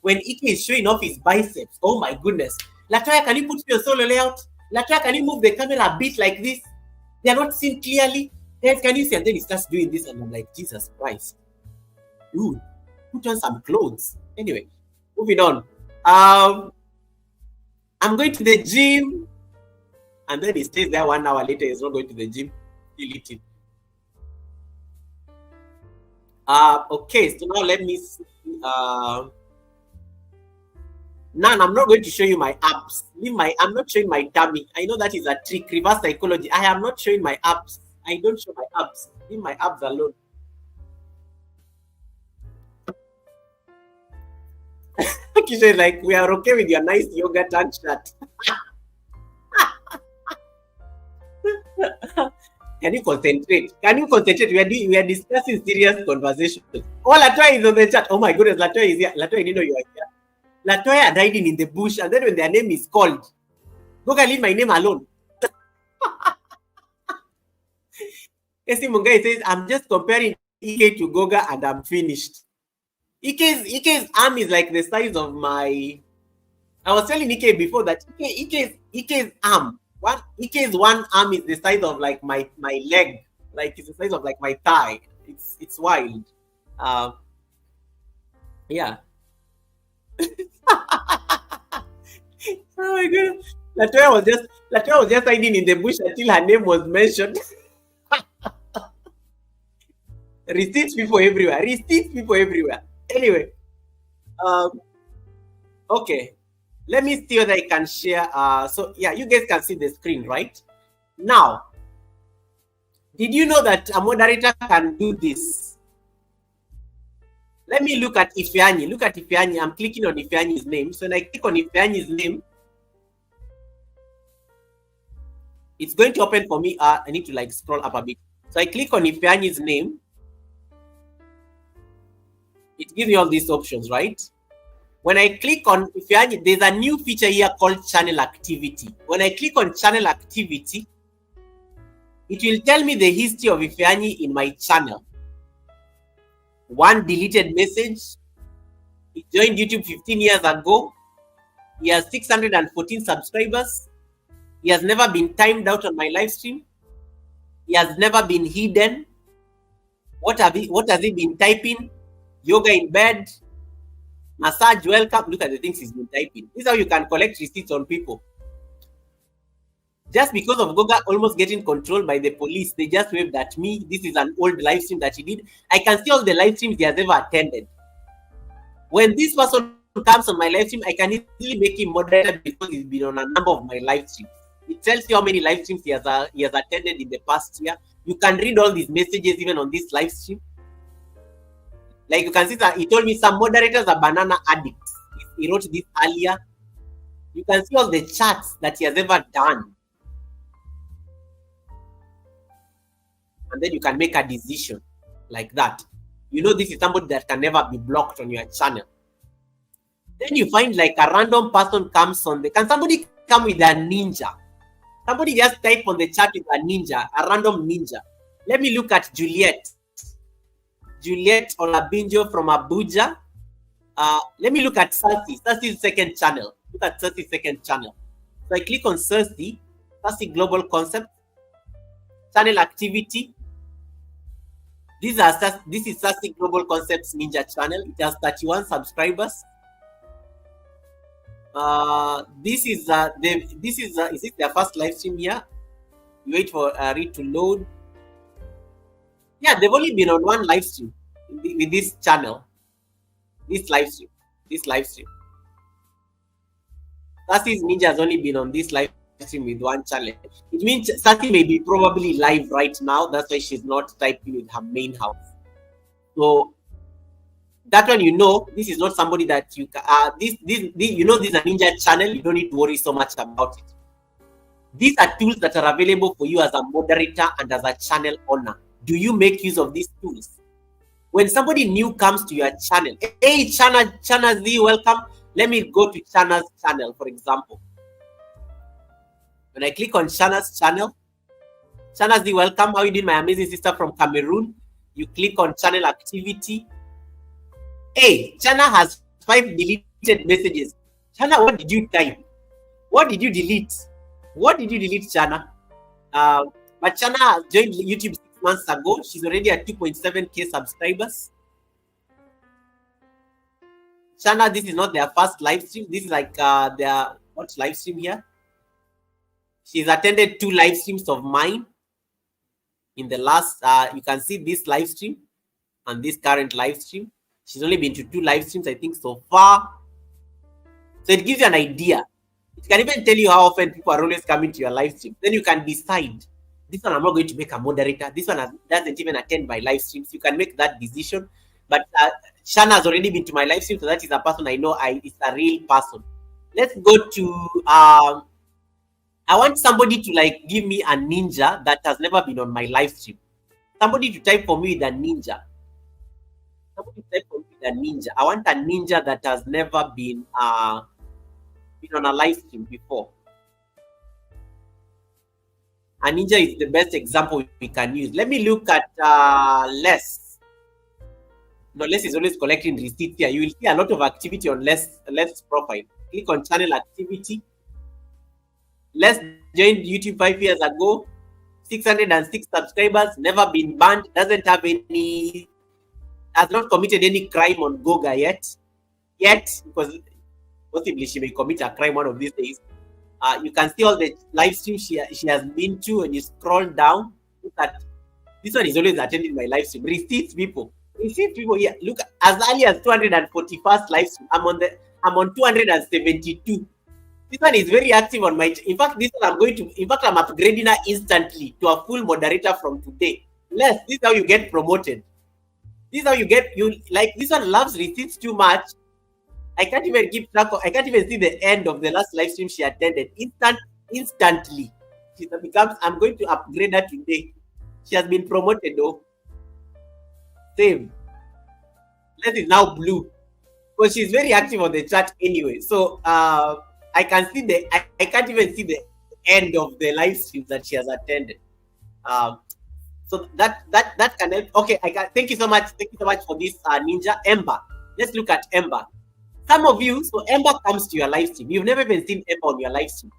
When Ike is showing off his biceps, oh my goodness. Latoya, can you put your solo layout? Latoya, can you move the camera a bit like this? They are not seen clearly. Guys, can you see? And then he starts doing this, and I'm like, Jesus Christ. Dude, put on some clothes. Anyway, moving on. I'm going to the gym. And then he stays there 1 hour later. He's not going to the gym. Still eating. Okay, so now let me see. Nan, I'm not going to show you my abs. I'm not showing my tummy. I know that is a trick, reverse psychology. I am not showing my abs. I don't show my abs. Leave my abs alone. Kisha is like, we are okay with your nice yoga tank shirt. Can you concentrate? We are discussing serious conversations. Oh, Latoya is on the chat. Oh my goodness, Latoya is here. Latoya, you know you are here. Latoya are hiding in the bush, and then when their name is called, go and leave my name alone. Esi Mungai says, I'm just comparing Ike to Goga and I'm finished. Ike's arm is like the size of my... I was telling Ike before that Ike's arm, Ike's one arm is the size of like my leg. Like it's the size of like my thigh. It's wild. Yeah. Oh my god. Latoya was just hiding in the bush until her name was mentioned. Receipts people everywhere. Anyway, okay. Let me see whether I can share. So yeah, you guys can see the screen, right? Now, did you know that a moderator can do this? Let me look at Ifeanyi. Look at Ifeanyi. I'm clicking on Ifeanyi's name. So when I click on Ifeanyi's name, it's going to open for me. I need to like scroll up a bit. So I click on Ifeanyi's name. It gives me all these options, right? When I click on Ifeanyi, there's a new feature here called channel activity. When I click on channel activity, it will tell me the history of Ifeanyi in my channel. One deleted message. He joined YouTube 15 years ago. He has 614 subscribers. He has never been timed out on my live stream. He has never been hidden. What has he been typing? Yoga in bed, Massage, welcome. Look at the things he's been typing. This is how you can collect receipts on people. Just because of Goga almost getting controlled by the police, they just waved at me. This is an old live stream that he did. I can see all the live streams he has ever attended. When this person comes on my live stream, I can easily make him moderator because he's been on a number of my live streams. It tells you how many live streams he has attended in the past year. You can read all these messages even on this live stream. Like you can see that he told me some moderators are banana addicts. He wrote this earlier. You can see all the chats that he has ever done. And then you can make a decision like that. You know this is somebody that can never be blocked on your channel. Then you find like a random person comes on the... Can somebody come with a ninja? Somebody just type on the chat with a ninja, a random ninja. Let me look at Juliet. Juliet Olabinjo from Abuja. Let me look at Cersei. Cersei's second channel. Look at Cersei's second channel. So I click on Cersei. Cersei Global Concept. Channel activity. This is Cersei Global Concepts Ninja channel. It has 31 subscribers. This is this their first live stream here? You wait for read to load. Yeah, they've only been on one live stream with this channel. This live stream. Sassy Ninja has only been on this live stream with one channel. It means Sassy may be probably live right now. That's why she's not typing with her main house. So that one, you know, this is not somebody that you can. This you know, this is a ninja channel. You don't need to worry so much about it. These are tools that are available for you as a moderator and as a channel owner. Do you make use of these tools? When somebody new comes to your channel, hey, Chana Z, welcome. Let me go to Chana's channel, for example. When I click on Chana's channel, Chana Z, welcome. How you doing, my amazing sister from Cameroon? You click on channel activity. Hey, Chana has 5 deleted messages. Chana, what did you type? What did you delete? What did you delete, Chana? But Chana joined YouTube 6 months ago. She's already at 2.7k subscribers. Chana, this is not their first live stream. This is like their what live stream here? She's attended 2 live streams of mine. In the last, you can see this live stream and this current live stream. She's only been to 2 live streams, I think, so far. So it gives you an idea. It can even tell you how often people are always coming to your live stream. Then you can decide, this one I'm not going to make a moderator. This one doesn't even attend my live streams. You can make that decision. But Shana has already been to my live stream, so that is a person I know is a real person. Let's go to, I want somebody to like give me a ninja that has never been on my live stream. Somebody to type for me with a ninja. Somebody to type for me with a ninja. I want a ninja that has never been on a live stream before. A ninja is the best example we can use. Let me look at Les. No, Les is always collecting receipts here. You will see a lot of activity on Les profile. Click on channel activity. Les joined YouTube 5 years ago. 606 subscribers. Never been banned. Doesn't have any. Has not committed any crime on Goga yet. Because possibly she may commit a crime one of these days. You can see all the live streams she has been to, and you scroll down. Look at this one is always attending my live stream. Receipts people here. Look, as early as 241st live stream. I'm on 272. This one is very active on my. In fact, this one I'm upgrading her instantly to a full moderator from today. This is how you get promoted. This is how you get this one loves receipts too much. I can't even keep track of. I can't even see the end of the last live stream she attended. Instantly, she becomes. I'm going to upgrade her today. She has been promoted though. Same. Les is now blue, because she's very active on the chat anyway. So I can see I can't even see the end of the live streams that she has attended. So that can help. Okay, thank you so much. Thank you so much for this ninja. Ember. Let's look at Ember. Some of you, so Ember comes to your live stream. You've never even seen Ember on your live stream.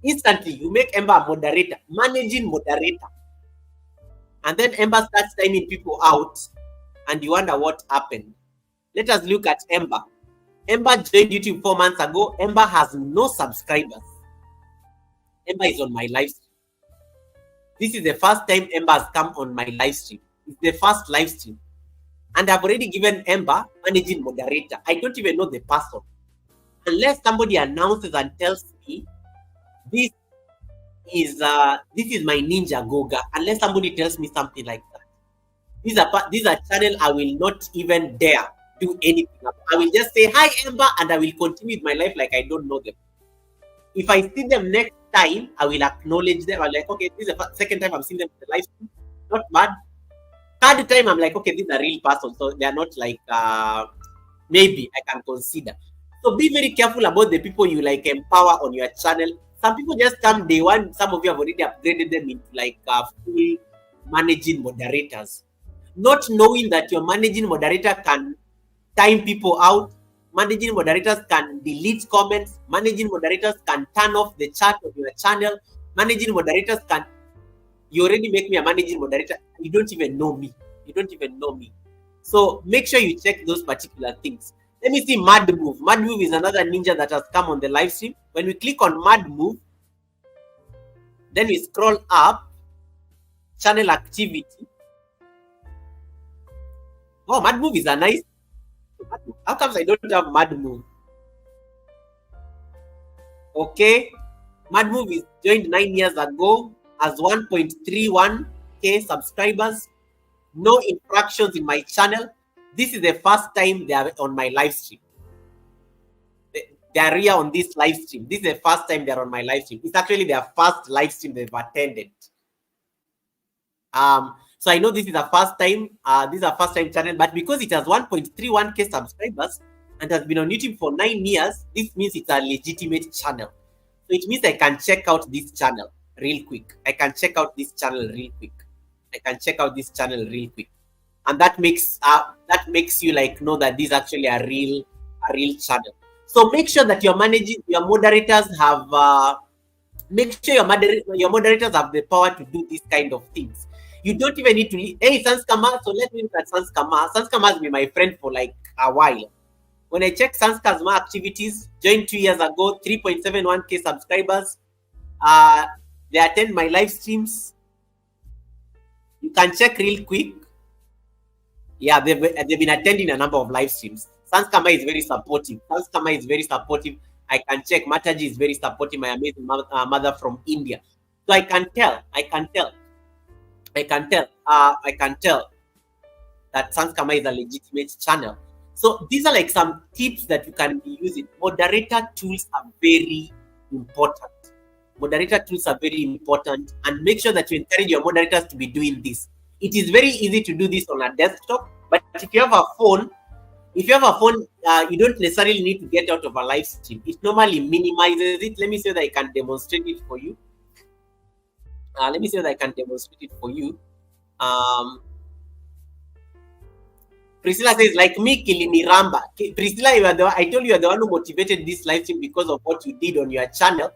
Instantly, you make Ember a moderator, managing moderator. And then Ember starts timing people out, and you wonder what happened. Let us look at Ember. Ember joined YouTube 4 months ago. Ember has no subscribers. Ember is on my live stream. This is the first time Ember has come on my live stream. It's the first live stream. And I've already given Ember managing moderator. I don't even know the person. Unless somebody announces and tells me this is my ninja Goga. Unless somebody tells me something like that. These are channel I will not even dare do anything. I will just say hi Ember and I will continue with my life like I don't know them. If I see them next time, I will acknowledge them. I'm like, okay, this is the second time I'm seeing them in the live stream. Not bad. Third time, I'm like, okay, these are real person, so they are not like maybe I can consider. So be very careful about the people you like empower on your channel. Some people just come day one. Some of you have already upgraded them into like full managing moderators, not knowing that your managing moderator can time people out. Managing moderators can delete comments. Managing moderators can turn off the chat of your channel. Managing moderators can. You already make me a managing moderator. You don't even know me. You don't even know me. So make sure you check those particular things. Let me see Mad Move. Mad Move is another ninja that has come on the live stream. When we click on Mad Move, then we scroll up, channel activity. Oh, Mad Move is a nice. How comes I don't have Mad Move? Okay, Mad Move is joined 9 years ago, has 1.31k subscribers. No infractions in my channel. This is the first time they are on my live stream. They are here on this live stream. This is the first time they are on my live stream. It's actually their first live stream they've attended. So I know this is a first time. This is a first time channel, but because it has 1.31k subscribers and has been on YouTube for 9 years, this means it's a legitimate channel. So it means I can check out this channel real quick. I can check out this channel real quick. And that makes you like know that this is actually a real channel. So make sure that your moderators have make sure your moderators have the power to do these kind of things. You don't even need to hey Sanskama, so let me look at Sanskama. Sanskama has been my friend for like a while. When I check Sanska's activities, joined 2 years ago, 3.71k subscribers. They attend my live streams. You can check real quick. Yeah, they've been attending a number of live streams. Sanskama is very supportive. I can check. Mataji is very supportive. My amazing mother from India. So I can tell that Sanskama is a legitimate channel. So these are like some tips that you can be using. Moderator tools are very important. And make sure that you encourage your moderators to be doing this. It is very easy to do this on a desktop, but if you have a phone, you don't necessarily need to get out of a live stream. It normally minimizes it. Let me see that I can demonstrate it for you. Priscilla says, like me, Kiliniramba. Priscilla, I told you are the one who motivated this live stream because of what you did on your channel.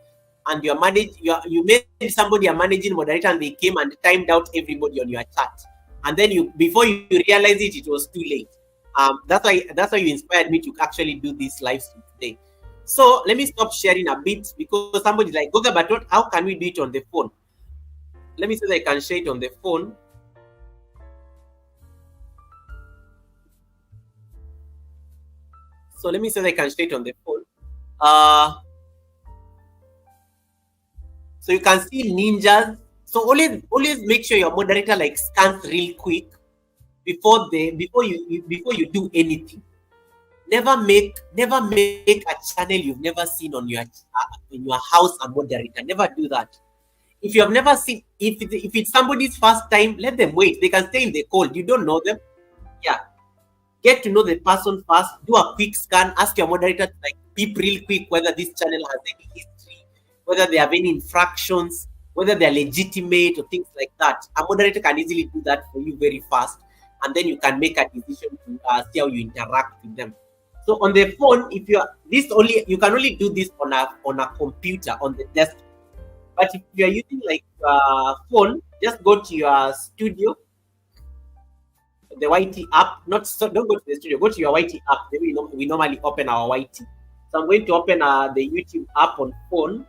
And you made somebody a managing moderator and they came and timed out everybody on your chat. And then before you realize it, it was too late. That's why you inspired me to actually do this live stream today. So let me stop sharing a bit because somebody's like, Goga, but how can we do it on the phone? Let me see if I can share it on the phone. So let me see if I can share it on the phone. So you can see ninjas. So always make sure your moderator like scans real quick before you do anything. Never make a channel you've never seen on in your house a moderator. Never do that. If you have never seen, if it's somebody's first time, let them wait. They can stay in the cold. You don't know them. Yeah. Get to know the person first. Do a quick scan. Ask your moderator to like peep real quick whether this channel has any history, whether they have any infractions, whether they're legitimate or things like that. A moderator can easily do that for you very fast, and then you can make a decision to see how you interact with them. So on the phone, if you can only do this on a computer on the desktop. But if you are using like phone, just go to your studio. the YT app. Not so, don't go to the studio. Go to your YT app. Then we normally open our YT. So I'm going to open the YouTube app on phone.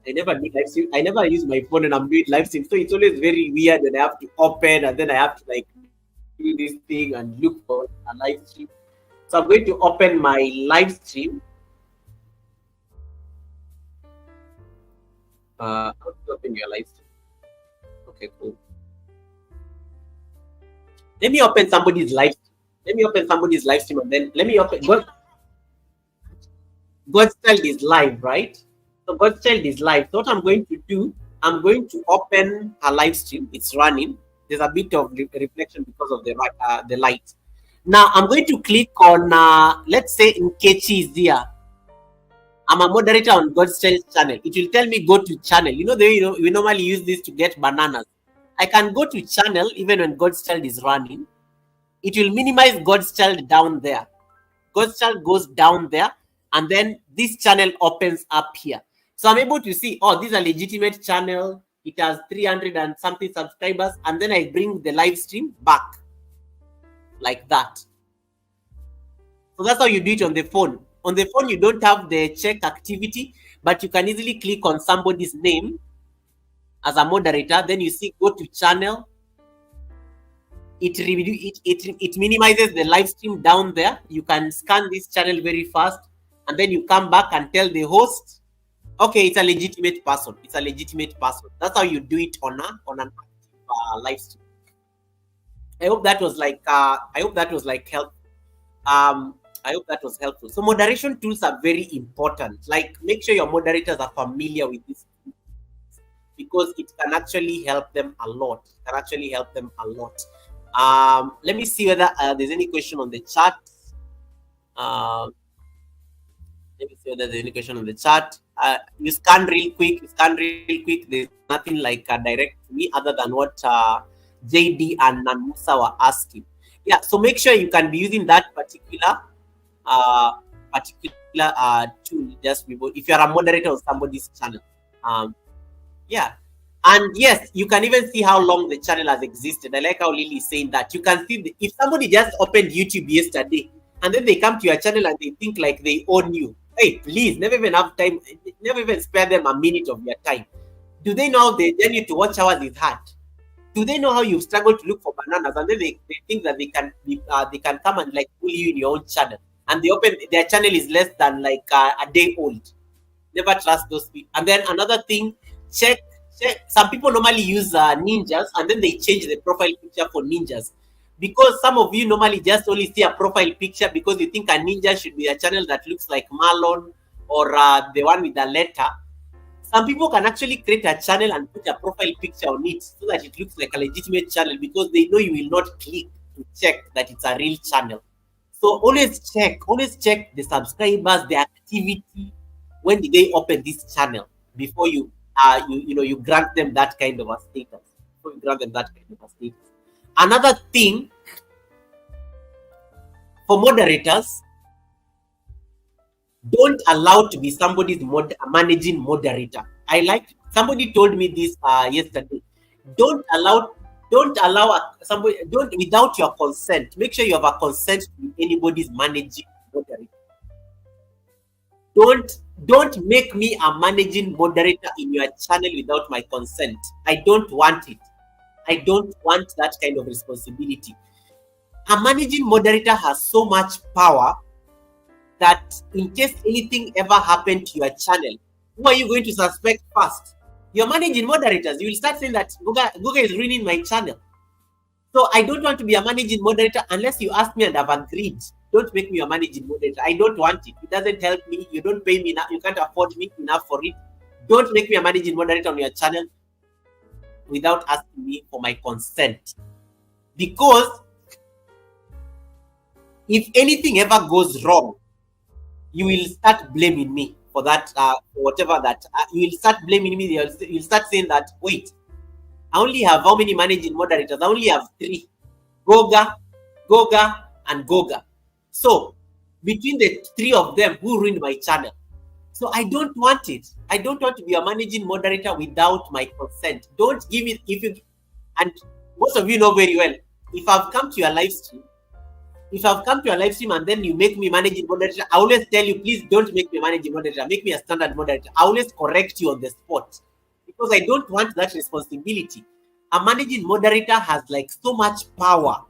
I never do live stream. I never use my phone and I'm doing live stream. So it's always very weird when I have to open and then I have to like do this thing and look for a live stream. So I'm going to open my live stream. How to open your live stream? Okay, cool. Let me open somebody's live stream. Let me open somebody's live stream and then let me open God's child is live, right? So God's child is live. So what I'm going to do, I'm going to open a live stream. It's running. There's a bit of reflection because of the light. Now I'm going to click on, let's say Nkechi is here. I'm a moderator on God's Child channel. It will tell me go to channel. You know, we normally use this to get bananas. I can go to channel even when God's Child is running. It will minimize God's Child down there. God's Child goes down there, and then this channel opens up here. So I'm able to see, oh, this is a legitimate channel. It has 300 and something subscribers, and then I bring the live stream back like that. So that's how you do it on the phone. On the phone, you don't have the check activity, but you can easily click on somebody's name as a moderator. Then you see go to channel. It minimizes the live stream down there. You can scan this channel very fast, and then you come back and tell the host, okay, it's a legitimate person. It's a legitimate person. That's how you do it on an live stream. I hope that was like helpful. I hope that was helpful. So moderation tools are very important. Like, make sure your moderators are familiar with this because it can actually help them a lot. Let me see whether there's any question on the chat. Let me see whether there's any question on the chat. You scan real quick. There's nothing like direct to me other than what JD and Nanusa were asking. Yeah, so make sure you can be using that particular tool just before, if you're a moderator on somebody's channel. Yeah, and yes, you can even see how long the channel has existed. I like how Lily is saying that. You can see if somebody just opened YouTube yesterday and then they come to your channel and they think like they own you. Hey, please, never even have time, never even spare them a minute of your time. Do they know how the journey to watch hours is hard? Do they know how you've struggled to look for bananas, and then they think that they can come and like bully you in your own channel, and their channel is less than like a day old. Never trust those people. And then another thing, check. Some people normally use ninjas, and then they change the profile picture for ninjas, because some of you normally just only see a profile picture because you think a ninja should be a channel that looks like Marlon or the one with the letter. Some people can actually create a channel and put a profile picture on it so that it looks like a legitimate channel because they know you will not click to check that it's a real channel. So always check the subscribers, the activity. When did they open this channel before you grant them that kind of a status. Another thing for moderators, don't allow to be somebody's managing moderator. Somebody told me this yesterday. Don't allow somebody without your consent. Make sure you have a consent to be anybody's managing moderator. Don't make me a managing moderator in your channel without my consent. I don't want it. I don't want that kind of responsibility. A managing moderator has so much power that in case anything ever happened to your channel, who are you going to suspect first? Your managing moderators. You will start saying that Google is ruining my channel. So I don't want to be a managing moderator unless you ask me and I've agreed. Don't make me a managing moderator. I don't want it. It doesn't help me. You don't pay me enough. You can't afford me enough for it. Don't make me a managing moderator on your channel without asking me for my consent. Because if anything ever goes wrong, you will start blaming me for that, for whatever that. You will start blaming me. You'll start saying that, wait, I only have how many managing moderators? I only have 3. Goga, and Goga. So, between the 3 of them, who ruined my channel? So, I don't want it. I don't want to be a managing moderator without my consent. Don't give it, and most of you know very well, If I've come to your live stream, and then you make me managing moderator, I always tell you, please don't make me managing moderator. Make me a standard moderator. I always correct you on the spot because I don't want that responsibility. A managing moderator has like so much power.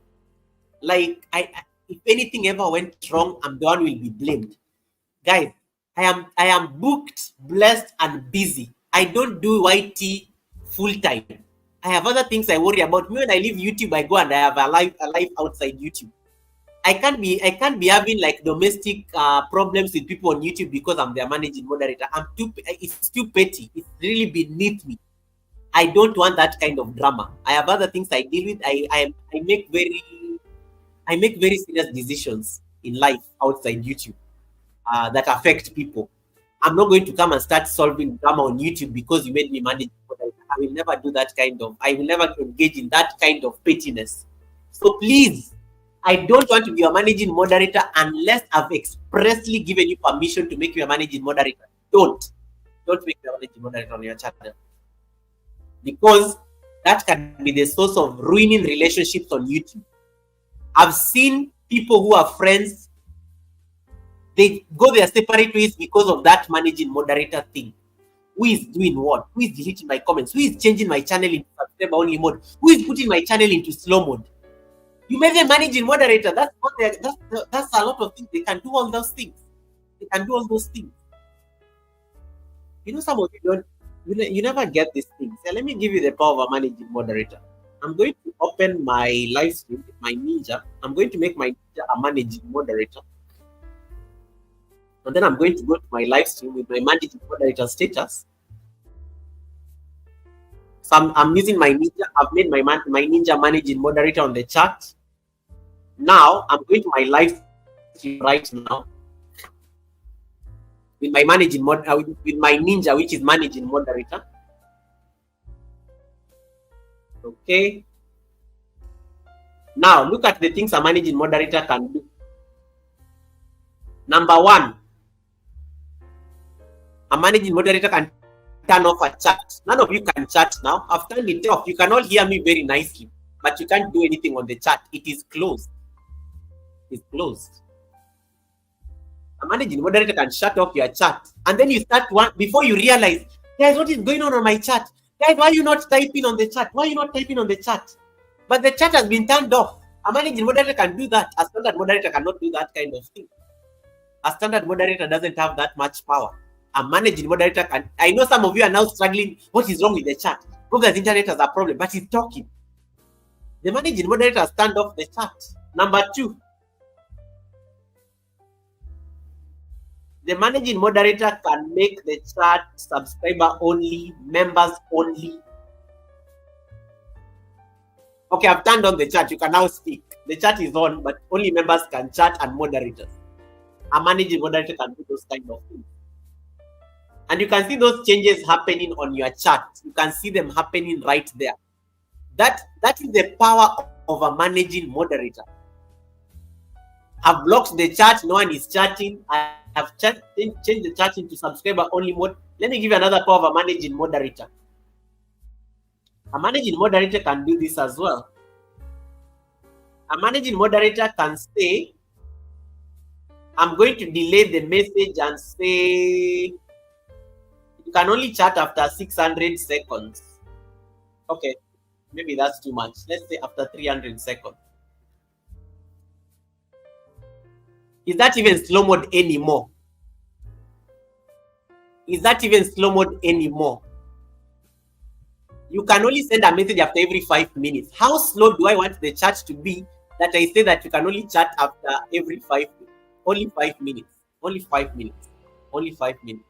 Like if anything ever went wrong, I'm the one who will be blamed. Guys, I am booked, blessed, and busy. I don't do YT full time. I have other things I worry about. Me when I leave YouTube, I go and I have a life outside YouTube. I can't be having like domestic problems with people on YouTube because I'm their managing moderator. It's too petty. It's really beneath me. I don't want that kind of drama. I have other things I deal with. I make very serious decisions in life outside YouTube that affect people. I'm not going to come and start solving drama on YouTube because you made me manage moderator. I will never do that I will never engage in that kind of pettiness. So please, I don't want to be a managing moderator unless I've expressly given you permission to make you a managing moderator. Don't make me a managing moderator on your channel. Because that can be the source of ruining relationships on YouTube. I've seen people who are friends, they go their separate ways because of that managing moderator thing. Who is doing what? Who is deleting my comments? Who is changing my channel into subscriber only mode? Who is putting my channel into slow mode? You made them managing moderator. That's a lot of things. They can do all those things. They can do all those things. You know, some of you don't. You never get these things. So let me give you the power of a managing moderator. I'm going to open my live stream with my Ninja. I'm going to make my Ninja a managing moderator. And then I'm going to go to my live stream with my managing moderator status. So I'm using my Ninja. I've made my Ninja managing moderator on the chat. Now I'm going to my live stream right now with my managing with my Ninja, which is managing moderator. Okay. Now look at the things a managing moderator can do. Number one, a managing moderator can turn off a chat. None of you can chat now. I've turned it off. You can all hear me very nicely, but you can't do anything on the chat. It is closed. It's closed. A managing moderator can shut off your chat, and then you start before you realize, guys, what is going on my chat? Guys, why are you not typing on the chat? Why are you not typing on the chat? But the chat has been turned off. A managing moderator can do that. A standard moderator cannot do that kind of thing. A standard moderator doesn't have that much power. A managing moderator can. I know some of you are now struggling. What is wrong with the chat? Google's internet has a problem, but he's talking. The managing moderator has turned off the chat. Number two, the managing moderator can make the chat subscriber only, members only. Okay, I've turned on the chat. You can now speak. The chat is on, but only members can chat and moderators. A managing moderator can do those kind of things. And you can see those changes happening on your chat. You can see them happening right there. That is the power of a managing moderator. I've blocked the chat. No one is chatting. I have changed the chat into subscriber only mode. Let me give you another power of a managing moderator. A managing moderator can do this as well. A managing moderator can say, I'm going to delay the message and say, you can only chat after 600 seconds. Okay, maybe that's too much. Let's say after 300 seconds. Is that even slow mode anymore? Is that even slow mode anymore? You can only send a message after every 5 minutes. How slow do I want the chat to be that I say that you can only chat after every 5 minutes? Only 5 minutes. Only 5 minutes. Only 5 minutes.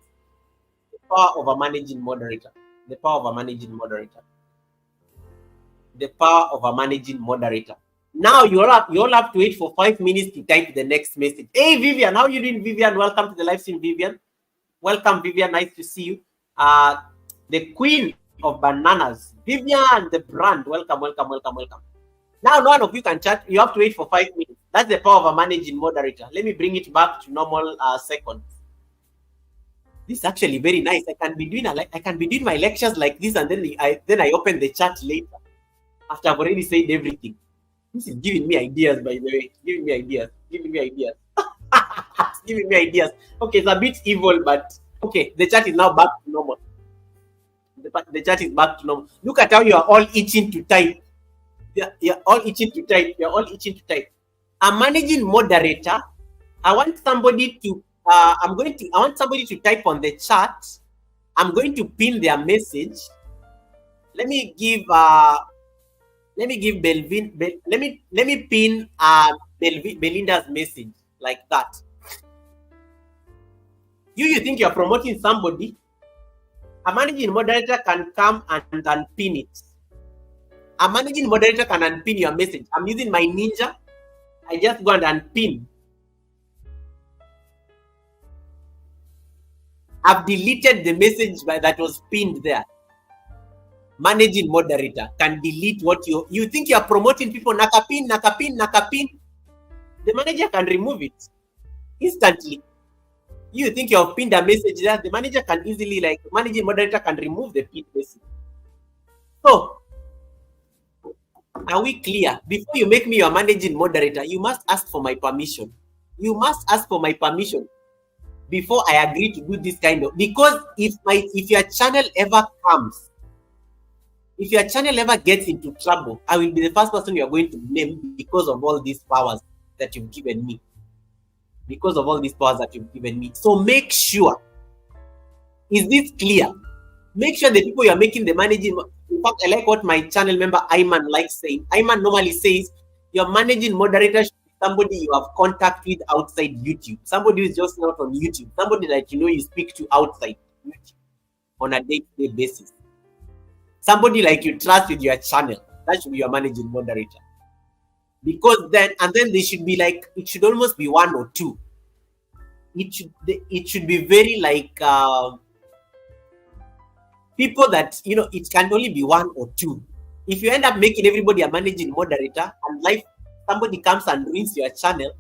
The power of a managing moderator. The power of a managing moderator. The power of a managing moderator. Now you all have to wait for 5 minutes to type the next message. Hey Vivian, how you doing, Vivian? Welcome to the live stream, Vivian. Welcome, Vivian. Nice to see you. The queen of bananas, Vivian, the brand. Welcome, welcome, welcome, welcome. Now none of you can chat. You have to wait for 5 minutes. That's the power of a managing moderator. Let me bring it back to normal seconds. This is actually very nice. I can be doing my lectures like this, and then I open the chat later after I've already said everything. This is giving me ideas, by the way. Giving me ideas. Giving me ideas. Giving me ideas. Okay, it's a bit evil, but okay. The chat is now back to normal. The chat is back to normal. Look at how you are all itching to type. You're all itching to type. You're all itching to type. I'm managing moderator. I want somebody to. I want somebody to type on the chat. I'm going to pin their message. Let me give. Belvin. Let me pin Belinda's message like that. You think you're promoting somebody? A managing moderator can come and unpin it. A managing moderator can unpin your message. I'm using my ninja. I just go and unpin. I've deleted the message that was pinned there. Managing moderator can delete what you think you're promoting people. Nakapin. The manager can remove it instantly. You think you've pinned a message there, the manager can easily, like, managing moderator can remove the pinned message. So, are we clear? Before you make me your managing moderator, you must ask for my permission. You must ask for my permission before I agree to do this kind of, because if your channel ever comes, if your channel ever gets into trouble, I will be the first person you are going to blame because of all these powers that you've given me. Because of all these powers that you've given me. So make sure, is this clear? Make sure the people you are making the managing, in fact, I like what my channel member Ayman likes saying. Ayman normally says, your managing moderator should be somebody you have contact with outside YouTube. Somebody who is just not on YouTube. Somebody that you speak to outside YouTube on a day-to-day basis. Somebody like you trust with your channel. That should be your managing moderator. Because then they should be like, it should almost be one or two. It should be very like people that it can only be one or two. If you end up making everybody a managing moderator and somebody comes and ruins your channel,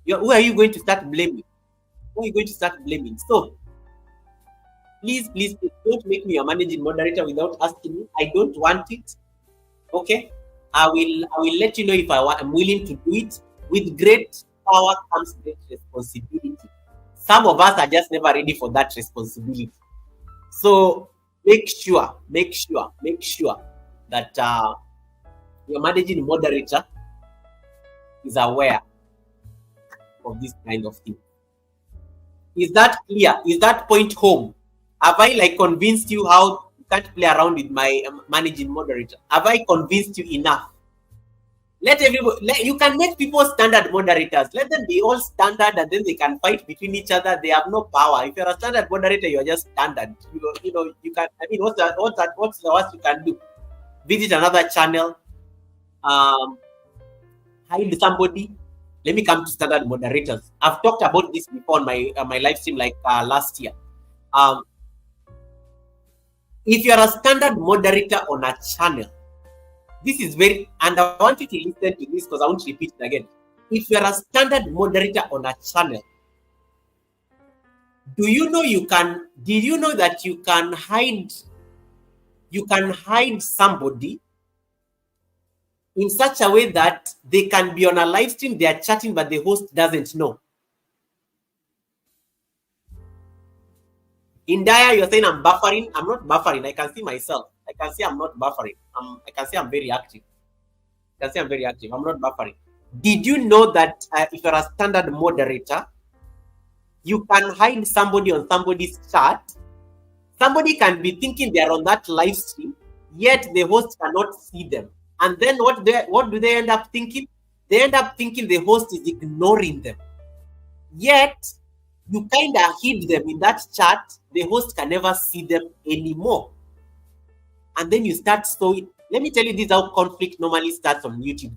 who are you going to start blaming? Who are you going to start blaming? So please don't make me a managing moderator without asking me. I don't want it. Okay. I will let you know if I'm willing to do it. With great power comes great responsibility. Some of us are just never ready for that responsibility. So make sure that your managing moderator is aware of this kind of thing. Is that clear? Is that point home? Have I convinced you how can't play around with my managing moderator? Have I convinced you enough? Let everybody, you can make people standard moderators. Let them be all standard, and then they can fight between each other. They have no power. If you're a standard moderator, you're just standard. You can. I mean, what's the worst you can do? Visit another channel, hide somebody. Let me come to standard moderators. I've talked about this before on my live stream last year. If you're a standard moderator on a channel, this is and I want you to listen to this because I want to repeat it again. If you're a standard moderator on a channel, did you know that you can hide somebody in such a way that they can be on a live stream, they are chatting, but the host doesn't know? In Daya, you're saying I'm buffering. I'm not buffering. I can see myself. I can see I'm not buffering. I can see I'm very active. I'm not buffering. Did you know that if you're a standard moderator, you can hide somebody on somebody's chat? Somebody can be thinking they're on that live stream, yet the host cannot see them. And then what do they end up thinking? They end up thinking the host is ignoring them. Yet, you kind of hid them in that chat. The host can never see them anymore. And then you start showing. Let me tell you, this is how conflict normally starts on YouTube.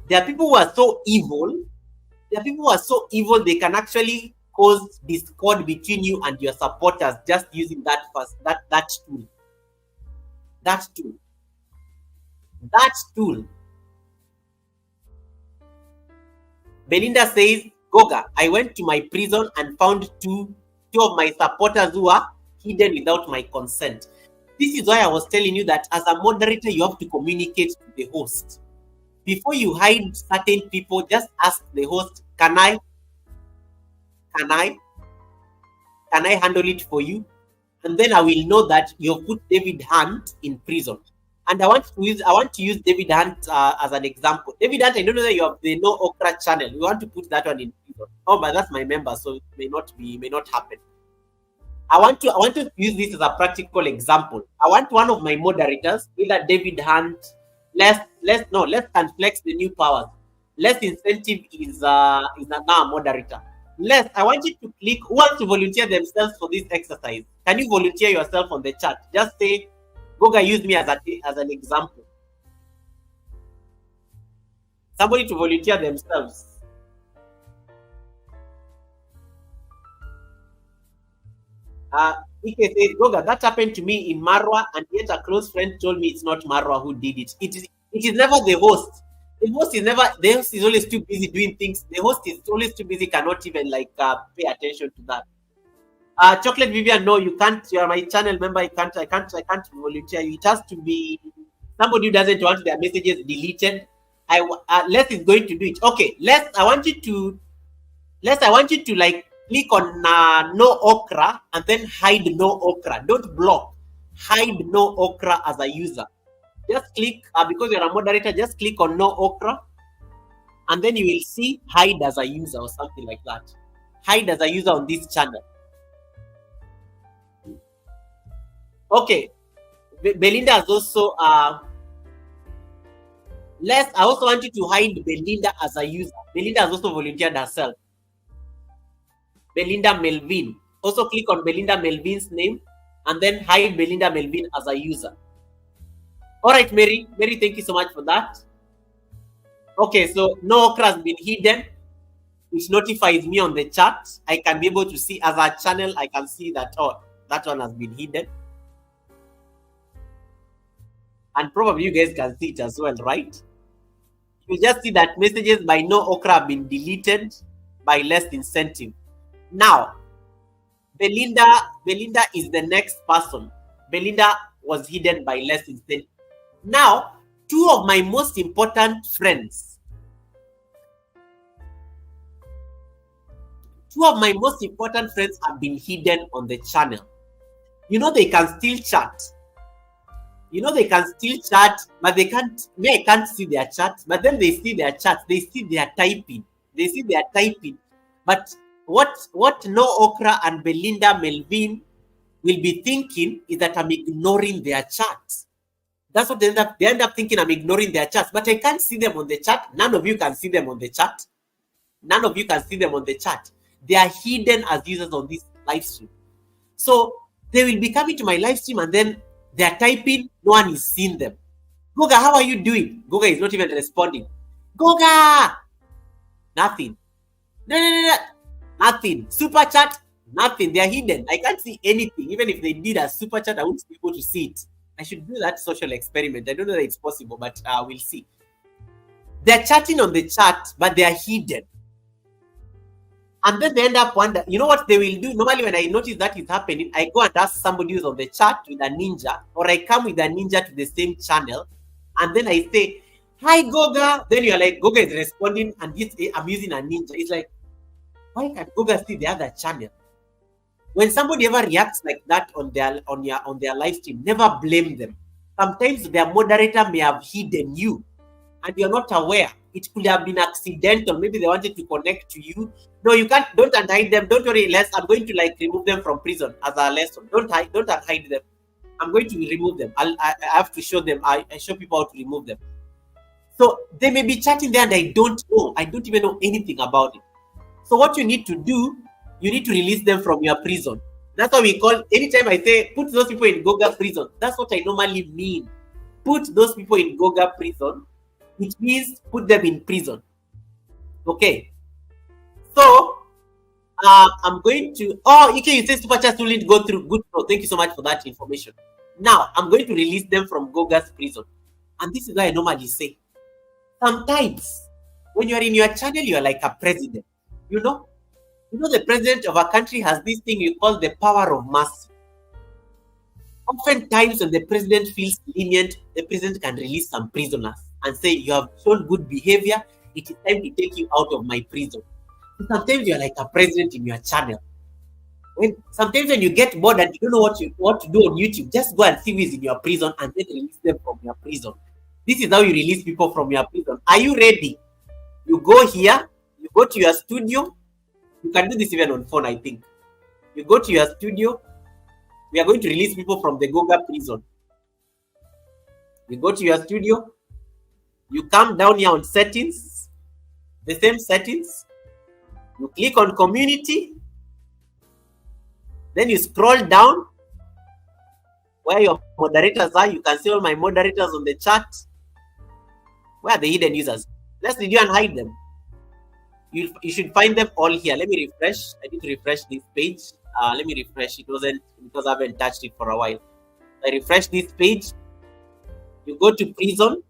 There are people who are so evil. They can actually cause discord between you and your supporters just using that tool. Belinda says, Goga, I went to my prison and found two of my supporters who are hidden without my consent. This is why I was telling you that as a moderator, you have to communicate to the host. Before you hide certain people, just ask the host, can I handle it for you? And then I will know that you've put David Hunt in prison. And I want to use David Hunt as an example. David Hunt, I don't know that you have the No Okra channel. We want to put that one in prison. Oh, but that's my member, so it may not happen. I want to use this as a practical example. I want one of my moderators, either David Hunt, let's flex the new powers. Less incentive is now a moderator. Less, I want you to click who wants to volunteer themselves for this exercise. Can you volunteer yourself on the chat? Just say, Goga, use me as an example. Somebody to volunteer themselves. Ike says, Goga, that happened to me in Marwa, and yet a close friend told me it's not Marwa who did it. It is never the host. The host is always too busy doing things. The host is always too busy, cannot even pay attention to that. Chocolate Vivian, no, you can't. You are my channel member. I can't volunteer you. It has to be somebody who doesn't want their messages deleted. Les is going to do it. Okay, Les, I want you to click on no okra and then hide no okra. Don't block. Hide no okra as a user. Just click, because you're a moderator, just click on no okra and then you will see hide as a user or something like that. Hide as a user on this channel. Okay. Belinda has also, Les, I also want you to hide Belinda as a user. Belinda has also volunteered herself. Belinda Melvin. Also click on Belinda Melvin's name and then hide Belinda Melvin as a user. All right, Mary. Mary, thank you so much for that. Okay, so no okra has been hidden, which notifies me on the chat. I can be able to see as a channel, I can see that, oh, that one has been hidden. And probably you guys can see it as well, right? You just see that messages by no okra have been deleted by less incentive. Now, Belinda is the next person. Belinda was hidden by less incentive. Now, two of my most important friends. Two of my most important friends have been hidden on the channel. You know, they can still chat. But they can't. I can't see their chat. But then they see their chat. They see their typing. But what No Okra and Belinda Melvin will be thinking is that I'm ignoring their chats. That's what they end up thinking, I'm ignoring their chats. But I can't see them on the chat. None of you can see them on the chat. They are hidden as users on this live stream. So they will be coming to my live stream and then they're typing, no one is seeing them. Goga, how are you doing? Goga is not even responding. Goga! Nothing. No. Nothing. Super chat, nothing. They are hidden. I can't see anything. Even if they did a super chat, I wouldn't be able to see it. I should do that social experiment. I don't know that it's possible, but we'll see. They're chatting on the chat, but they are hidden. And then they end up wondering, you know what they will do? Normally, when I notice that is happening, I go and ask somebody who's on the chat with a ninja, or I come with a ninja to the same channel, and then I say, hi, Goga. Then you're like, Goga is responding, and I'm using a ninja. It's like, why can't Goga see the other channel? When somebody ever reacts like that on their live stream, never blame them. Sometimes their moderator may have hidden you, and you're not aware. It could have been accidental. Maybe they wanted to connect to you. No, you can't. Don't unhide them. Don't worry, Les. I'm going to remove them from prison as a lesson. Don't unhide them. I'm going to remove them. I have to show them. I show people how to remove them. So they may be chatting there, and I don't know. I don't even know anything about it. So what you need to do, you need to release them from your prison. That's what we call. Anytime I say put those people in Goga prison, that's what I normally mean. Put those people in Goga prison. Which means put them in prison. Okay. So I'm going to. Oh, Ike, you say super chat will go through. Good. Oh, thank you so much for that information. Now I'm going to release them from Goga's prison, and this is why I normally say. Sometimes when you are in your channel, you are like a president. You know, the president of a country has this thing you call the power of mercy. Oftentimes, when the president feels lenient, the president can release some prisoners and say, "You have shown good behavior. It is time to take you out of my prison." So sometimes you're like a president in your channel. Sometimes when you get bored and you don't know what to do on YouTube, just go and see who is in your prison and then release them from your prison. This is how you release people from your prison. Are you ready? You go here, you go to your studio. You can do this even on phone, I think. You go to your studio. We are going to release people from the Goga prison. You go to your studio. You come down here on settings, the same settings. You click on community. Then you scroll down where your moderators are. You can see all my moderators on the chat. Where are the hidden users? Let's review and hide them. You should find them all here. Let me refresh. I need to refresh this page. Let me refresh. It wasn't because I haven't touched it for a while. I refresh this page. You go to prison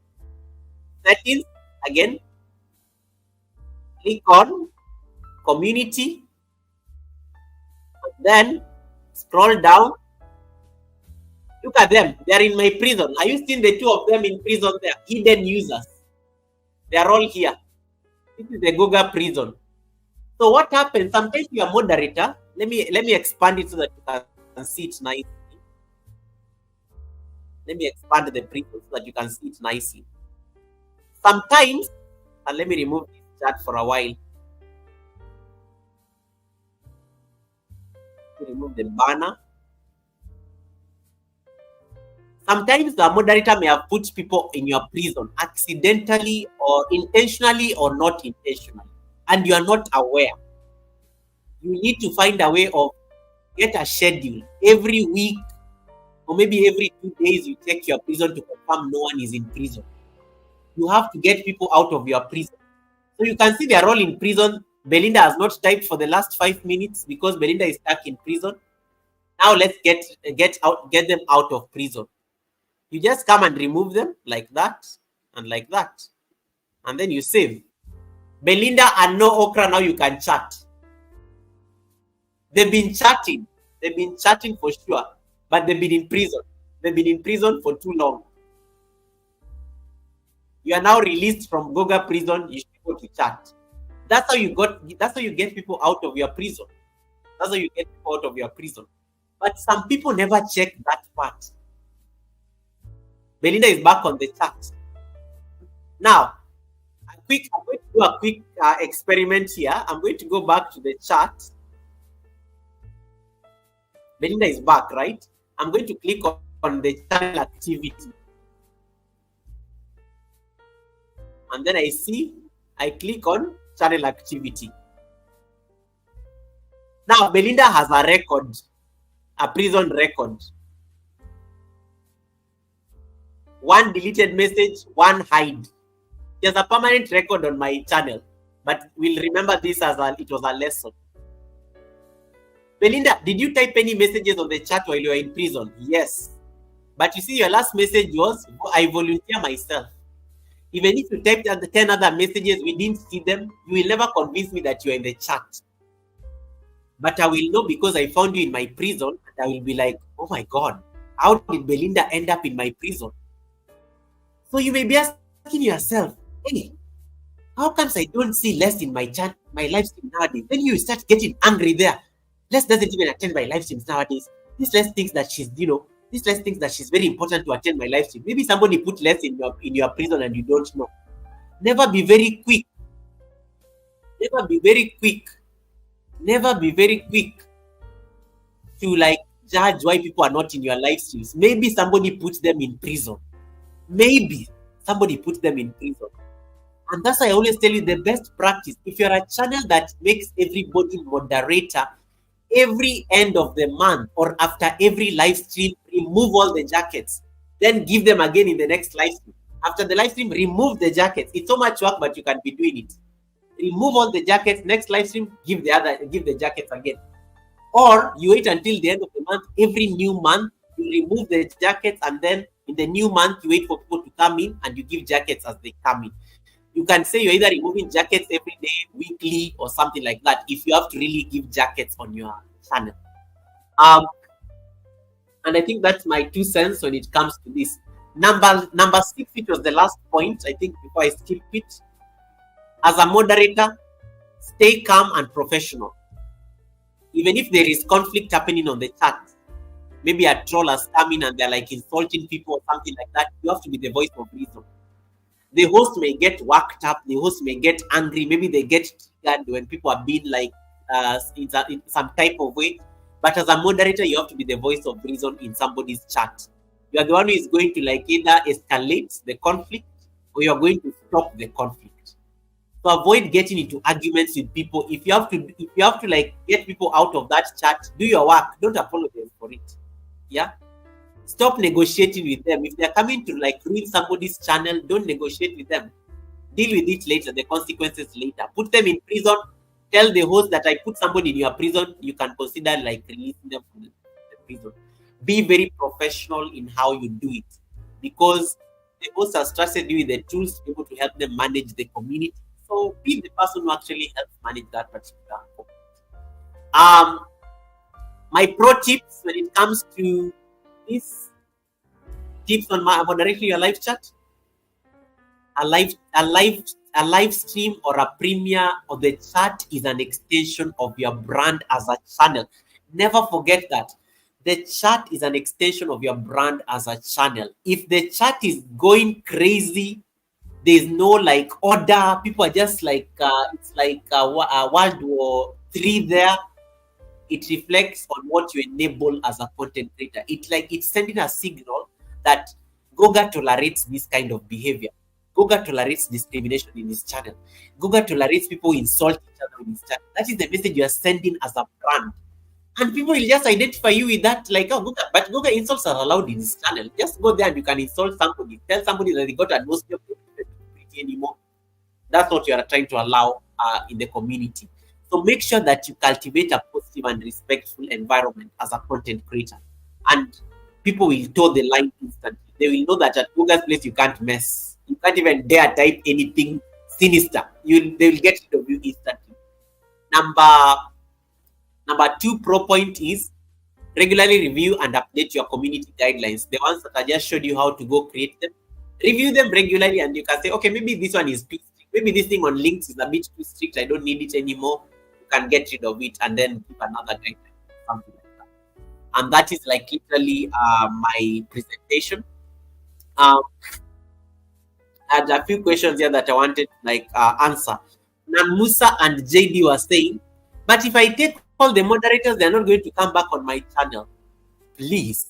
settings again. Click on community. Then scroll down. Look at them. They are in my prison. Are you seeing the two of them in prison there? Hidden users. They are all here. This is the Goga prison. So what happens? Sometimes you are moderator. Let me expand it so that you can see it nicely. Let me expand the prison so that you can see it nicely. Sometimes, and let me remove this chat for a while. Remove the banner. Sometimes the moderator may have put people in your prison accidentally or intentionally or not intentionally, and you are not aware. You need to find a way of get a schedule every week or maybe every 2 days. You check your prison to confirm no one is in prison. You have to get people out of your prison. So you can see they are all in prison. Belinda has not typed for the last 5 minutes because Belinda is stuck in prison. Now let's get them out of prison. You just come and remove them like that and like that. And then you save. Belinda and no okra, now you can chat. They've been chatting. They've been chatting for sure. But they've been in prison. They've been in prison for too long. You are now released from Goga prison. You should go to chat. That's how you get people out of your prison. That's how you get people out of your prison. But some people never check that part. Belinda is back on the chat. Now, I'm going to do a quick experiment here. I'm going to go back to the chat. Belinda is back, right? I'm going to click on the channel activity. And then I click on channel activity. Now, Belinda has a record, a prison record. 1 deleted message, 1 hide. There's a permanent record on my channel, but we'll remember this as it was a lesson. Belinda, did you type any messages on the chat while you were in prison? Yes. But you see, your last message was, I volunteer myself. Even if you typed 10 other messages, we didn't see them, you will never convince me that you are in the chat. But I will know because I found you in my prison, and I will be like, oh my God, how did Belinda end up in my prison? So you may be asking yourself, hey, how comes I don't see Les in my chat, my live stream nowadays? Then you start getting angry there. Les doesn't even attend my live streams nowadays. This Les thinks that she's, this Les thinks that she's very important to attend my live stream. Maybe somebody put Les in your prison and you don't know. Never be very quick. Never be very quick. Never be very quick to judge why people are not in your live streams. Maybe somebody put them in prison. Maybe somebody put them in prison. And that's why I always tell you the best practice. If you're a channel that makes everybody moderator, every end of the month or after every live stream, remove all the jackets. Then give them again in the next live stream. After the live stream, remove the jackets. It's so much work, but you can be doing it. Remove all the jackets. Next live stream, give the jackets again. Or you wait until the end of the month. Every new month, you remove the jackets, and then in the new month, you wait for people to come in and you give jackets as they come in. You can say you're either removing jackets every day, weekly, or something like that if you have to really give jackets on your channel. And I think that's my 2 cents when it comes to this. Number 6, which was the last point, I think, before I skip it. As a moderator, stay calm and professional. Even if there is conflict happening on the chat, maybe a troll has come in and they're like insulting people or something like that, you have to be the voice of reason. The host may get worked up, the host may get angry, maybe they get triggered when people are being like in some type of way. But as a moderator, you have to be the voice of reason in somebody's chat. You are the one who is going to like either escalate the conflict or you are going to stop the conflict. So avoid getting into arguments with people. If you have to like get people out of that chat, do your work. Don't apologize for it. Yeah. Stop negotiating with them. If they're coming to like ruin somebody's channel, don't negotiate with them. Deal with it later, the consequences later. Put them in prison. Tell the host that I put somebody in your prison. You can consider like releasing them from the prison. Be very professional in how you do it, because the host has trusted you with the tools to be able to help them manage the community. So be the person who actually helps manage that particular community. My pro tips when it comes to this, tips on moderating your live chat. A live stream or a premiere of the chat is an extension of your brand as a channel. Never forget that. The chat is an extension of your brand as a channel. If the chat is going crazy, there's no like order, people are just like it's like a World War III there. It reflects on what you enable as a content creator. It's sending a signal that Goga tolerates this kind of behavior. Goga tolerates discrimination in his channel. Goga tolerates people insult each other in his channel. That is the message you are sending as a brand. And people will just identify you with that, like, oh, Goga, but Goga insults are allowed in his channel. Just go there and you can insult somebody. Tell somebody that they got a nose job anymore. That's what you are trying to allow in the community. So make sure that you cultivate a positive and respectful environment as a content creator. And people will toe the line instantly. They will know that at Goga's place you can't mess. You can't even dare type anything sinister. They will get rid of you instantly. Number 2 pro point is regularly review and update your community guidelines. The ones that I just showed you how to go create them. Review them regularly and you can say, okay, maybe this one is too strict. Maybe this thing on links is a bit too strict. I don't need it anymore. You can get rid of it and then keep another guideline, something like that. And that is like literally my presentation. I had a few questions here that I wanted like answer. Namusa and JD were saying, but if I take all the moderators, they're not going to come back on my channel. Please.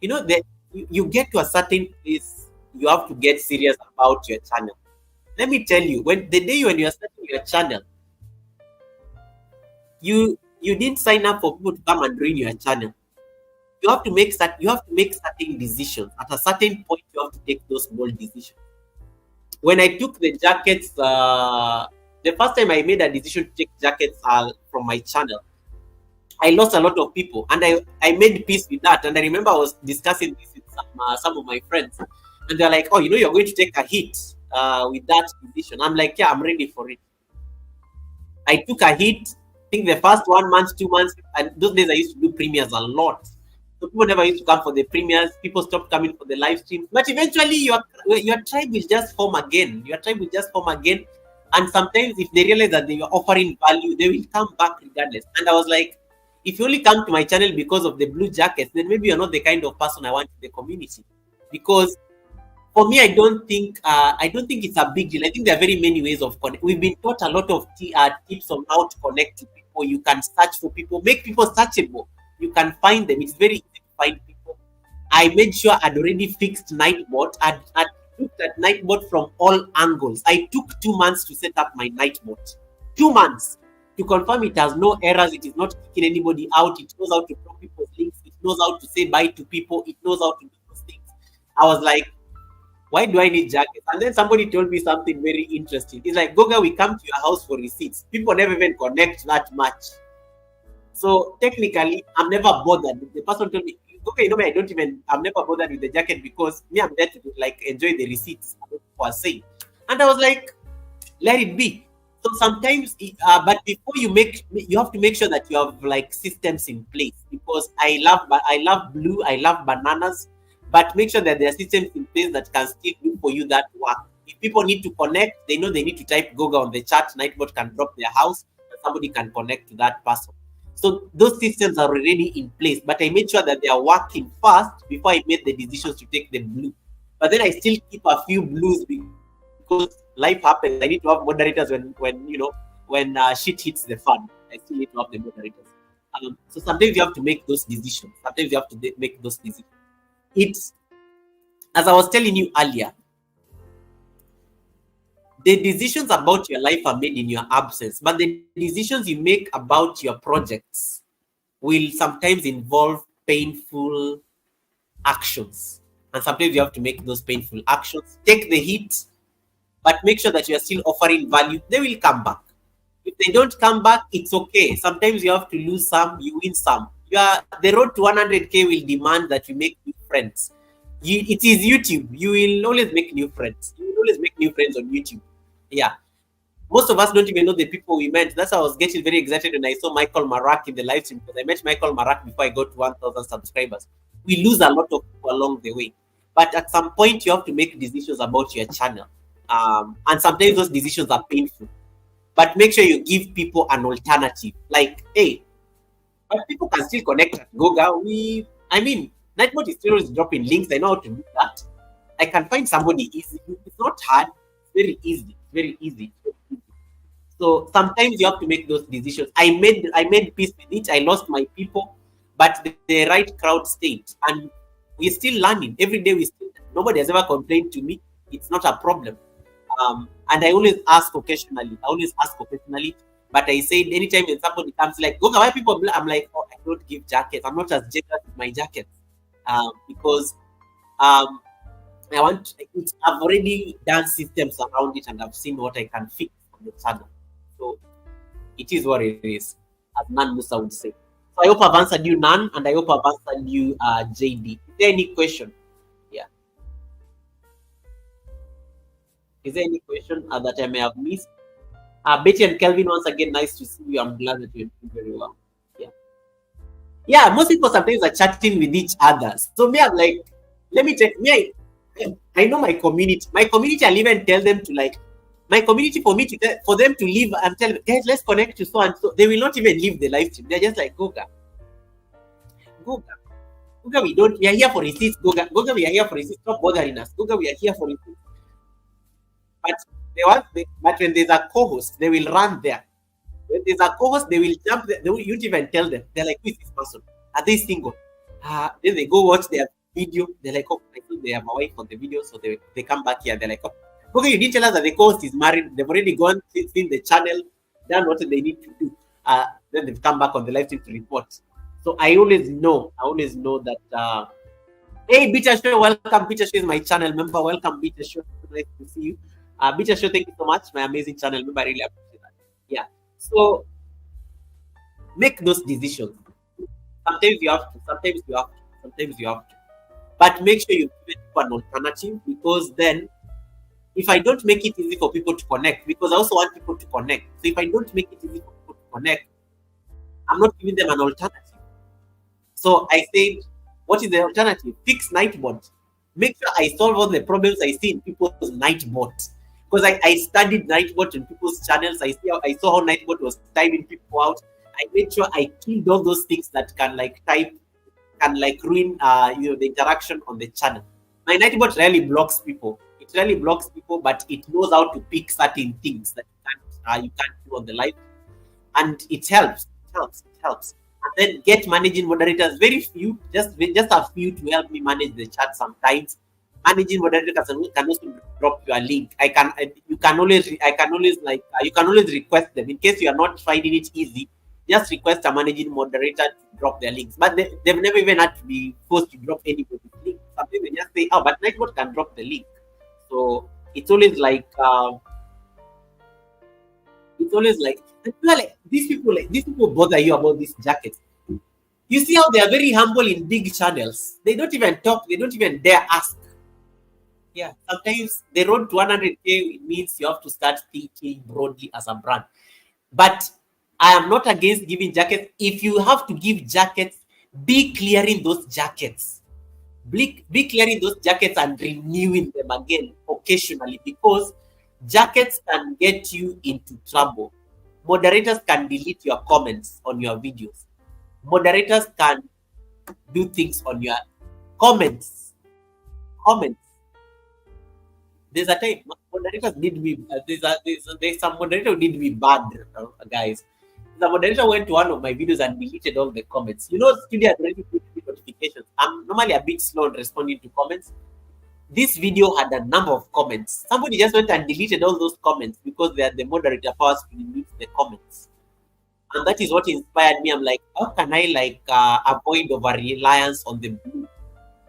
You know, you get to a certain place, you have to get serious about your channel. Let me tell you, when you are starting your channel, you didn't sign up for people to come and ruin your channel. You have to make certain decisions. At a certain point, you have to take those bold decisions. When I took the jackets, the first time I made a decision to take jackets from my channel, I lost a lot of people, and I made peace with that. And I remember I was discussing this with some of my friends, and they're like, "Oh, you know, you're going to take a hit with that decision." I'm like, "Yeah, I'm ready for it." I took a hit. I think the first 1 month, 2 months, and those days I used to do premieres a lot. So people never used to come for the premieres. People stopped coming for the live streams. But eventually, your tribe will just form again. And sometimes, if they realize that they are offering value, they will come back regardless. And I was like, if you only come to my channel because of the blue jackets, then maybe you're not the kind of person I want in the community. Because for me, I don't think it's a big deal. I think there are very many ways of connect. We've been taught a lot of tips on how to connect to people. You can search for people, make people searchable. You can find them. It's very easy to find people. I made sure I'd already fixed Nightbot. I'd looked at Nightbot from all angles. I took 2 months to set up my Nightbot. 2 months to confirm it has no errors. It is not kicking anybody out. It knows how to block people's links. It knows how to say bye to people. It knows how to do those things. I was like, why do I need jackets? And then somebody told me something very interesting. It's like, Goga, we come to your house for receipts. People never even connect that much. So technically, I'm never bothered. The person told me, okay, you know me, I'm never bothered with the jacket because me, I'm there to like enjoy the receipts. Per se. And I was like, let it be. So sometimes, but before you have to make sure that you have like systems in place, because I love blue, I love bananas, but make sure that there are systems in place that can still do for you that work. If people need to connect, they know they need to type Google on the chat. Nightbot can drop their house, and somebody can connect to that person. So those systems are already in place, but I made sure that they are working fast before I made the decisions to take the blue. But then I still keep a few blues because life happens. I need to have moderators when shit hits the fan. I still need to have the moderators. So sometimes you have to make those decisions. Sometimes you have to make those decisions. It's, as I was telling you earlier, the decisions about your life are made in your absence, but the decisions you make about your projects will sometimes involve painful actions. And sometimes you have to make those painful actions, take the hit, but make sure that you are still offering value. They will come back. If they don't come back, it's okay. Sometimes you have to lose some, you win some. The road to 100K will demand that you make new friends. It is YouTube. You will always make new friends. You will always make new friends on YouTube. Yeah. Most of us don't even know the people we met. That's why I was getting very excited when I saw Michael Marak in the live stream, because I met Michael Marak before I got to 1,000 subscribers. We lose a lot of people along the way. But at some point, you have to make decisions about your channel. And sometimes those decisions are painful. But make sure you give people an alternative. Like, hey, but people can still connect at Goga. Nightbot is still dropping links. I know how to do that. I can find somebody easy. It's not hard. It's very easy. Very easy. So sometimes you have to make those decisions. I made peace with it. I lost my people, but the right crowd stayed, and we're still learning every day. Nobody has ever complained to me. It's not a problem. And I always ask occasionally. But I said anytime when somebody comes like, "Goga, why people?" I'm like, "Oh, I don't give jackets. I'm not as generous with my jackets because I've already done systems around it, and I've seen what I can fix on the channel. So it is what it is, as Nan Musa would say. So I hope I've answered you, Nan, and I hope I've answered you, JD. Is there any question? Yeah. Is there any question that I may have missed? Betty and Kelvin, once again, nice to see you. I'm glad that you're doing very well. Yeah. Yeah, most people sometimes are chatting with each other. So me, I'm like, let me check. I know my community. My community, I'll even tell them to like, my community for them to leave and tell them, guys, let's connect to so and so. They will not even leave the live stream. They're just like, Goga, we are here for receipts. Goga, we are here for receipts. Stop bothering us. Goga, we are here for receipts. But when there's a co-host, they will run there. When there's a co-host, they will jump there. You won't even tell them. They're like, who is this person? Are they single? Then they go watch their video. They're like, oh, I think they have a wife on the video, so they come back here. They're like, oh, okay, you didn't tell us that the co-host is married. They've already gone, seen the channel, done what they need to do. Then they've come back on the live stream to report. So I always know that. Hey, Beta Show, welcome. Beta Show is my channel member. Welcome, Beta Show. Nice to see you. Beta Show, thank you so much. My amazing channel member. I really appreciate that. Yeah. So make those decisions. Sometimes you have to. But make sure you give people an alternative, because then if I don't make it easy for people to connect, because I also want people to connect. So if I don't make it easy for people to connect, I'm not giving them an alternative. So I said, what is the alternative? Fix Nightbot. Make sure I solve all the problems I see in people's Nightbot. Because I studied Nightbot in people's channels. I saw how Nightbot was timing people out. I made sure I killed all those things that can ruin the interaction on the channel. My Nightbot rarely blocks people. It rarely blocks people, but it knows how to pick certain things that you can't do on the live, and it helps. And then get managing moderators. Very few, just a few to help me manage the chat sometimes. Managing moderators can also drop your link. You can always request them in case you are not finding it easy. Just request a managing moderator to drop their links. But they've never even had to be forced to drop anybody's link. Sometimes they just say, oh, but Nightbot can drop the link. So it's always like these people bother you about these jackets. You see how they are very humble in big channels. They don't even talk. They don't even dare ask. Yeah, sometimes the road to 100K means you have to start thinking broadly as a brand. But I am not against giving jackets. If you have to give jackets, be clearing those jackets. Be clearing those jackets and renewing them again occasionally, because jackets can get you into trouble. Moderators can delete your comments on your videos. Moderators can do things on your comments. Comments. There's a time moderators need to be there's some moderator who need to be bad, guys. The moderator went to one of my videos and deleted all the comments. You know, studio had already put me notifications. I'm normally a bit slow in responding to comments. This video had a number of comments. Somebody just went and deleted all those comments because they are the moderator powers to delete the comments. And that is what inspired me. I'm like, how can I avoid over reliance on the blue?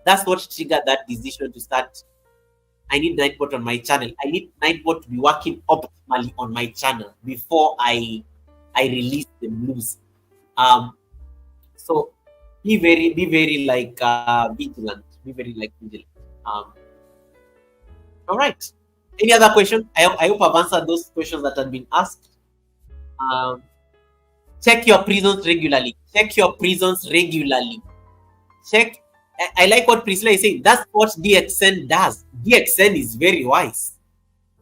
That's what triggered that decision to start. I need Nightbot on my channel. I need Nightbot to be working optimally on my channel before I release the blues. So be very vigilant. Be very vigilant. All right. Any other question? I hope I've answered those questions that have been asked. Check your prisons regularly. Check your prisons regularly. Check. I like what Priscilla is saying. That's what DXN does. DXN is very wise.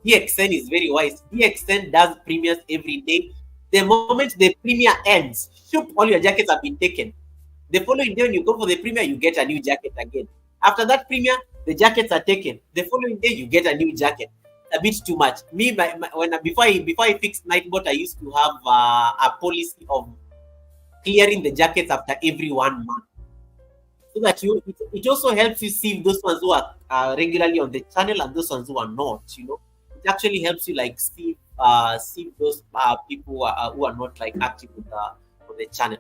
DXN is very wise. DXN does premiers every day. The moment the premier ends, shoop, all your jackets have been taken. The following day, when you go for the premier, you get a new jacket again. After that premier, the jackets are taken. The following day, you get a new jacket. A bit too much. Me, before I fixed Nightbot, I used to have a policy of clearing the jackets after every 1 month, so that it also helps you see those ones who are regularly on the channel and those ones who are not. It actually helps you see those people who are not active on the channel.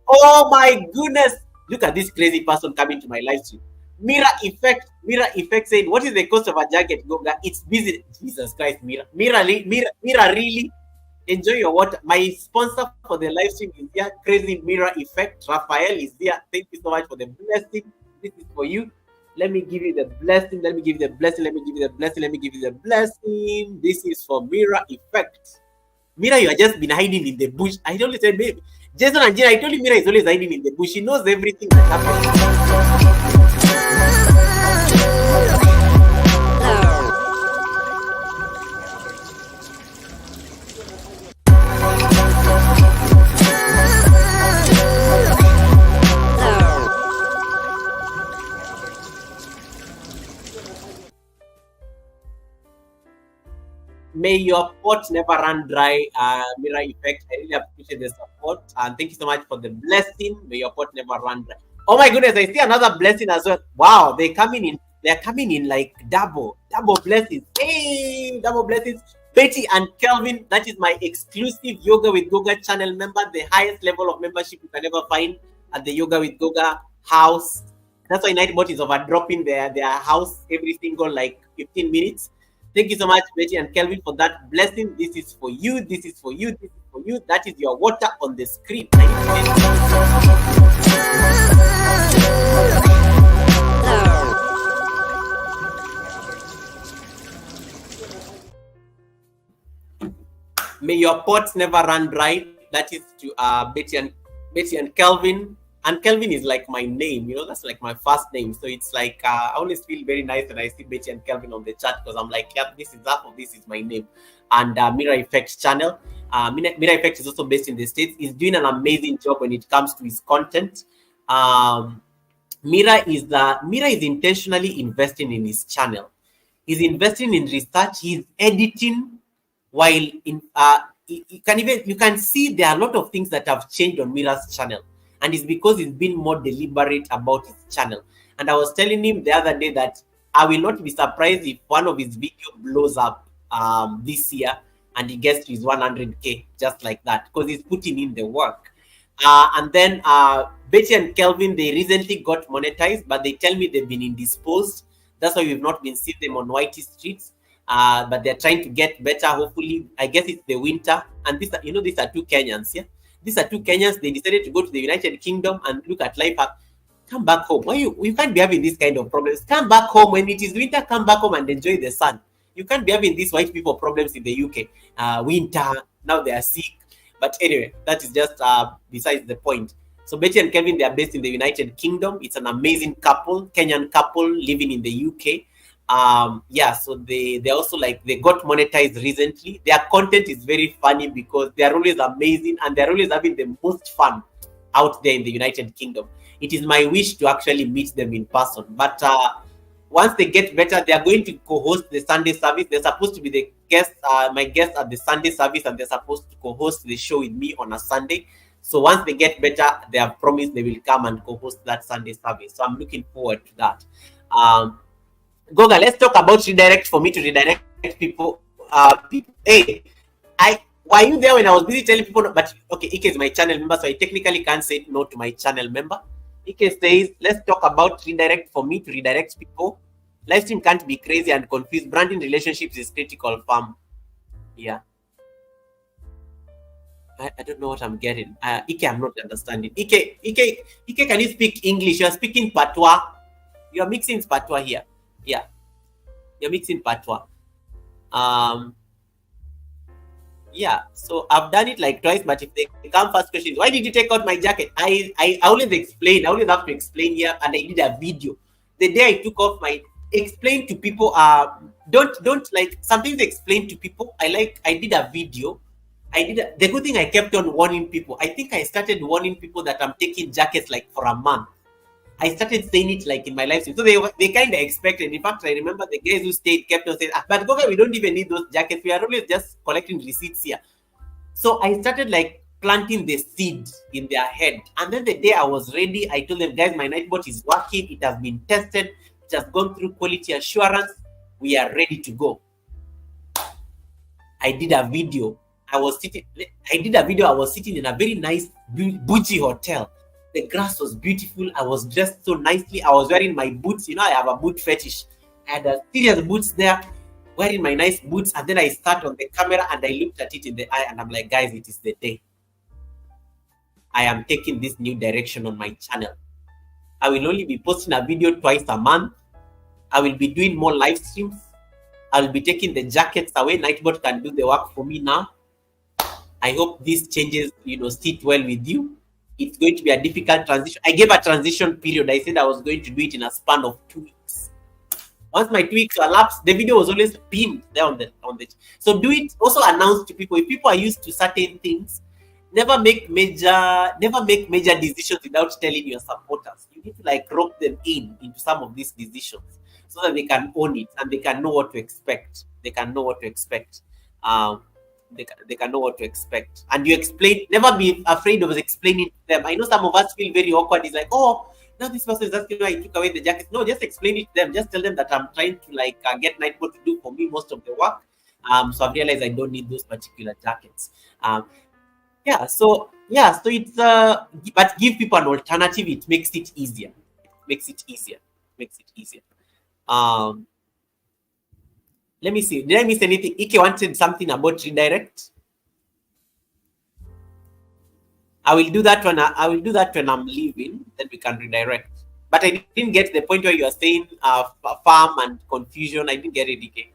Oh my goodness, look at this crazy person coming to my live stream. Mira effect saying, what is the cost of a jacket, Goga? It's busy. Jesus Christ, Mira really enjoy your water. My sponsor for the live stream is here. Crazy Mirror Effect. Raphael is here. Thank you so much for the blessing. This is for you. Let me give you the blessing. Let me give you the blessing. Let me give you the blessing. Let me give you the blessing. This is for Mirror Effect. Mira, you have just been hiding in the bush. I only said, baby. Jason and Gina, I told you Mira is always hiding in the bush. She knows everything that happens. May your pot never run dry, Mirror Effect. I really appreciate the support. And thank you so much for the blessing. May your pot never run dry. Oh my goodness, I see another blessing as well. Wow, they're coming in like double blessings. Hey, double blessings. Betty and Kelvin, that is my exclusive Yoga with Goga channel member, the highest level of membership you can ever find at the Yoga with Goga house. That's why Nightbot is overdropping their house every single 15 minutes. Thank you so much, Betty and Kelvin, for that blessing. This is for you. This is for you. This is for you. That is your water on the screen. May your pots never run dry. That is to Betty and Kelvin. And Kelvin is like my name, that's like my first name. So it's I always feel very nice when I see Betty and Kelvin on the chat, because I'm like, yeah, this is my name. And Mirror Effect channel. Mirror Effect is also based in the States. He's doing an amazing job when it comes to his content. Mira is intentionally investing in his channel. He's investing in research. He's editing while you can see there are a lot of things that have changed on Mira's channel. And it's because he's been more deliberate about his channel. And I was telling him the other day that I will not be surprised if one of his videos blows up this year and he gets to his 100K just like that, because he's putting in the work. And then Betty and Kelvin, they recently got monetized, but they tell me they've been indisposed. That's why we've not been seeing them on Whitey streets. But they're trying to get better. Hopefully, I guess it's the winter. And these are two Kenyans, yeah. These are two Kenyans. They decided to go to the United Kingdom and look at life. Come back home. Why you can't be having this kind of problems? Come back home when it is winter. Come back home and enjoy the sun. You can't be having these white people problems in the UK. Winter, now they are sick. But anyway, that is just besides the point. So Betty and Kevin, they are based in the United Kingdom. It's an amazing couple, Kenyan couple living in the UK. Yeah, so they also like they got monetized recently. Their content is very funny because they are always amazing and they're always having the most fun out there in the United Kingdom. It is my wish to actually meet them in person. But once they get better, they are going to co-host the Sunday service. They're supposed to be the guest, my guest at the Sunday service, and they're supposed to co-host the show with me on a Sunday. So once they get better, they have promised they will come and co-host that Sunday service. So I'm looking forward to that. Goga, let's talk about redirect for me to redirect people. Hey, were you there when I was busy telling people? But okay, Ike is my channel member, so I technically can't say no to my channel member. Ike says, let's talk about redirect for me to redirect people. Live stream can't be crazy and confused. Branding relationships is critical, fam. Yeah. I don't know what I'm getting. Ike, I'm not understanding. Ike, can you speak English? You're speaking patois. You're mixing patois here. Yeah. You're mixing patois. Yeah, so I've done it like twice, but if they come first questions, why did you take out my jacket? I always explain. I always have to explain here, and I did a video. The day I took off my explain to people. Don't like something explain to people. I did a video. The good thing I kept on warning people. I think I started warning people that I'm taking jackets like for a month. I started saying it like in my life. So they kind of expected. In fact, I remember the guys who stayed kept on saying, but Goga, we don't even need those jackets. We are always just collecting receipts here. So I started like planting the seed in their head. And then the day I was ready, I told them, guys, my nightbot is working. It has been tested. It has gone through quality assurance. We are ready to go. I did a video. I was sitting in a very nice, bougie hotel. The grass was beautiful. I was dressed so nicely. I was wearing my boots. You know, I have a boot fetish. I had a serious boots there, wearing my nice boots. And then I sat on the camera and I looked at it in the eye and I'm like, guys, it is the day. I am taking this new direction on my channel. I will only be posting a video twice a month. I will be doing more live streams. I will be taking the jackets away. Nightbot can do the work for me now. I hope these changes, sit well with you. It's going to be a difficult transition. I gave a transition period. I said I was going to do it in a span of 2 weeks. Once my 2 weeks elapsed, the video was always pinned there on the. So do it. Also announce to people. If people are used to certain things, never make major decisions without telling your supporters. You need to rope them into some of these decisions so that they can own it and they can know what to expect. They can know what to expect. They can know what to expect. And you explain, never be afraid of explaining to them. I know some of us feel very awkward. It's like, oh, now this person is asking why I took away the jacket. No, just explain it to them. Just tell them that I'm trying to get Nightbot to do for me most of the work. So I've realized I don't need those particular jackets. So it's but give people an alternative. It makes it easier. Let me see. Did I miss anything? Ike wanted something about redirect. I will do that when I'm leaving. Then we can redirect. But I didn't get the point where you are saying farm and confusion. I didn't get it, Ike.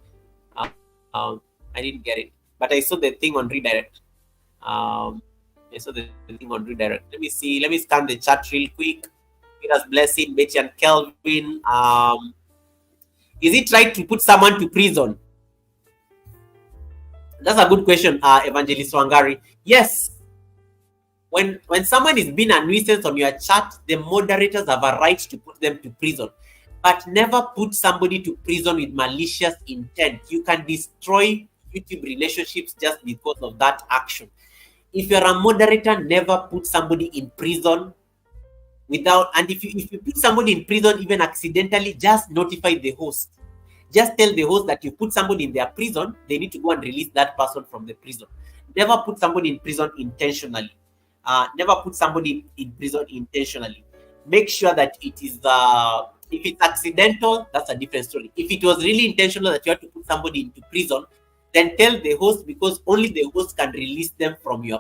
I didn't get it. But I saw the thing on redirect. Let me see. Let me scan the chat real quick. Peter's blessing, Betty and Kelvin. Is it right to put someone to prison? That's a good question, Evangelist Wangari. Yes. When someone is being a nuisance on your chat, the moderators have a right to put them to prison. But never put somebody to prison with malicious intent. You can destroy YouTube relationships just because of that action. If you're a moderator, never put somebody in prison and if you put somebody in prison even accidentally, just notify the host. Just tell the host that you put somebody in their prison, they need to go and release that person from the prison. Never put somebody in prison intentionally. Make sure that it is if it's accidental, that's a different story. If it was really intentional that you have to put somebody into prison, then tell the host, because only the host can release them from your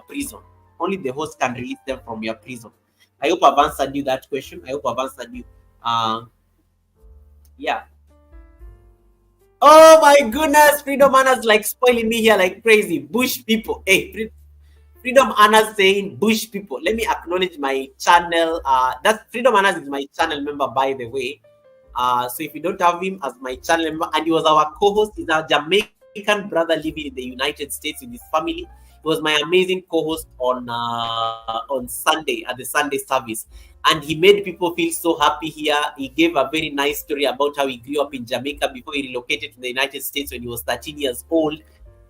prison. I hope I've answered you that question. I hope I've answered you. Yeah. Oh my goodness, Freedom Anna's like spoiling me here like crazy. Bush people. Hey, Freedom Anna's saying Bush people. Let me acknowledge my channel. That's Freedom Anna's is my channel member, by the way. So if you don't have him as my channel member, and he was our co-host, he's our Jamaican brother living in the United States with his family. He was my amazing co-host on Sunday at the Sunday service, and he made people feel so happy here. He gave a very nice story about how he grew up in Jamaica before he relocated to the United States when he was 13 years old.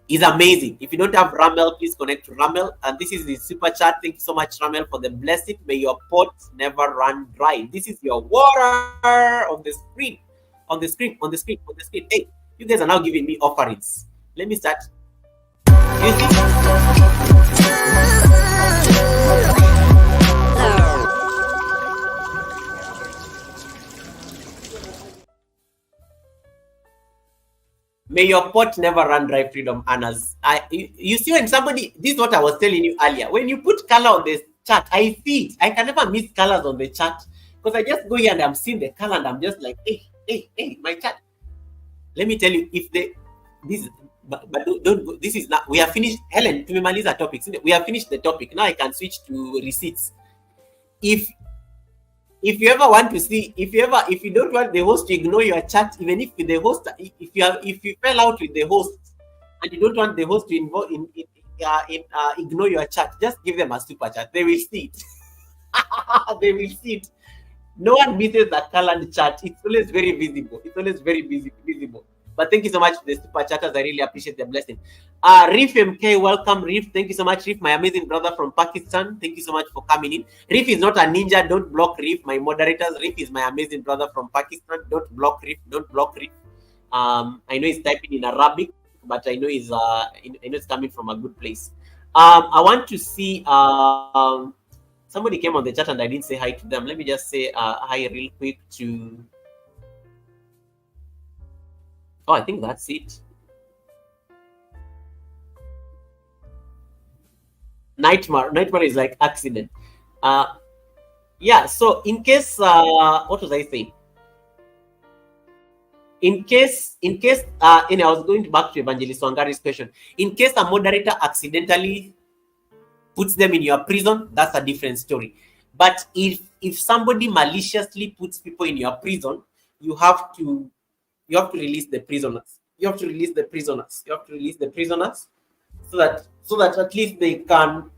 Is amazing. If you don't have Ramel, please connect to Ramel. And this is the super chat. Thank you so much, Ramel, for the blessing. May your pot never run dry. This is your water on the screen. On the screen, on the screen, on the screen. Hey, you guys are now giving me offerings. Let me start. You see? May your pot never run dry, Freedom Annas. You see, when somebody, this is what I was telling you earlier. When you put color on the chat, I see it. I can never miss colors on the chat because I just go here and I'm seeing the color and I'm just like, hey, my chat. Let me tell you, if but don't go. This is not. We have finished. Helen, to Maliza topics. We have finished the topic. Now I can switch to receipts. If you ever want to see, if you don't want the host to ignore your chat, even if the host, if you fell out with the host and you don't want the host to ignore your chat, just give them a super chat. They will see it. They will see it. No one misses the colored chat. It's always very visible. It's always very visible. But thank you so much for the super chatters. I really appreciate the blessing. Reef MK, welcome, Reef. Thank you so much, Reef, my amazing brother from Pakistan. Thank you so much for coming in. Reef is not a ninja. Don't block Reef, my moderators. Reef is my amazing brother from Pakistan. Don't block Reef. Don't block Reef. I know he's typing in Arabic, but I know it's coming from a good place. I want to see. Somebody came on the chat and I didn't say hi to them. Let me just say hi real quick to. Oh, I think that's it. Nightmare is like accident. Yeah, so in case what was I saying? In case I was going back to Evangelist Wangari's question. In case a moderator accidentally puts them in your prison, that's a different story. But if somebody maliciously puts people in your prison, you have to release the prisoners. You have to release the prisoners. You have to release the prisoners so that at least they can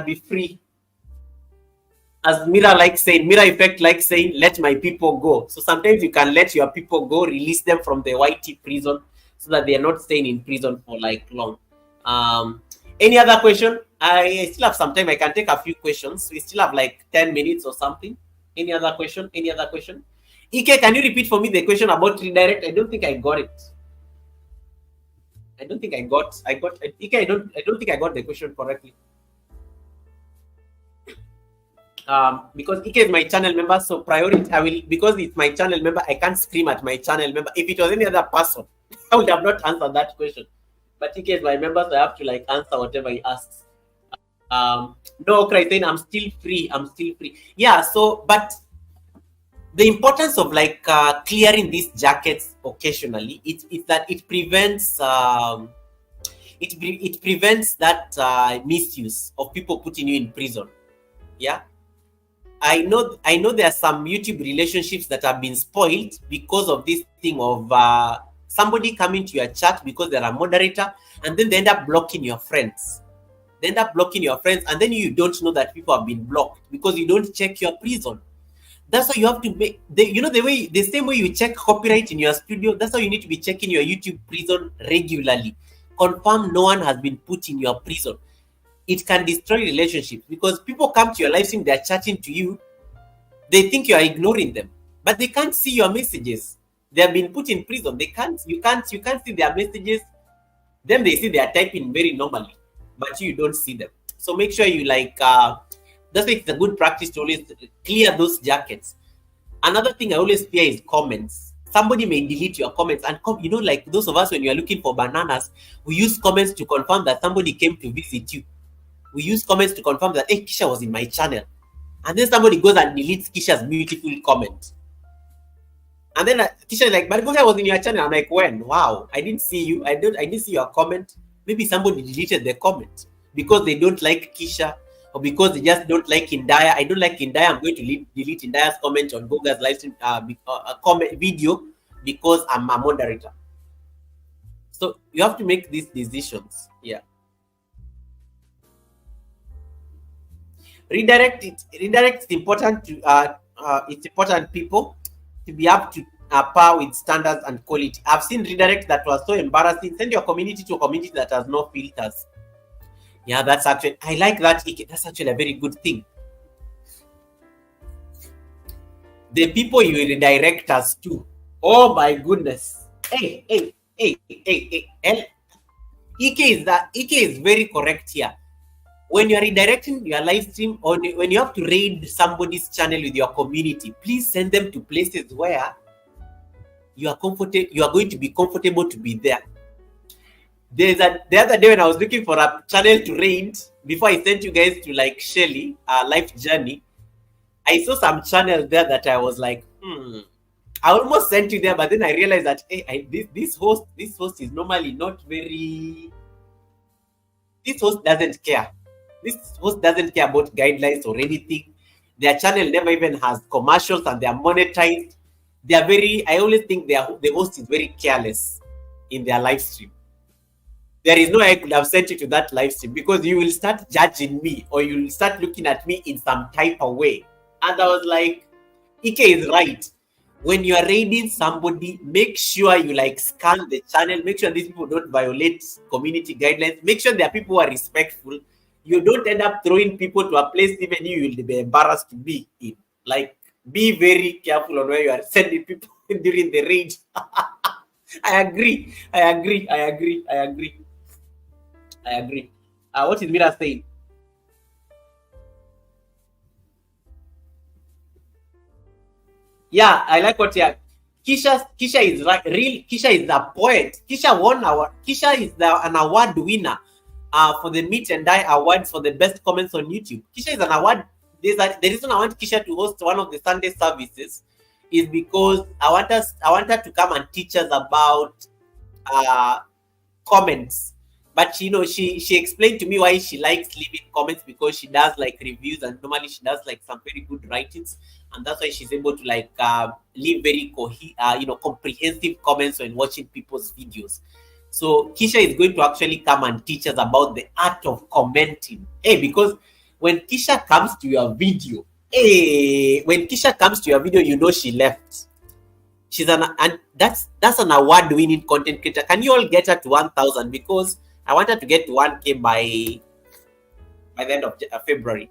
be free. As Mira Effect likes saying, let my people go. So sometimes you can let your people go, release them from the YT prison so that they are not staying in prison for like long. Any other question? I still have some time. I can take a few questions. We still have like 10 minutes or something. Any other question? Any other question? Ike, can you repeat for me the question about redirect? I don't think I got it. I don't think I got Ike, I don't think I got the question correctly. Because Ike is my channel member, so priority because it's my channel member, I can't scream at my channel member. If it was any other person, I would have not answered that question. But Ike is my member, so I have to like answer whatever he asks. No, Christine, I'm still free. Yeah, so but the importance of like clearing these jackets occasionally, it's that it prevents it prevents that misuse of people putting you in prison. Yeah, I know there are some YouTube relationships that have been spoiled because of this thing of somebody coming to your chat because they're a moderator, and then they end up blocking your friends. And then you don't know that people have been blocked because you don't check your prison. That's why you have to make the same way you check copyright in your studio. That's how you need to be checking your YouTube prison regularly. Confirm no one has been put in your prison. It can destroy relationships because people come to your live stream, they're chatting to you, they think you are ignoring them, but they can't see your messages. They have been put in prison. You can't see their messages. Then they see they are typing very normally, but you don't see them. So make sure you like. That's why it's a good practice to always clear those jackets. Another thing I always fear is comments. Somebody may delete your comments, and like those of us when you are looking for bananas, we use comments to confirm that somebody came to visit you. We use comments to confirm that, hey, Kisha was in my channel. And then somebody goes and deletes Kisha's beautiful comment. And then Kisha is like, but Goga was in your channel. I'm like, when? Wow, I didn't see you. I didn't see your comment. Maybe somebody deleted the comment because they don't like Kisha or because they just don't like Indaya. I don't like Indaya. I'm going to delete Indaya's comment on Goga's live stream comment video because I'm a moderator. So you have to make these decisions. Yeah. Redirect is important to it's important people to be up to par with standards and quality. I've seen redirect that was so embarrassing. Send your community to a community that has no filters. Yeah, that's actually, I like that. That's actually a very good thing. The people you redirect us to. Oh my goodness. Hey. Ike is very correct here. When you are redirecting your live stream or when you have to raid somebody's channel with your community, please send them to places where you are comfortable. You are going to be comfortable to be there. The other day when I was looking for a channel to raid before I sent you guys to like Shelly, life journey, I saw some channels there that I was like, I almost sent you there, but then I realized that hey, this host is normally not very. This host doesn't care. This host doesn't care about guidelines or anything. Their channel never even has commercials and they are monetized. They are very, I always think the host is very careless in their live stream. There is no way I could have sent you to that live stream because you will start judging me or you will start looking at me in some type of way. And I was like, Ike is right. When you are raiding somebody, make sure you like scan the channel. Make sure these people don't violate community guidelines. Make sure there are people who are respectful. You don't end up throwing people to a place even you will be embarrassed to be in. Like, be very careful on where you are sending people during the raid. I agree. What is Mira saying? Yeah, I like what you're. Kisha is right. Real Kisha is a poet. Kisha is an award winner for the Meet and Die Award for the best comments on YouTube. Kisha is an award. The reason I want Kisha to host one of the Sunday services is because I want her to come and teach us about uh, comments. But you know, she explained to me why she likes leaving comments because she does like reviews and normally she does like some very good writings, and that's why she's able to like leave very comprehensive comments when watching people's videos. So Kisha is going to actually come and teach us about the art of commenting. Hey, because when Kisha comes to your video, you know she left. And that's an award-winning content creator. Can you all get her to 1,000? Because I want her to get to 1K by the end of February.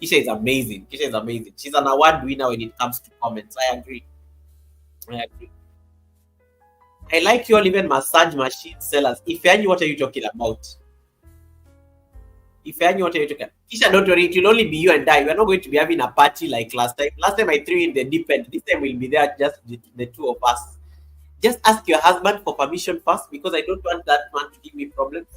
Kisha is amazing. She's an award winner when it comes to comments. I agree. I like you all even massage machine sellers. If you what are you talking about? Kisha, don't worry, it will only be you and I. We're not going to be having a party like last time. Last time I threw in the deep end. This time we'll be there, just the two of us. Just ask your husband for permission first because I don't want that man to give me problems.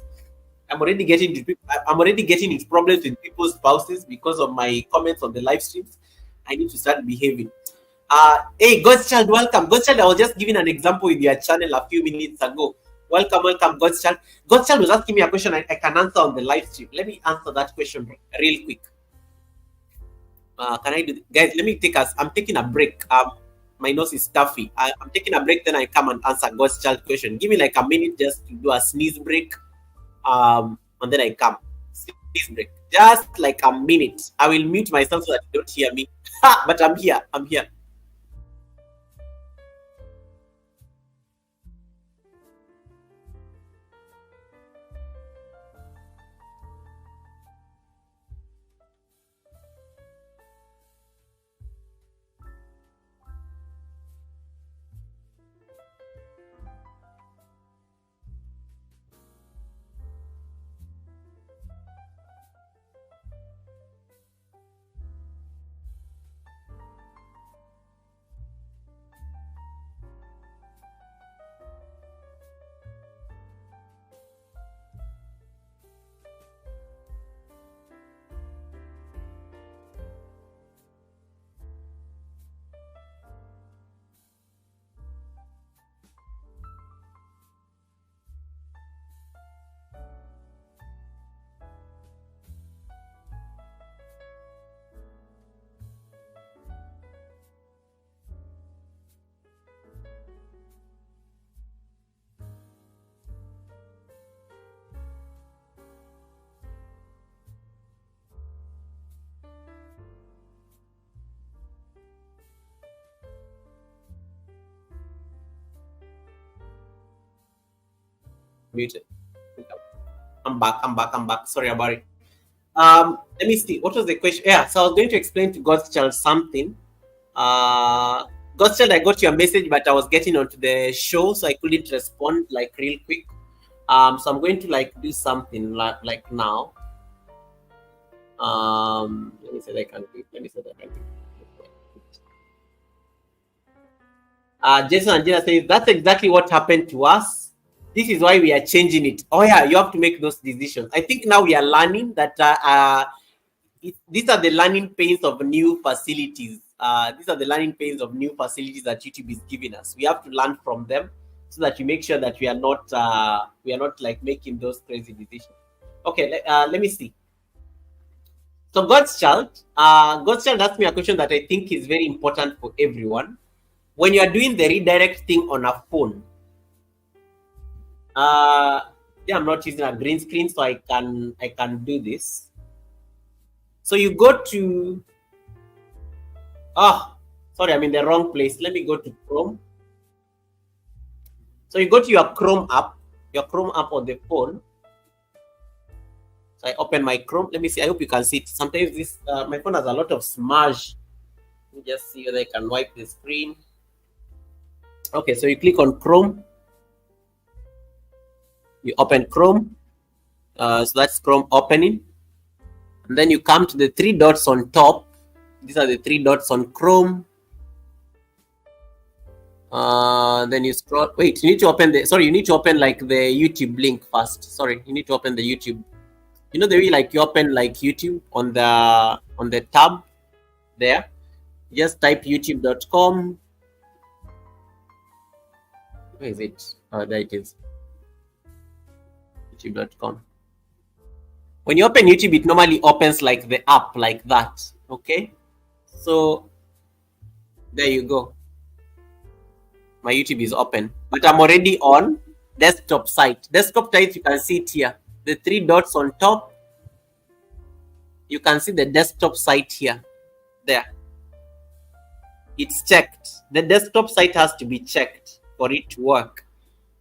I'm already getting into problems with people's spouses because of my comments on the live streams. I need to start behaving. Hey, God's child, welcome. God's child, I was just giving an example with your channel a few minutes ago. Welcome, God's child. God's child was asking me a question I can answer on the live stream. Let me answer that question real quick. Can I do, guys? Let me take us. I'm taking a break. My nose is stuffy. I'm taking a break. Then I come and answer God's child question. Give me like a minute just to do a sneeze break. And then I come. Sneeze break. Just like a minute. I will mute myself so that you don't hear me. But I'm here. muted. I'm back. I'm back. Sorry about it. Let me see. What was the question? Yeah, so I was going to explain to God's child something. God's child, I got your message, but I was getting onto the show, so I couldn't respond like real quick. So I'm going to like do something like now. Let me say that I can do it. Let me say that I can do it. Jason and Gina says that's exactly what happened to us. This is why we are changing it. Oh yeah, you have to make those decisions. I think now we are learning that these are the learning pains of new facilities. These are the learning pains of new facilities that YouTube is giving us. We have to learn from them so that we make sure that we are not like making those crazy decisions. Okay, let me see. So God's child asked me a question that I think is very important for everyone. When you are doing the redirect thing on a phone, yeah, I'm not using a green screen, so I can do this. So you go to sorry, I'm in the wrong place. Let me go to Chrome. So you go to your Chrome app on the phone. So I open my Chrome. Let me see. I hope you can see it. Sometimes this my phone has a lot of smudge. Let me just see whether I can wipe the screen. Okay, so you click on Chrome. You open Chrome. So that's Chrome opening. And then you come to the three dots on top. These are the three dots on Chrome. Then you scroll. Wait, you need to open you need to open like the YouTube link first. Sorry, you need to open the YouTube. You know the way like you open like YouTube on the tab there. Just type youtube.com. Where is it? Oh, there it is. YouTube.com. When you open YouTube, it normally opens like the app like that. Okay. So there you go. My YouTube is open, but I'm already on desktop site. Desktop site, you can see it here. The three dots on top. You can see the desktop site here. There. It's checked. The desktop site has to be checked for it to work.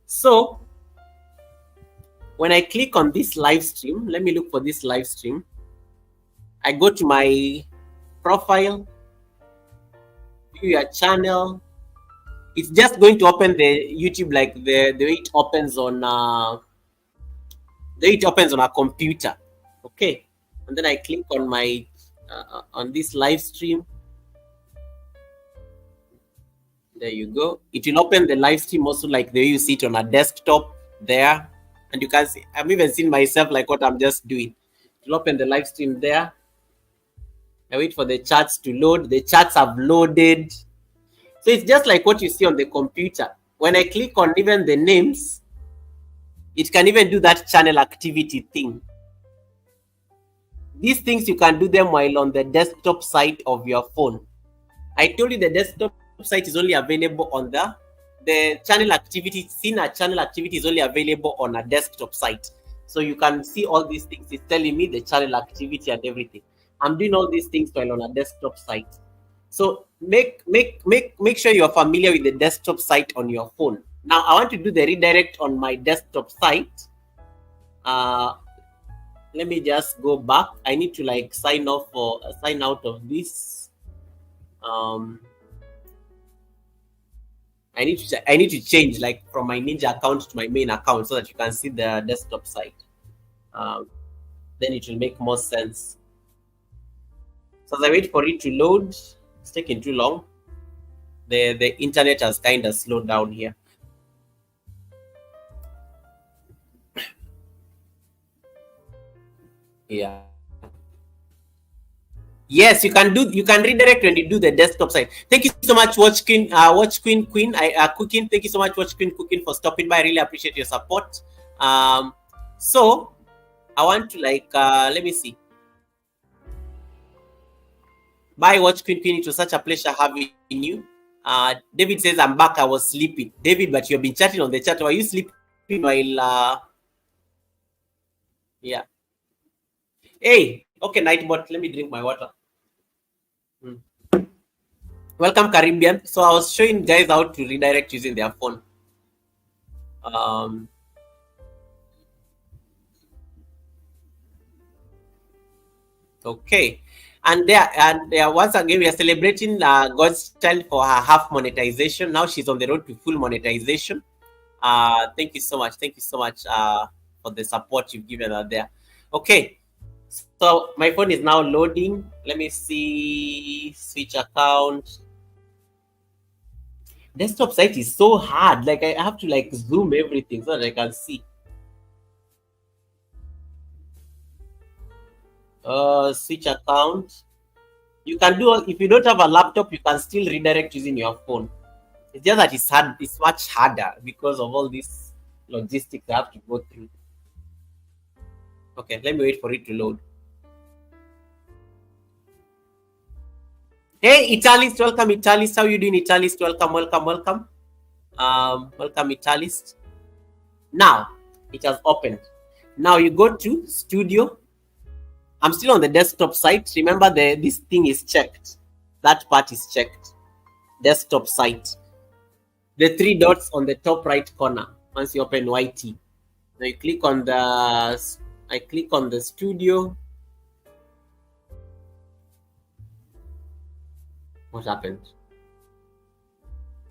So when I click on this live stream, let me look for this live stream. I go to my profile, view your channel. It's just going to open the YouTube like the way it opens on a computer. Okay, and then I click on my on this live stream. There you go. It will open the live stream also like the way you see it on a desktop there. And you can see, I've even seen myself like what I'm just doing. It will open the live stream there. I wait for the charts to load. The charts have loaded. So it's just like what you see on the computer. When I click on even the names, it can even do that channel activity thing. These things you can do them while on the desktop side of your phone. I told you the desktop site is only available on the channel activity. Channel activity is only available on a desktop site. So you can see all these things. It's telling me the channel activity and everything. I'm doing all these things while on a desktop site. So make sure you're familiar with the desktop site on your phone. Now I want to do the redirect on my desktop site. Let me just go back. I need to like sign out of this. I need to change like from my Ninja account to my main account so that you can see the desktop site. Then it will make more sense. So as I wait for it to load, it's taking too long. The internet has kind of slowed down here. Yeah. Yes, you can redirect when you do the desktop site. Thank you so much, Watch Queen Cooking. Thank you so much, Watch Queen Cooking, for stopping by. I really appreciate your support. So I want to like let me see. Bye, Watch Queen. It was such a pleasure having you. David says I'm back. I was sleeping. David, but you've been chatting on the chat. Were you sleeping while yeah. Hey, okay, Nightbot. Let me drink my water. Welcome, Caribbean. So I was showing guys how to redirect using their phone. Okay. And there once again we are celebrating God's child for her half monetization. Now she's on the road to full monetization. Thank you so much. Thank you so much for the support you've given her there. Okay. So my phone is now loading. Let me see. Switch account. Desktop site is so hard. Like I have to like zoom everything so that I can see. Switch account. You can do if you don't have a laptop, you can still redirect using your phone. It's just that it's hard. It's much harder because of all these logistics I have to go through. Okay, let me wait for it to load. Hey, Italist, welcome, Italist. How you doing, Italist? Welcome, welcome, welcome. Welcome, Italist. Now it has opened. Now you go to Studio. I'm still on the desktop site. Remember, this thing is checked. That part is checked. Desktop site. The three dots on the top right corner. Once you open YT, now you click on the. I click on the Studio. What happened?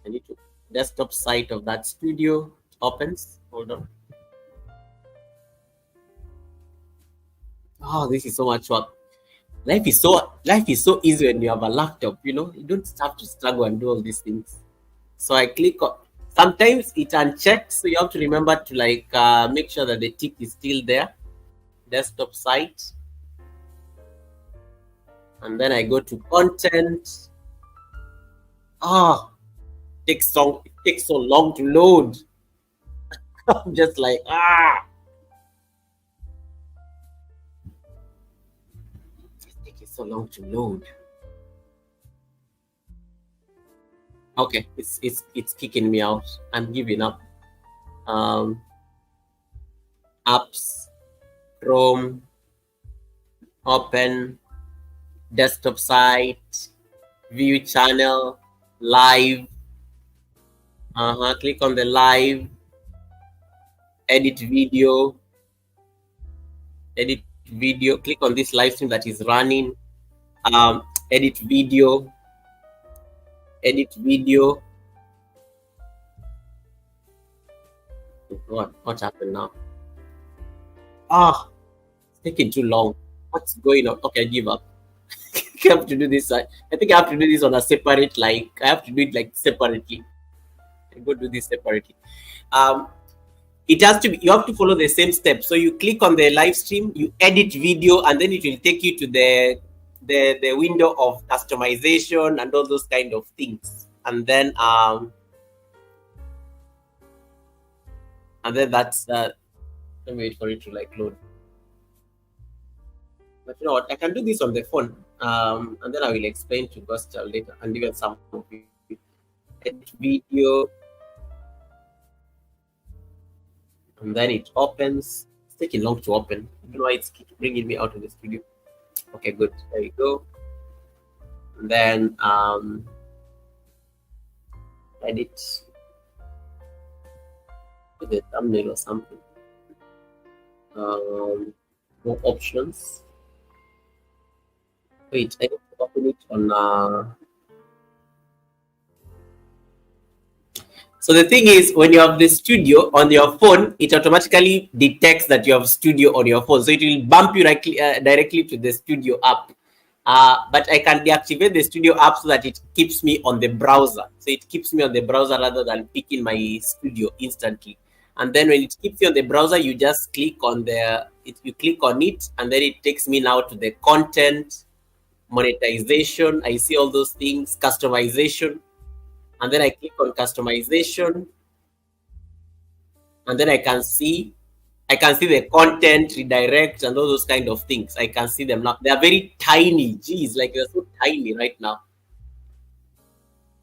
I need to desktop site of that Studio opens. Hold on. Oh, this is so much work. Life is so easy when you have a laptop. You know, you don't have to struggle and do all these things. So I click on. Sometimes it unchecked, so you have to remember to like make sure that the tick is still there. Desktop site, and then I go to content. Oh, it takes so long to load. I'm just like it's taking so long to load. Okay, it's kicking me out. I'm giving up. Apps, Chrome, open, desktop site, view channel, live. Click on the live, edit video, click on this live stream that is running, edit video. What happened now? It's taking too long. What's going on? Okay, I give up. I have to do this. I think I have to do this on a separate, like I have to do it like separately. I go do this separately. It has to be, you have to follow the same steps. So you click on the live stream, you edit video, and then it will take you to the window of customization and all those kind of things. And then that's let me wait for it to like load. But you know what? I can do this on the phone. And then I will explain to Gostal later and even some of you. Edit video. And then it opens. It's taking long to open. I don't know why it's bringing me out of the studio. Okay, good. There you go. And then edit with the thumbnail or something. More options. Wait, I need to open it on. So the thing is, when you have the studio on your phone, it automatically detects that you have studio on your phone. So it will bump you directly to the studio app. But I can deactivate the studio app so that it keeps me on the browser. So it keeps me on the browser rather than picking my studio instantly. And then when it keeps you on the browser, you just click on you click on it, and then it takes me now to the content, monetization. I see all those things, customization. And then I click on customization, and then I can see the content, redirect, and all those kind of things. I can see them now. They are very tiny. Geez, like they're so tiny right now.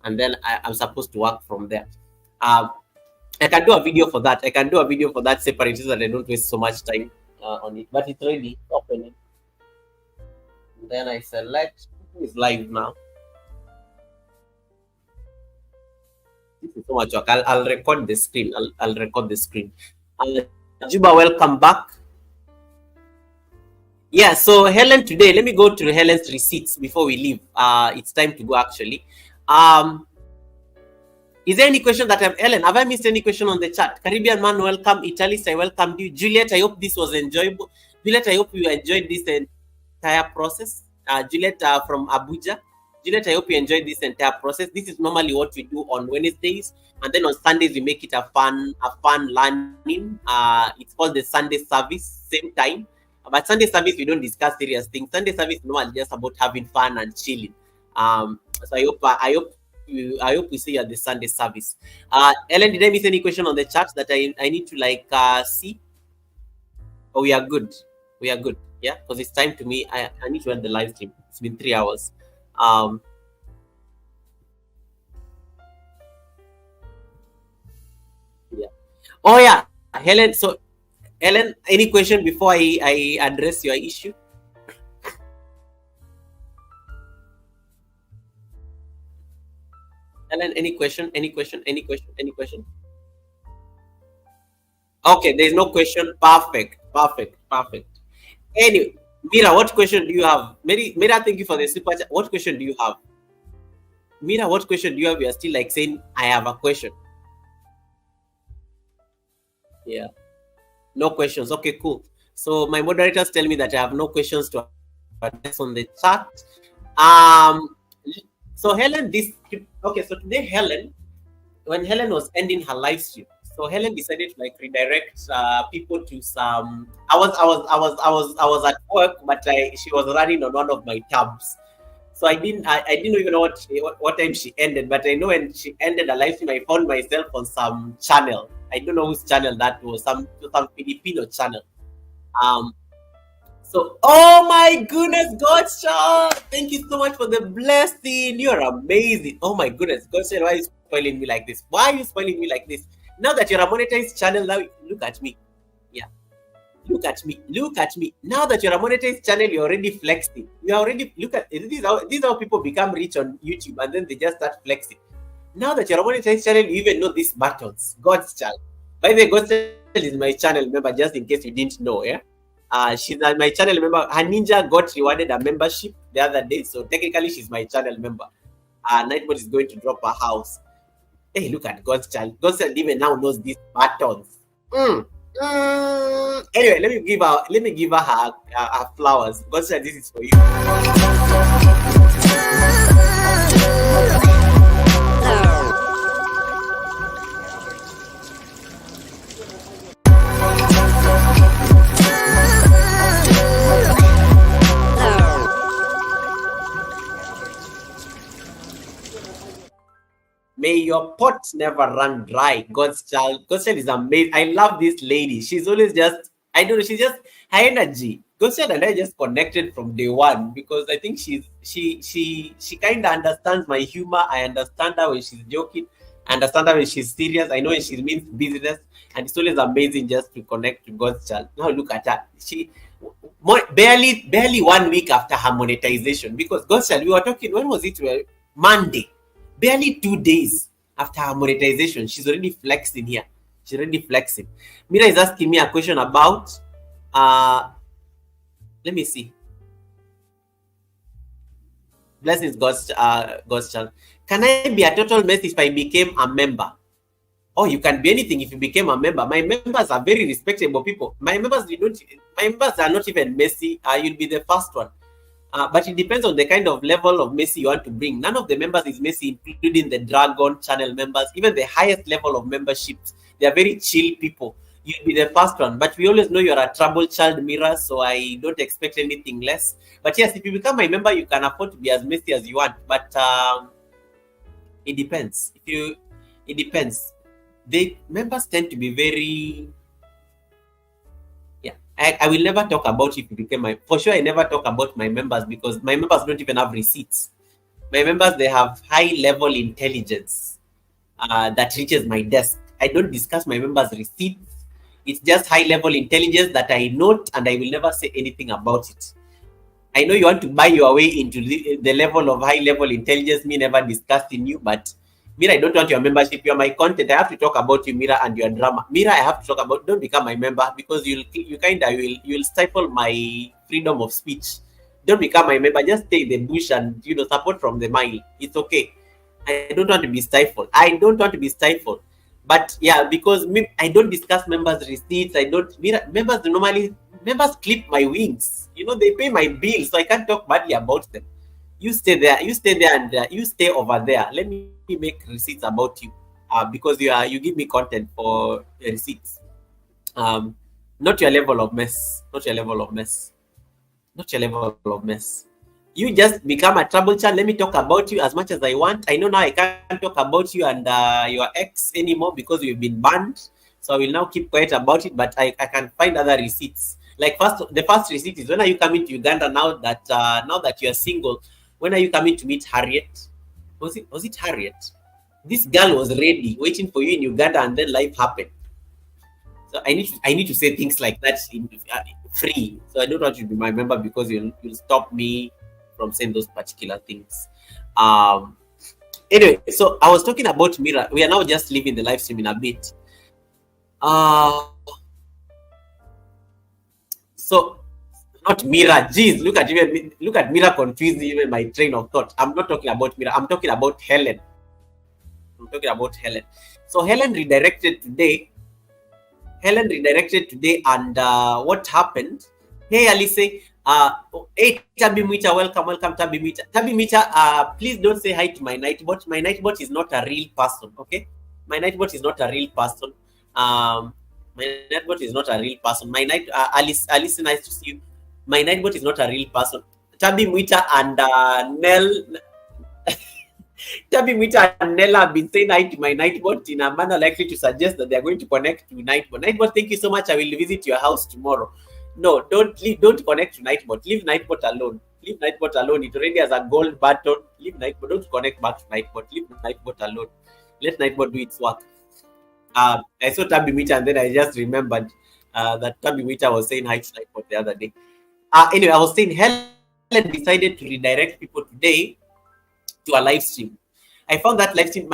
And then I'm supposed to work from there. I can do a video for that. Separately so that I don't waste so much time on it. But it's ready. Open it. And then I select. It's live now. This is so much work. I'll record the screen. I'll record the screen. Juba, welcome back. Yeah, so Helen today, let me go to Helen's receipts before we leave. It's time to go actually. Um, is there any question that I've Ellen? Have I missed any question on the chat? Caribbean man, welcome. Italis, I welcome you. Juliet, I hope this was enjoyable. Juliet, I hope you enjoyed this entire process. Juliet from Abuja. Juliet, I hope you enjoyed this entire process. This is normally what we do on Wednesdays, and then on Sundays we make it a fun learning. It's called the Sunday service, same time. But Sunday service we don't discuss serious things. Sunday service is normally just about having fun and chilling. So I hope we see you at the Sunday service. Ellen, did I miss any question on the chat that I need to see? Oh, we are good. We are good. Yeah, because it's time to me. I need to end the live stream. It's been 3 hours. Um, yeah. Oh yeah, Helen. So Helen, any question before I address your issue? Helen, any question? Any question? Any question? Any question? Okay, there's no question. Perfect. Perfect. Perfect. Anyway, Mira, what question do you have? Mira, thank you for the super chat. What question do you have? Mira, what question do you have? You are still like saying, I have a question. Yeah. No questions. Okay, cool. So my moderators tell me that I have no questions to address on the chat. Um so Helen, so today Helen, when Helen was ending her live stream, so Helen decided to redirect people to some. I was at work, but she was running on one of my tabs, so I didn't even know what time she ended. But I know when she ended the live stream, I found myself on some channel. I don't know whose channel that was. Some Filipino channel. Um, so, oh my goodness, Gotcha! Thank you so much for the blessing. You're amazing. Oh my goodness, Gotcha, why are you spoiling me like this? Why are you spoiling me like this? Now that you're a monetized channel, now look at me. Yeah, look at me. Look at me. Now that you're a monetized channel, you're already flexing. You already look at this is how people become rich on YouTube, and then they just start flexing. Now that you're a monetized channel, you even know these buttons. God's child. By the way, God's child is my channel member, just in case you didn't know. Yeah. She's my channel member. Her ninja got rewarded a membership the other day, so technically she's my channel member. Nightbot is going to drop her house. Hey, look at God's child. God's child even now knows these buttons. Anyway, let me give her her flowers. God's child, this is for you. May your pot never run dry. God's child. God's child is amazing. I love this lady. She's always just, I don't know, she's just high energy. God's child and I just connected from day one because I think she kind of understands my humor. I understand her when she's joking. I understand her when she's serious. I know when she means business. And it's always amazing just to connect to God's child. Now look at her. She barely 1 week after her monetization, because God's child, we were talking, when was it? Monday. Barely 2 days after her monetization, she's already flexing here. She's already flexing. Mira is asking me a question about, let me see. Blessings, God's child. Can I be a total mess if I became a member? Oh, you can be anything if you became a member. My members are very respectable people. My members are not even messy. You'll be the first one. But it depends on the kind of level of messy you want to bring. None of the members is messy, including the Dragon channel members. Even the highest level of memberships, they are very chill people. You'll be the first one. But we always know you're a trouble child, Mira, so I don't expect anything less. But yes, if you become my member, you can afford to be as messy as you want. But it depends. It depends. The members tend to be very. I will never talk about if you became my. For sure, I never talk about my members because my members don't even have receipts. My members, they have high level intelligence that reaches my desk. I don't discuss my members' receipts. It's just high level intelligence that I note, and I will never say anything about it. I know you want to buy your way into the level of high level intelligence, me never discussing you, but Mira, I don't want your membership. You're my content. I have to talk about you, Mira, and your drama. Mira, I have to talk about. Don't become my member because you'll stifle my freedom of speech. Don't become my member. Just stay in the bush and support from the mile. It's okay. I don't want to be stifled. I don't want to be stifled. But yeah, because I don't discuss members' receipts. I don't. Members clip my wings. They pay my bills, so I can't talk badly about them. You stay there. You stay there, and you stay over there. Let me make receipts about you, because you give me content for your receipts. Not your level of mess. Not your level of mess. Not your level of mess. You just become a trouble child. Let me talk about you as much as I want. I know now I can't talk about you and your ex anymore because you've been banned. So I will now keep quiet about it, but I can find other receipts. Like the first receipt is, when are you coming to Uganda now that you're single? When are you coming to meet Harriet? Was it Harriet? This girl was ready, waiting for you in Uganda, and then life happened. So I need to say things like that free. So I don't want you to be my member because you'll stop me from saying those particular things. Anyway, so I was talking about Mira. We are now just leaving the live stream in a bit. So not Mira. Jeez, look at Mira confusing even my train of thought. I'm not talking about Mira. I'm talking about Helen. So Helen redirected today, and what happened? Hey, Alice. Hey, Tabi Mita, welcome, Tabi Mita. Tabi Mita, please don't say hi to my Nightbot. My Nightbot is not a real person, okay? My Nightbot is not a real person. My Nightbot is not a real person. Alice, nice to see you. My Nightbot is not a real person. Tabi Mita and Nell. Tabi Mita and Nella have been saying hi to my Nightbot in a manner likely to suggest that they are going to connect to Nightbot. Nightbot, thank you so much. I will visit your house tomorrow. No, don't connect to Nightbot. Leave Nightbot alone. It already has a gold button. Leave Nightbot. Don't connect back to Nightbot. Leave Nightbot alone. Let Nightbot do its work. I saw Tabi Mita, and then I just remembered that Tabi Mita was saying hi to Nightbot the other day. Anyway, I was saying Helen decided to redirect people today to a live stream. I found that live stream.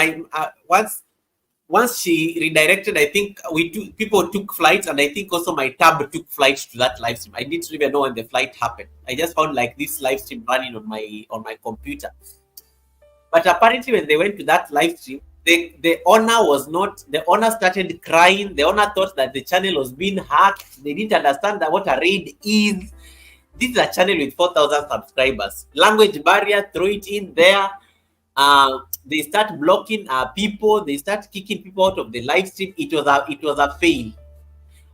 Once she redirected, I think people took flights, and I think also my tab took flights to that live stream. I didn't even know when the flight happened. I just found like this live stream running on my computer. But apparently, when they went to that live stream, the owner started crying. The owner thought that the channel was being hacked. They didn't understand that what a raid is. This is a channel with 4,000 subscribers. Language barrier, throw it in there. They start blocking people. They start kicking people out of the live stream. It was a fail.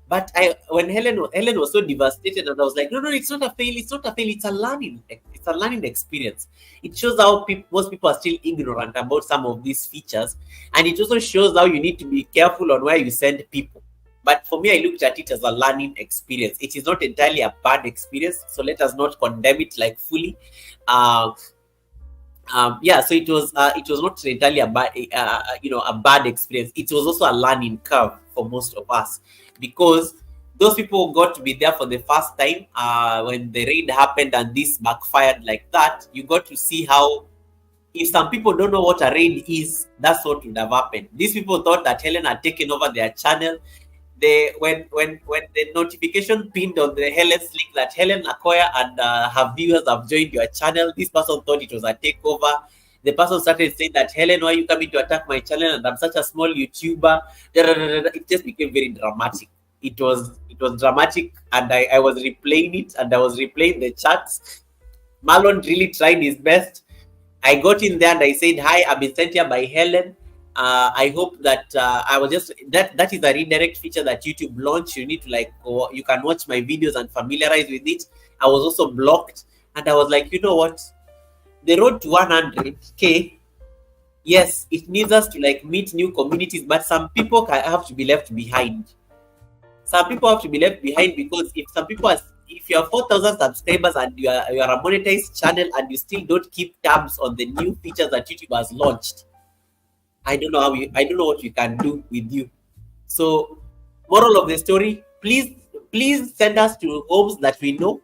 But when Helen was so devastated, and I was like, no, it's not a fail. It's not a fail. It's a learning. It's a learning experience. It shows how most people are still ignorant about some of these features, and it also shows how you need to be careful on where you send people. But for me, I looked at it as a learning experience. It is not entirely a bad experience, so let us not condemn it like fully. So it was not entirely a bad experience. It was also a learning curve for most of us, because those people got to be there for the first time when the raid happened and this backfired like that. You got to see how, if some people don't know what a raid is, that's what would have happened. These people thought that Helen had taken over their channel. When the notification pinned on the Helen's link that Helen Akoya and her viewers have joined your channel, this person thought it was a takeover. The person started saying that, Helen, why are you coming to attack my channel? And I'm such a small YouTuber. It just became very dramatic. It was dramatic, and I was replaying it, and I was replaying the chats. Marlon really tried his best. I got in there and I said, hi, I've been sent here by Helen. I hope that I was just that is a redirect feature that YouTube launched. You need to you can watch my videos and familiarize with it. I was also blocked, and I was like, you know what? The road to 100K, yes, it needs us to meet new communities, but some people have to be left behind. Some people have to be left behind, because if you have 4,000 subscribers and you are a monetized channel and you still don't keep tabs on the new features that YouTube has launched, I don't know what we can do with you. So, moral of the story: please send us to homes that we know,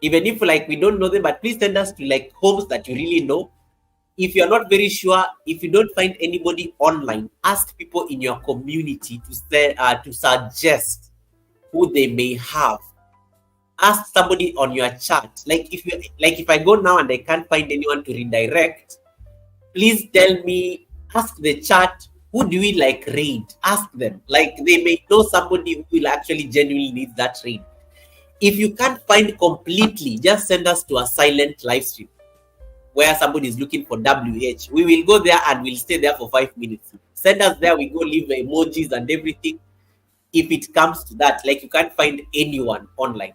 even if we don't know them. But please send us to homes that you really know. If you're not very sure, if you don't find anybody online, ask people in your community to say to suggest who they may have. Ask somebody on your chat. If I go now and I can't find anyone to redirect, please tell me, ask the chat, who do we like raid? Ask them. Like they may know somebody who will actually genuinely need that raid. If you can't find completely, just send us to a silent live stream where somebody is looking for WH. We will go there and we'll stay there for 5 minutes. Send us there, we go leave emojis and everything. If it comes to that, like you can't find anyone online,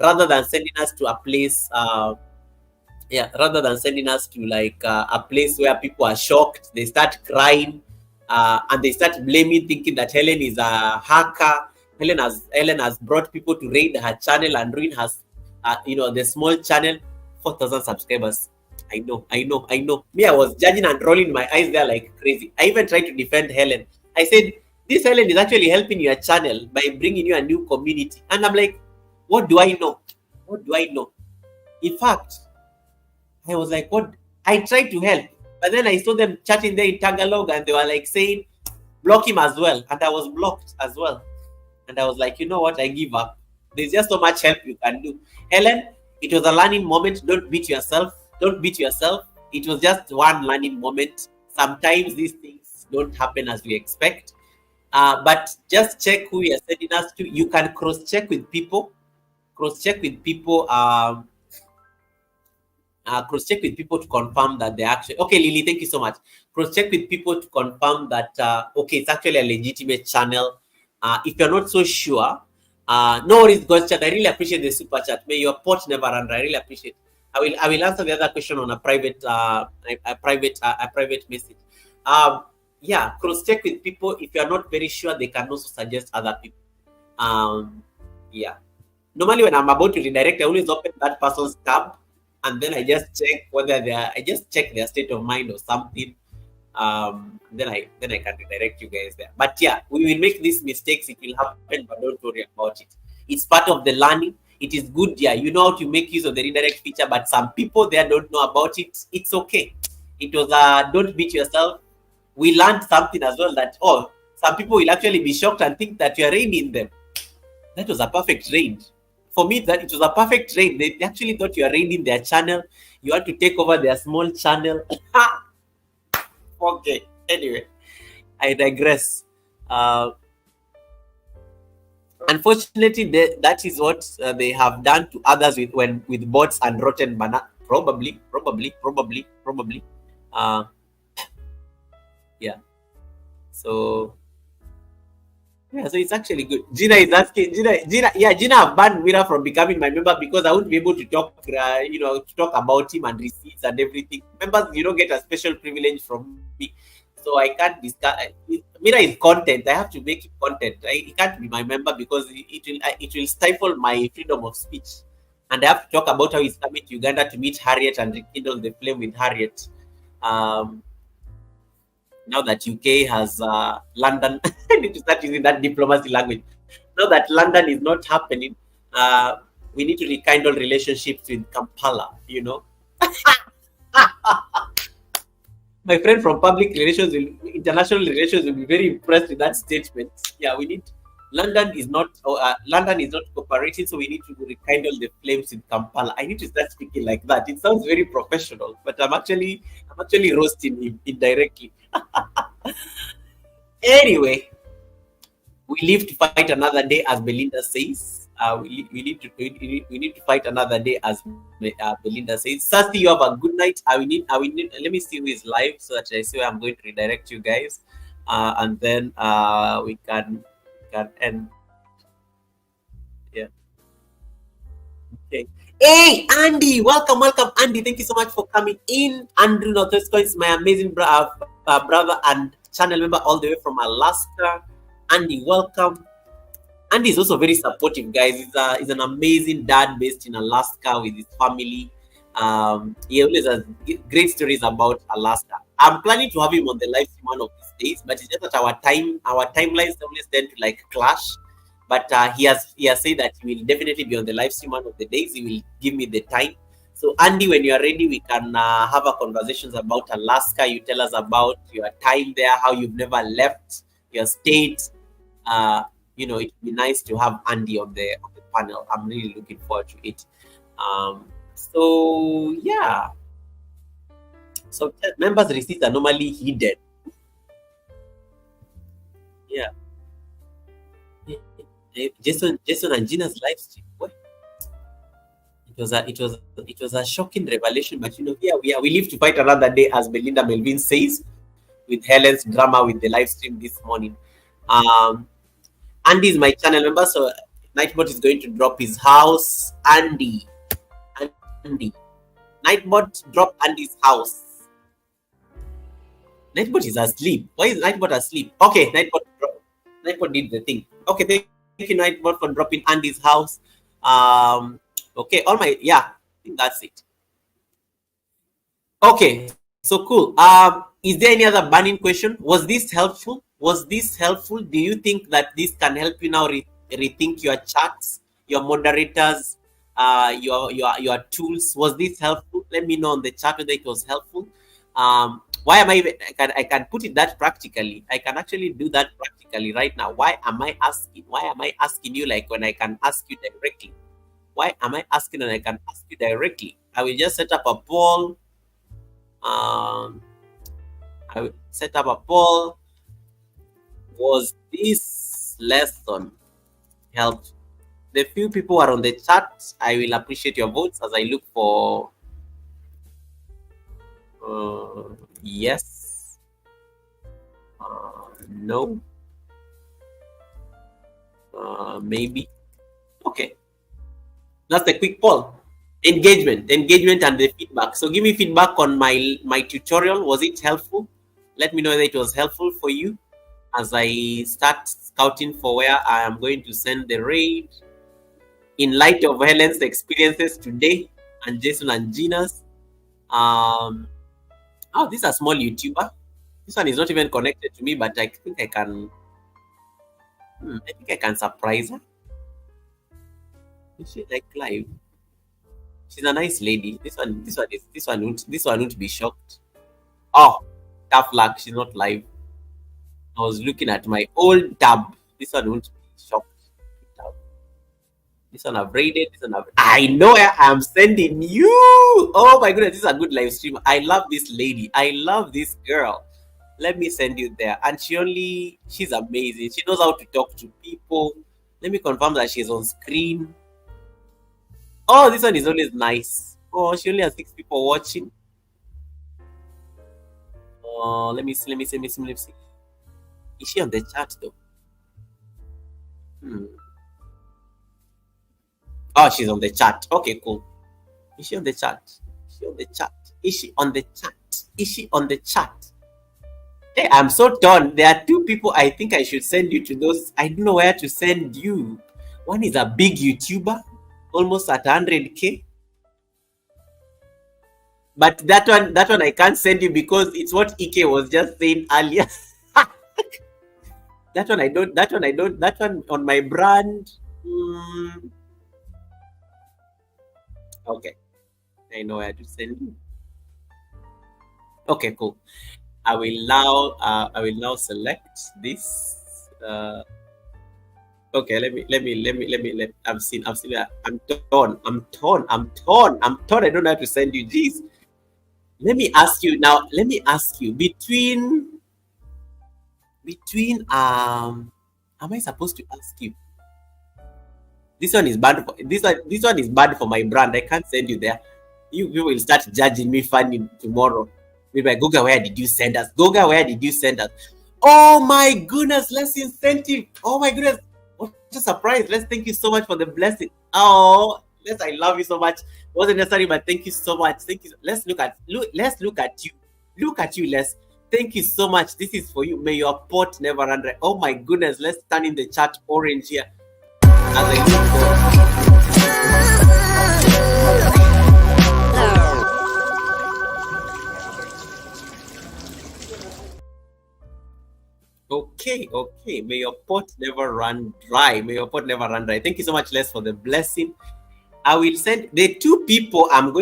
rather than sending us to a place, rather than sending us to like a place where people are shocked, they start crying, and they start blaming, thinking that Helen is a hacker. Helen has brought people to raid her channel and ruin her, the small channel. 4,000 subscribers. I know. Me, I was judging and rolling my eyes there like crazy. I even tried to defend Helen. I said, this Helen is actually helping your channel by bringing you a new community. And I'm like, what do I know? What do I know? In fact, I was like, what? I tried to help. But then I saw them chatting there in Tagalog and they were like saying, block him as well. And I was blocked as well. And I was like, you know what? I give up. There's just so much help you can do. Helen, it was a learning moment. Don't beat yourself. Don't beat yourself. It was just one learning moment. Sometimes these things don't happen as we expect. But just check who you're sending us to. You can cross-check with people. Cross-check with people to confirm that they're actually okay. Lily, thank you so much. Cross-check with people to confirm that it's actually a legitimate channel. If you're not so sure, no worries, God chat. I really appreciate the super chat. May your pot never run. I really appreciate. I will answer the other question on a private message. Cross-check with people. If you're not very sure, they can also suggest other people. Normally when I'm about to redirect, I always open that person's tab and then I just check whether I just check their state of mind or something. Then I can redirect you guys there. But yeah, we will make these mistakes. It will happen, but don't worry about it. It's part of the learning. It is good, you know how to make use of the redirect feature, but some people there don't know about it. It's okay. It was don't beat yourself. We learned something as well that some people will actually be shocked and think that you are raiding them. That was a perfect raid. For me, that it was a perfect raid. They actually thought you are raiding their channel. You want to take over their small channel. Okay. Anyway, I digress. Unfortunately, that is what they have done to others with bots and rotten banana. Probably. So it's actually good. Gina is asking. Gina have banned Mira from becoming my member because I won't be able to talk, to talk about him and receipts and everything. Members, you don't get a special privilege from me. So I can't discuss. Mira is content. I have to make it content. He can't be my member because it will stifle my freedom of speech. And I have to talk about how he's coming to Uganda to meet Harriet and rekindle the flame with Harriet. Now that UK has London, I need to start using that diplomacy language. Now that London is not happening, we need to rekindle relationships with Kampala. My friend from international relations will be very impressed with that statement. Yeah, London is not cooperating, so we need to rekindle the flames in Kampala. I need to start speaking like that. It sounds very professional, but I'm actually roasting him indirectly. Anyway, we live to fight another day, as Belinda says. We need to fight another day, as Belinda says. Sasti, you have a good night. Let me see who is live so that I see where I'm going to redirect you guys, and then we can end. Yeah. Okay. Hey, Andy, welcome, Andy. Thank you so much for coming in. Andrew Northwest is my amazing brother and channel member all the way from Alaska. Andy, welcome. Andy is also very supportive, guys. He's an amazing dad based in Alaska with his family. He always has great stories about Alaska. I'm planning to have him on the live stream one of these days, but it's just that our timelines always tend to clash. But he has said that he will definitely be on the live stream one of the days. He will give me the time. So, Andy, when you are ready, we can have a conversations about Alaska. You tell us about your time there, how you've never left your state. Uh, it'd be nice to have Andy on the panel. I'm really looking forward to it. So yeah. So members' receipts are normally hidden. Yeah. Jason and Gina's live stream. What? It was a shocking revelation, but here we are. We live to fight another day, as Belinda Melvin says, with Helen's drama with the live stream this morning. Andy is my channel member, so Nightbot is going to drop his house. Andy. Nightbot drop Andy's house. Nightbot is asleep. Why is Nightbot asleep? Okay, Nightbot did the thing. Okay, thank you, Nightbot, for dropping Andy's house. Okay, I think that's it. Okay, so cool. Is there any other burning question? Was this helpful? Do you think that this can help you now rethink your chats, your moderators, your tools? Was this helpful? Let me know on the chat whether it was helpful. Why am I can put it that practically. I can actually do that practically right now. Why am I asking you like when I can ask you directly? Why am I asking when I can ask you directly? I will just set up a poll. I will set up a poll. Was this lesson helpful? The few people who are on the chat, I will appreciate your votes as I look for yes, no, maybe. Okay, that's a quick poll. Engagement and the feedback. So give me feedback on my tutorial. Was it helpful? Let me know that it was helpful for you as I start scouting for where I am going to send the raid in light of Helen's experiences today and Jason and Gina's. Oh, this is a small YouTuber. This one is not even connected to me, but I think I can. I think I can surprise her. Is she like live? She's a nice lady. This one won't be shocked. Oh, tough luck. She's not live. I was looking at my old tab. This one won't be shocked. This one I've raided. I know where I'm sending you. Oh my goodness, this is a good live stream. I love this lady. I love this girl. Let me send you there. And she's amazing. She knows how to talk to people. Let me confirm that she's on screen. Oh, this one is always nice. Oh, she only has 6 people watching. Oh, let me see. Is she on the chat though? Oh, she's on the chat. Okay, cool. Is she on the chat? Is she on the chat? Hey, I'm so torn. There are 2 people I think I should send you to those. I don't know where to send you. One is a big YouTuber, almost at 100K. But that one I can't send you because it's what Ike was just saying earlier. That one on my brand. Okay, I know where to send you. Okay, cool. I will now select this. Okay, let me. I'm torn. I don't know how to send you. Jeez. Let me ask you now. Between am I supposed to ask you? This one is bad for my brand. I can't send you there. You will start judging me funny tomorrow. Maybe like, Goga, where did you send us? Oh my goodness, less incentive. Oh my goodness. What a surprise. Thank you so much for the blessing. Oh, I love you so much. Wasn't necessary, but thank you so much. Thank you. Let's look at you. Look at you, Les. Thank you so much. This is for you. May your pot never run dry. Oh my goodness. Let's turn in the chat orange here. As I look Okay. May your pot never run dry. Thank you so much, Les, for the blessing. I will send the two people I'm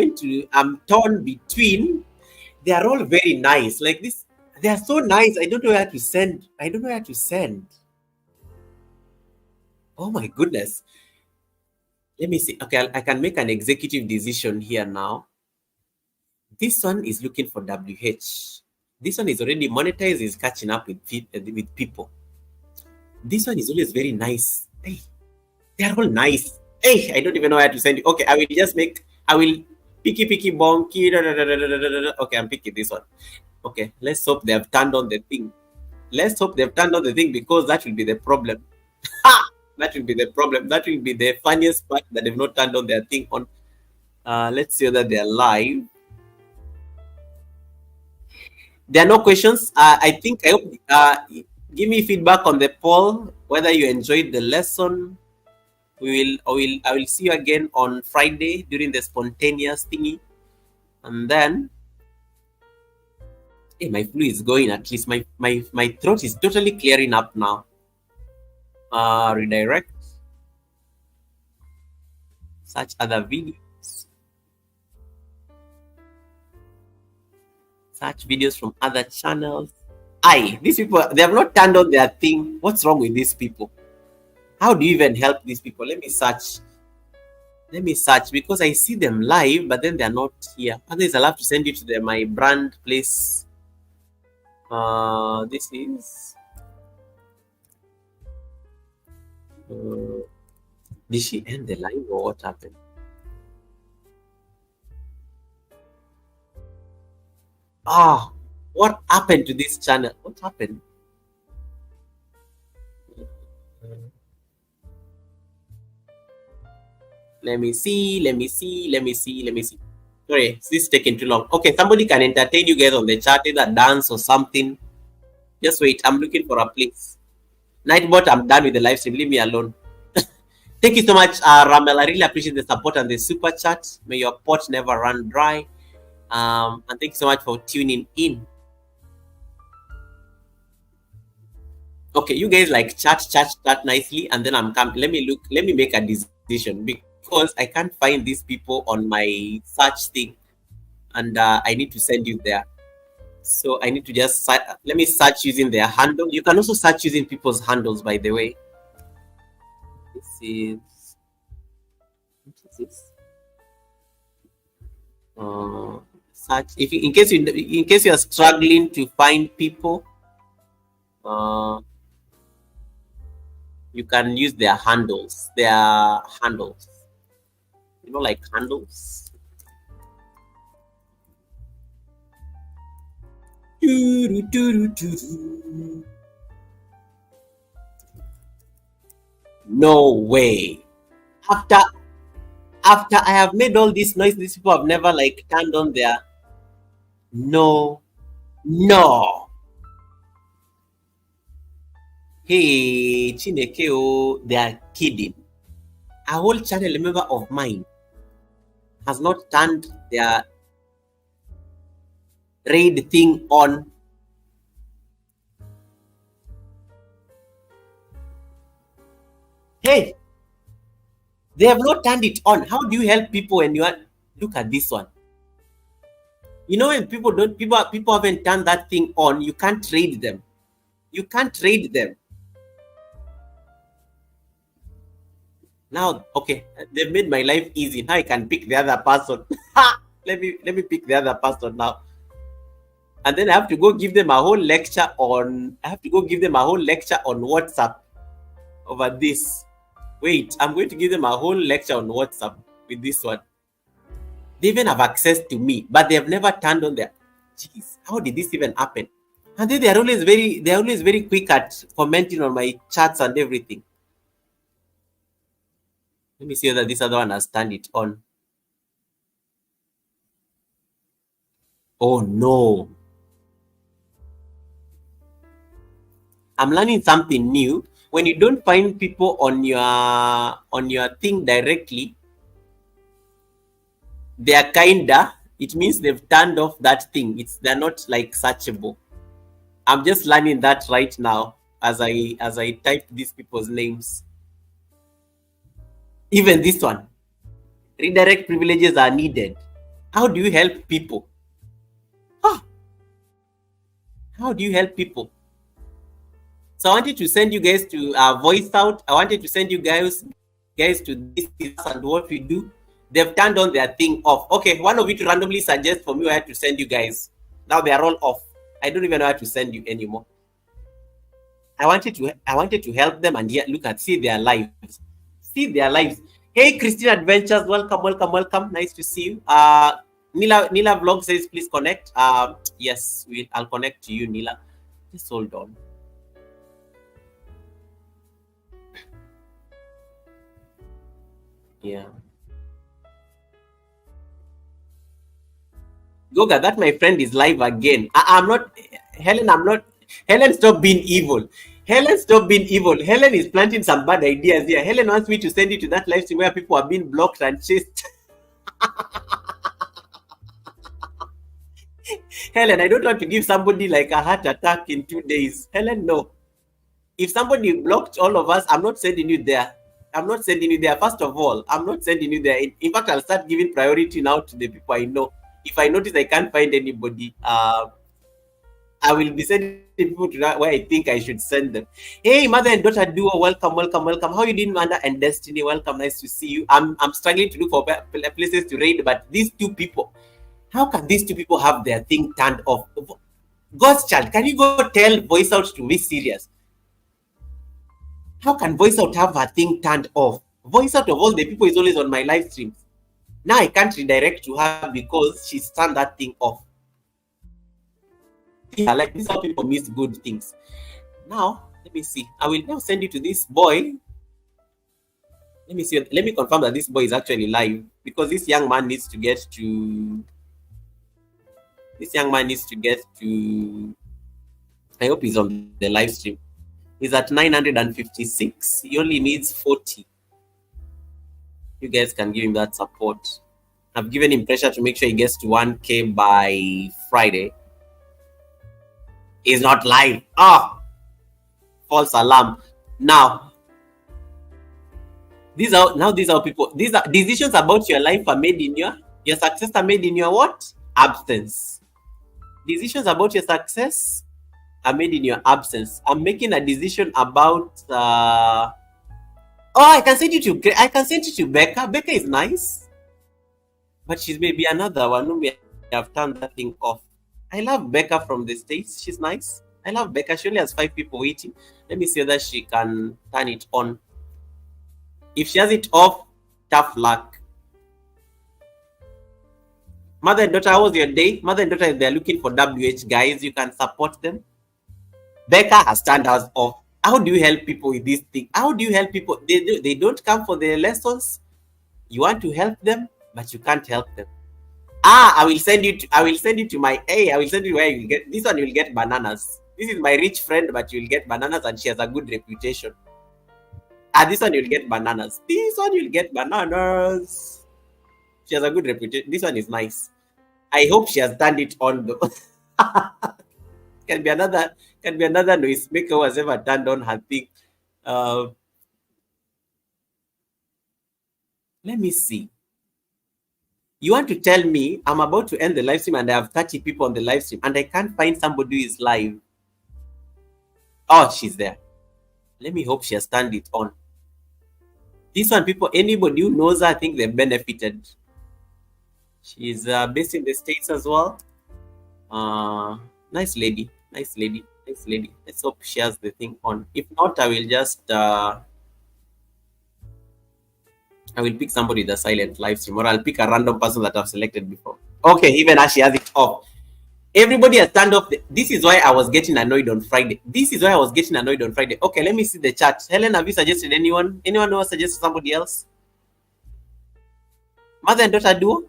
torn between. They are all very nice. Like this, they are so nice. I don't know where to send. I don't know where to send. Oh my goodness. Let me see. Okay, I can make an executive decision here now. This one is looking for WH. This one is already monetized, is catching up with people. This one is always very nice. Hey, they are all nice. Hey, I don't even know where to send it. Okay, I will picky bonky. Okay, I'm picking this one. Okay, let's hope they have turned on the thing. Let's hope they've turned on the thing because that will be the problem. Ha! That will be the problem. That will be the funniest part that they've not turned on their thing on. Let's see whether they're live. There are no questions. I hope. Give me feedback on the poll whether you enjoyed the lesson. I will see you again on Friday during the spontaneous thingy, and then. Hey, my flu is going. At least my throat is totally clearing up now. Redirect. Search other videos. Search videos from other channels. These people, they have not turned on their thing. What's wrong with these people? How do you even help these people? Let me search. Because I see them live, but then they're not here. Otherwise, I'll have to send you to my brand place. This is. Did she end the live or what happened? What happened to this channel? What happened? Let me see. Sorry, this is taking too long. Okay, somebody can entertain you guys on the chat, either dance or something. Just wait. I'm looking for a place. Nightbot, I'm done with the live stream. Leave me alone. Thank you so much, Ramel. I really appreciate the support and the super chat. May your pot never run dry. And thank you so much for tuning in. Okay, you guys like chat nicely, and then I'm coming. Let me make a decision because I can't find these people on my search thing, and I need to send you there. So I need to just let me search using their handle. You can also search using people's handles, by the way. This is what is this? Search in case you are struggling to find people. You can use their handles. You know, like handles. No way. After I have made all this noise, these people have never like turned on their. No. Hey, Chinekeo, they are kidding. A whole channel member of mine has not turned their raid thing on. Hey, they have not turned it on. How do you help people when you are? Look at this one. You know, when people haven't turned that thing on, you can't trade them. Now, okay, they've made my life easy. Now I can pick the other person. let me pick the other person now. And then I have to go give them a whole lecture on. WhatsApp over this. Wait, I'm going to give them a whole lecture on WhatsApp with this one. They even have access to me, but they have never turned on their. Jeez, how did this even happen? And then they're always very quick at commenting on my chats and everything. Let me see whether this other one has turned it on. Oh no. I'm learning something new. When you don't find people on your thing directly, they're kinda, it means they've turned off that thing. They're not like searchable. I'm just learning that right now as I type these people's names. Even this one. Redirect privileges are needed. How do you help people? Ah, how do you help people? So I wanted to send you guys to voice out. I wanted to send you guys to this is and what we do. They've turned on their thing off. Okay, one of you to randomly suggest for me where to send you guys. Now they are all off. I don't even know how to send you anymore. I wanted to help them, and yet look at see their lives. See their lives. Hey Christine Adventures, welcome, welcome, welcome. Nice to see you. Nila Vlog says please connect. Yes, I'll connect to you, Nila. Just hold on. Yeah. Goga, that my friend is live again. I'm not Helen, I'm not Helen, stop being evil. Helen, stop being evil. Helen is planting some bad ideas here. Helen wants me to send you to that live stream where people are being blocked and chased. Helen, I don't want to give somebody like a heart attack in 2 days. Helen, no. If somebody blocked all of us, I'm not sending you there. I'm not sending you there. First of all, I'm not sending you there. In fact, I'll start giving priority now to the people I know. If I notice I can't find anybody, I will be sending people to that where I think I should send them. Hey, mother and daughter duo, welcome, welcome, welcome. How you doing, Manda and Destiny? Welcome, nice to see you. I'm struggling to look for places to raid, but these two people, how can these two people have their thing turned off? God's child, can you go tell voice out to be serious? How can voice out have her thing turned off? Voice out of all the people is always on my live streams. Now I can't redirect to her because she's turned that thing off. Yeah, like this is how people miss good things. Now, let me see. I will now send you to this boy. Let me see. Let me confirm that this boy is actually live because this young man needs to get to. This young man needs to get to. I hope he's on the live stream. He's at 956. He only needs 40. You guys can give him that support. I've given him pressure to make sure he gets to 1K by Friday. He's not live. False alarm. Now, these are people. These are decisions about your life are made in your success are made in your what? Absence. Decisions about your success are made in your absence. I'm making a decision about I can send you to Becca. Becca is nice. But she's maybe another one who may have turned that thing off. I love Becca from the States. She's nice. I love Becca. She only has 5 people waiting. Let me see whether she can turn it on. If she has it off, tough luck. Mother and daughter, how was your day? Mother and daughter, if they're looking for WH guys, you can support them. Becca has turned us off. How do you help people with this thing? How do you help people? They don't come for the lessons. You want to help them, but you can't help them. I will send you to my I will send you where you get this one. You will get bananas. This is my rich friend, but you will get bananas, and she has a good reputation. This one you'll get bananas. This one you'll get bananas. She has a good reputation. This one is nice. I hope she has turned it on though. Can be another noise maker who has ever turned on her thing. Let me see. You want to tell me I'm about to end the live stream and I have 30 people on the live stream and I can't find somebody who is live? Oh, she's there. Let me hope she has turned it on. This one, people, anybody who knows her, I think they've benefited. She's based in the States as well. Nice lady. Let's hope she has the thing on. If not, I will just I will pick somebody with a silent live stream, or I'll pick a random person that I've selected before. Okay, even as she has it off. Everybody has turned off. This is why I was getting annoyed on Friday. Okay, let me see the chat. Helen, have you suggested anyone? Anyone who has suggested somebody else? Mother and daughter duo?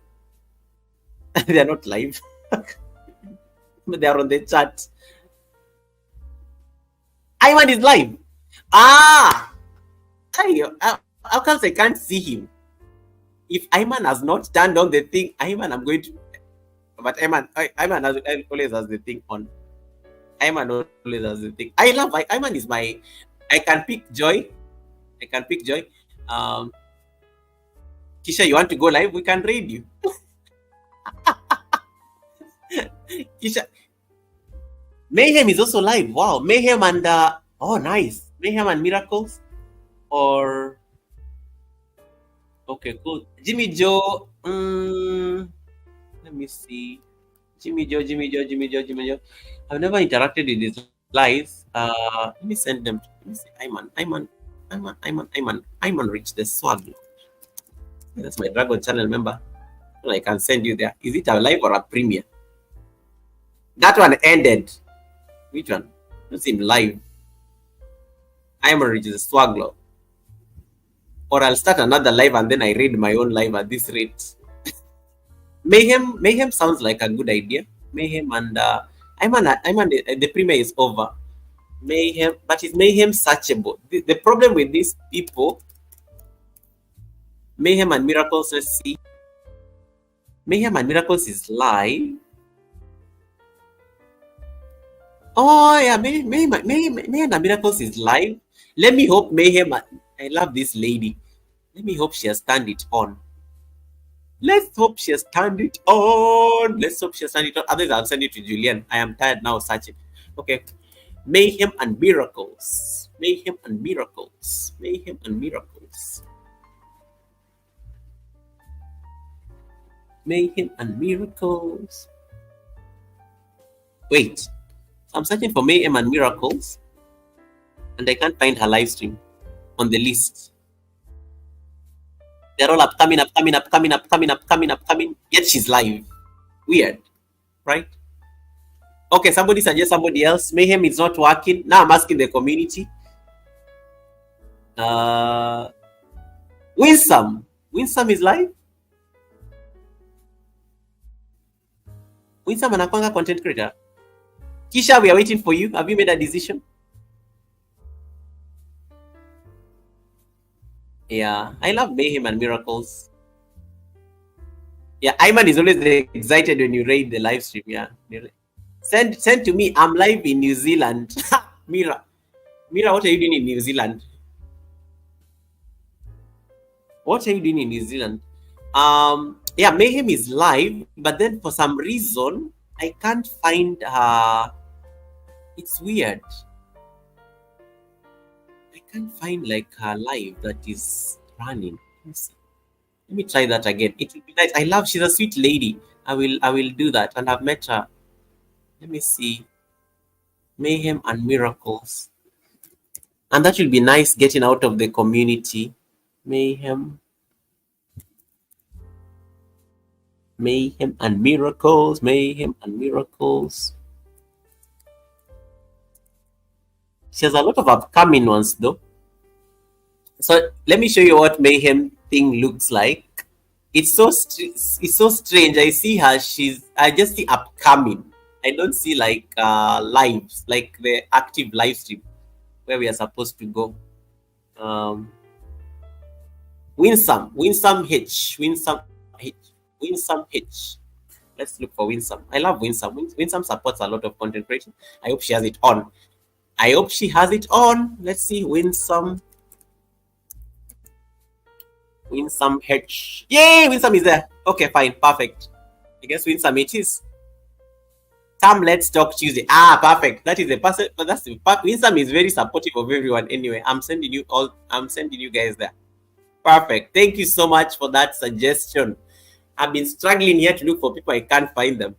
They are not live. They are on the chat. Iman is live. How come I can't see him? If Iman has not turned on the thing, Iman, I'm going to. But Iman always has the thing on. Iman always has the thing. I love Iman is my. I can pick Joy. Kisha, you want to go live? We can raid you. Kisha, Mayhem is also live. Wow, Mayhem and oh, nice. Mayhem and Miracles, or okay, cool. Jimmy Joe. Let me see. Jimmy Joe, Jimmy Joe, Jimmy Joe, Jimmy Joe. I've never interacted with his lives. Let me send them. Let me see. Ayman, reach the swag. That's my Dragon channel member. I can send you there. Is it a live or a premiere? That one ended. Which one? It's in live. Ayman reach the swag. Or I'll start another live and then I read my own live at this rate. Mayhem sounds like a good idea. Mayhem and the premiere is over. Mayhem, but is Mayhem searchable? The problem with these people, Mayhem and Miracles, let's see. Mayhem and Miracles is live. Oh yeah, Mayhem and Miracles is live. Let me hope Mayhem. I love this lady. Let me hope she has turned it on. Let's hope she has turned it on. Let's hope she has turned it on. Otherwise, I'll send it to Julian. I am tired now searching. Okay. Mayhem and Miracles. Mayhem and Miracles. Mayhem and Miracles. Mayhem and Miracles. Wait. I'm searching for Mayhem and Miracles. And I can't find her live stream on the list. They're all upcoming. Yet she's live. Weird. Right? Okay, somebody suggest somebody else. Mayhem is not working. Now I'm asking the community. Winsome. Winsome is live. Winsome anakwanga content creator. Kisha, we are waiting for you. Have you made a decision? Yeah, I love Mayhem and Miracles. Yeah, Ayman is always excited when you raid the live stream. Yeah, send to me. I'm live in New Zealand. Mira, what are you doing in New Zealand? What are you doing in New Zealand? Yeah, Mayhem is live, but then for some reason I can't find her. It's weird. I can't find like her live that is running. Let me try that again. It will be nice. I love. She's a sweet lady. I will do that, and I've met her. Let me see. Mayhem and Miracles, and that will be nice getting out of the community. Mayhem and Miracles. Mayhem and Miracles. She has a lot of upcoming ones though. So let me show you what Mayhem thing looks like. It's so strange. I see her. I just see upcoming. I don't see like lives, like the active live stream where we are supposed to go. Winsome H. Let's look for Winsome. I love Winsome. Winsome supports a lot of content creation. I hope she has it on. Let's see. Winsome H. Yay! Winsome is there. Okay, fine. Perfect. I guess Winsome it is. Let's talk Tuesday. Perfect. That is the person. But that's the part. Winsome is very supportive of everyone. Anyway, I'm sending you guys there. Perfect. Thank you so much for that suggestion. I've been struggling here to look for people. I can't find them.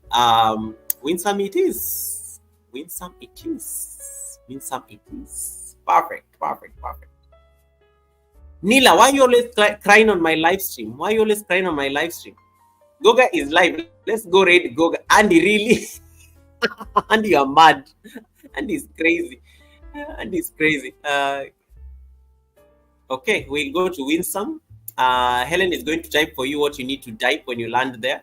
Winsome it is. Perfect. Nila, why are you always crying on my live stream? Goga is live. Let's go raid Goga. Andy, really? Andy, you are mad. Andy's crazy. Okay, we'll go to Winsome. Helen is going to type for you what you need to type when you land there.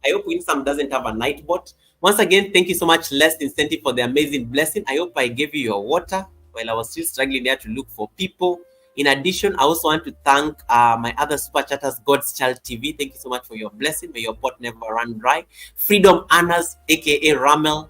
I hope Winsome doesn't have a night bot. Once again, thank you so much, Less Incentive, for the amazing blessing. I hope I gave you your water while I was still struggling there to look for people. In addition, I also want to thank my other super chatters, God's Child TV. Thank you so much for your blessing. May your pot never run dry. Freedom Annas, aka Ramel.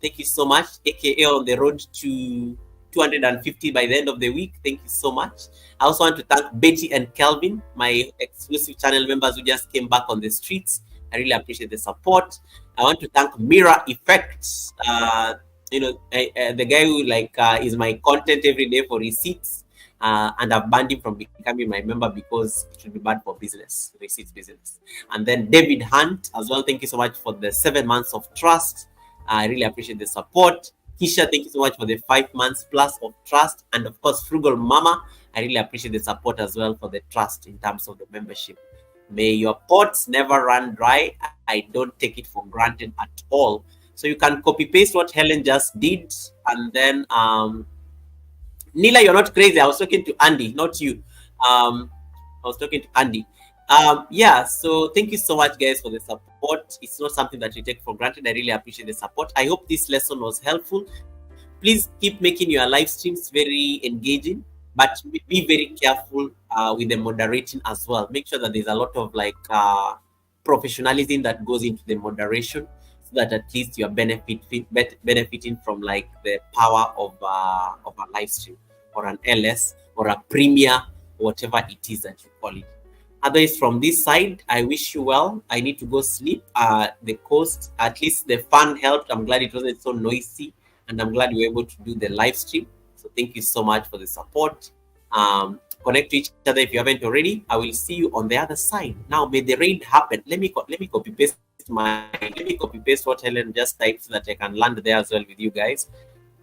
Thank you so much, aka on the road to 250 by the end of the week. Thank you so much. I also want to thank Betty and Kelvin, my exclusive channel members who just came back on the streets. I really appreciate the support. I want to thank Mira Effects. The guy who is my content every day for receipts. And I've banned him from becoming my member because it will be bad for business, receipts business. And then David Hunt as well. Thank you so much for the 7 months of trust. I really appreciate the support. Kisha, thank you so much for the 5 months plus of trust. And of course, Frugal Mama, I really appreciate the support as well for the trust in terms of the membership. May your pots never run dry. I don't take it for granted at all. So you can copy paste what Helen just did. And then, Nila, you're not crazy. I was talking to Andy, not you. I was talking to Andy. Yeah, so thank you so much, guys, for the support. It's not something that we take for granted. I really appreciate the support. I hope this lesson was helpful. Please keep making your live streams very engaging, but be very careful with the moderating as well. Make sure that there's a lot of professionalism that goes into the moderation, so that at least you're benefiting from the power of a live stream or an LS or a Premier, whatever it is that you call it. Otherwise, from this side, I wish you well. I need to go sleep. The coast, at least the fun helped. I'm glad it wasn't so noisy, and I'm glad you were able to do the live stream. So thank you so much for the support. Connect to each other if you haven't already. I will see you on the other side. Now, may the raid happen. Let me copy paste what Helen just typed so that I can land there as well with you guys.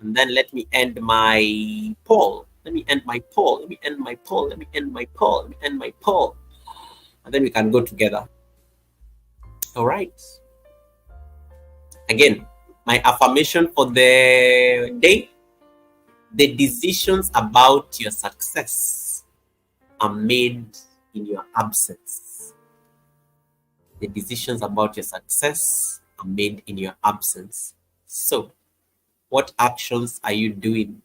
And then let me end my poll. Let me end my poll. And then we can go together. All right. Again, my affirmation for the day: the decisions about your success are made in your absence. The decisions about your success are made in your absence. So, what actions are you doing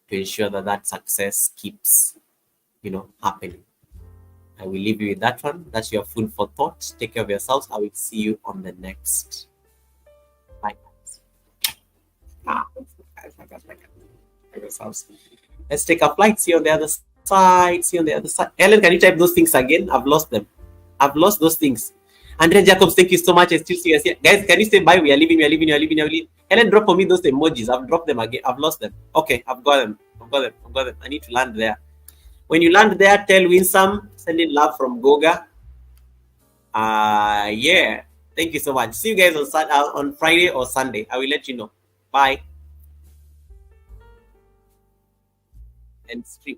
to ensure that that success keeps, happening? I will leave you with that one. That's your food for thought. Take care of yourselves. I will see you on the next. Bye. Let's take a flight. See you on the other side. Ellen, can you type those things again? I've lost them. I've lost those things. Andrea Jacobs, thank you so much. I still see you here. Guys, can you say bye? We are leaving. Helen, drop for me those emojis. I've dropped them again. I've lost them. Okay, I've got them. I need to land there. When you land there, tell Winsome, sending love from Goga. Yeah. Thank you so much. See you guys on Friday or Sunday. I will let you know. Bye. And stream.